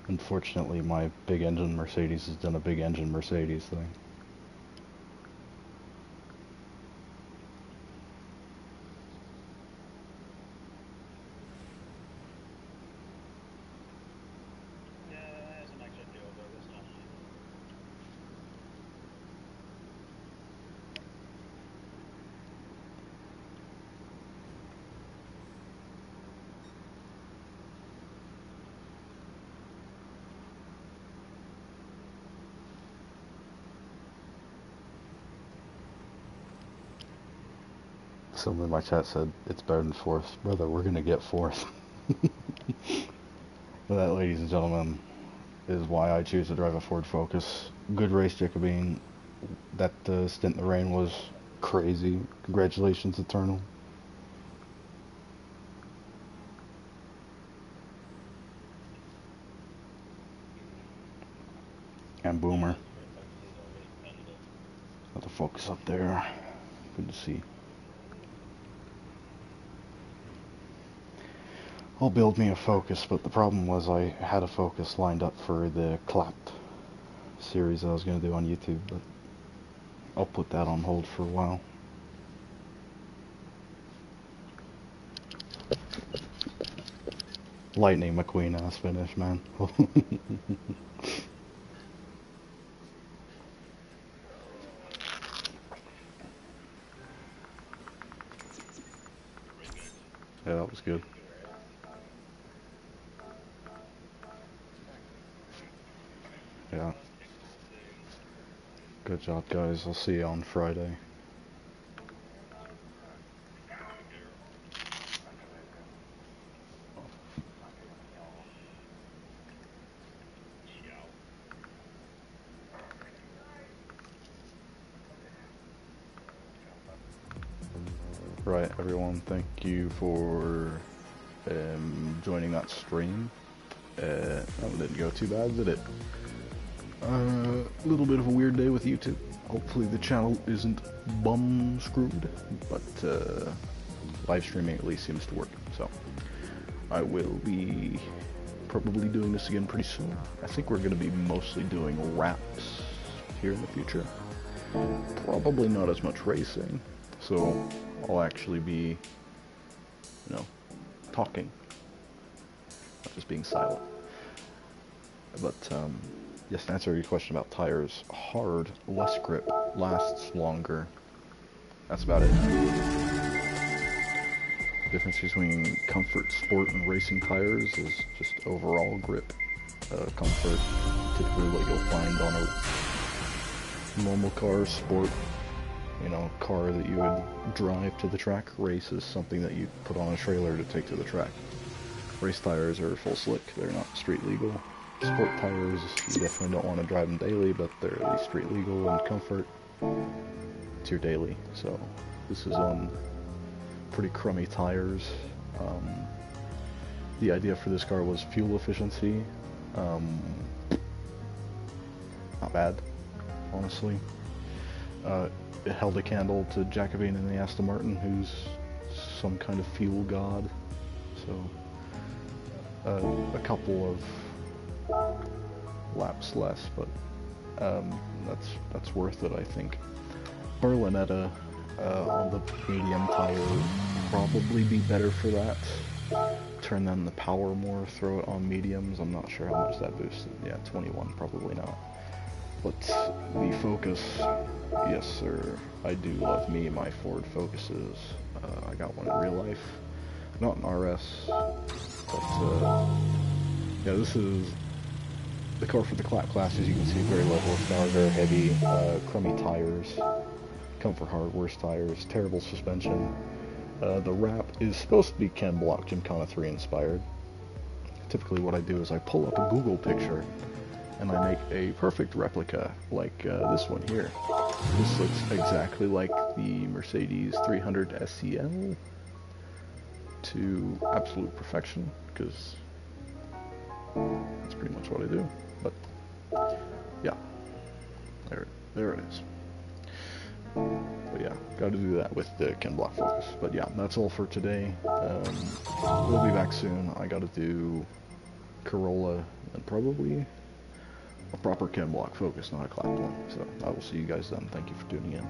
Unfortunately, my big engine Mercedes has done a big engine Mercedes thing. Yeah, that's an extra deal though this time. Someone in my chat said it's better than fourth. Brother, we're gonna get fourth. But that, ladies and gentlemen, is why I choose to drive a Ford Focus. Good race, Jacobine. That stint in the rain was crazy. Congratulations, Eternal. And Boomer. Got the Focus up there. Good to see. I'll build me a Focus, but the problem was I had a Focus lined up for the clapped series I was going to do on YouTube, but I'll put that on hold for a while. Lightning McQueen ass finish, man. Yeah, that was good. Yeah. Good job, guys. I'll see you on Friday. Right, everyone, thank you for joining that stream. That didn't go too bad, did it? A little bit of a weird day with YouTube. Hopefully the channel isn't bum screwed, but live streaming at least seems to work. So I will be probably doing this again pretty soon. I think we're going to be mostly doing raps here in the future. Probably not as much racing, so I'll actually be, talking, not just being silent. But yes, to answer your question about tires, hard, less grip, lasts longer. That's about it. The difference between comfort, sport, and racing tires is just overall grip. Comfort, typically what you'll find on a normal car, sport, car that you would drive to the track. Race is something that you put on a trailer to take to the track. Race tires are full slick, they're not street legal. Sport tires, you definitely don't want to drive them daily, but they're at least street legal, and comfort, it's your daily. So this is on pretty crummy tires. The idea for this car was fuel efficiency. Not bad, honestly. It held a candle to Jacobin in the Aston Martin, who's some kind of fuel god. So a couple of laps less, but that's worth it, I think. Berlinetta on the medium tire would probably be better for that. Turn them the power more, throw it on mediums. I'm not sure how much that boosted. Yeah, 21, probably not. But the Focus, yes sir, I do love me my Ford Focuses. I got one in real life, not an RS, but yeah, this is the car for the clap class. As you can see, very low horsepower, very heavy, crummy tires, comfort hard, worse tires, terrible suspension. The wrap is supposed to be Ken Block Gymkhana 3 inspired. Typically what I do is I pull up a Google picture and I make a perfect replica like this one here. This looks exactly like the Mercedes 300 SEL to absolute perfection, because that's pretty much what I do. But yeah, there it is. But yeah, got to do that with the Ken Block Focus. But yeah, that's all for today. We'll be back soon. I got to do Corolla and probably a proper Ken Block Focus, not a clapped one. So I will see you guys then. Thank you for tuning in.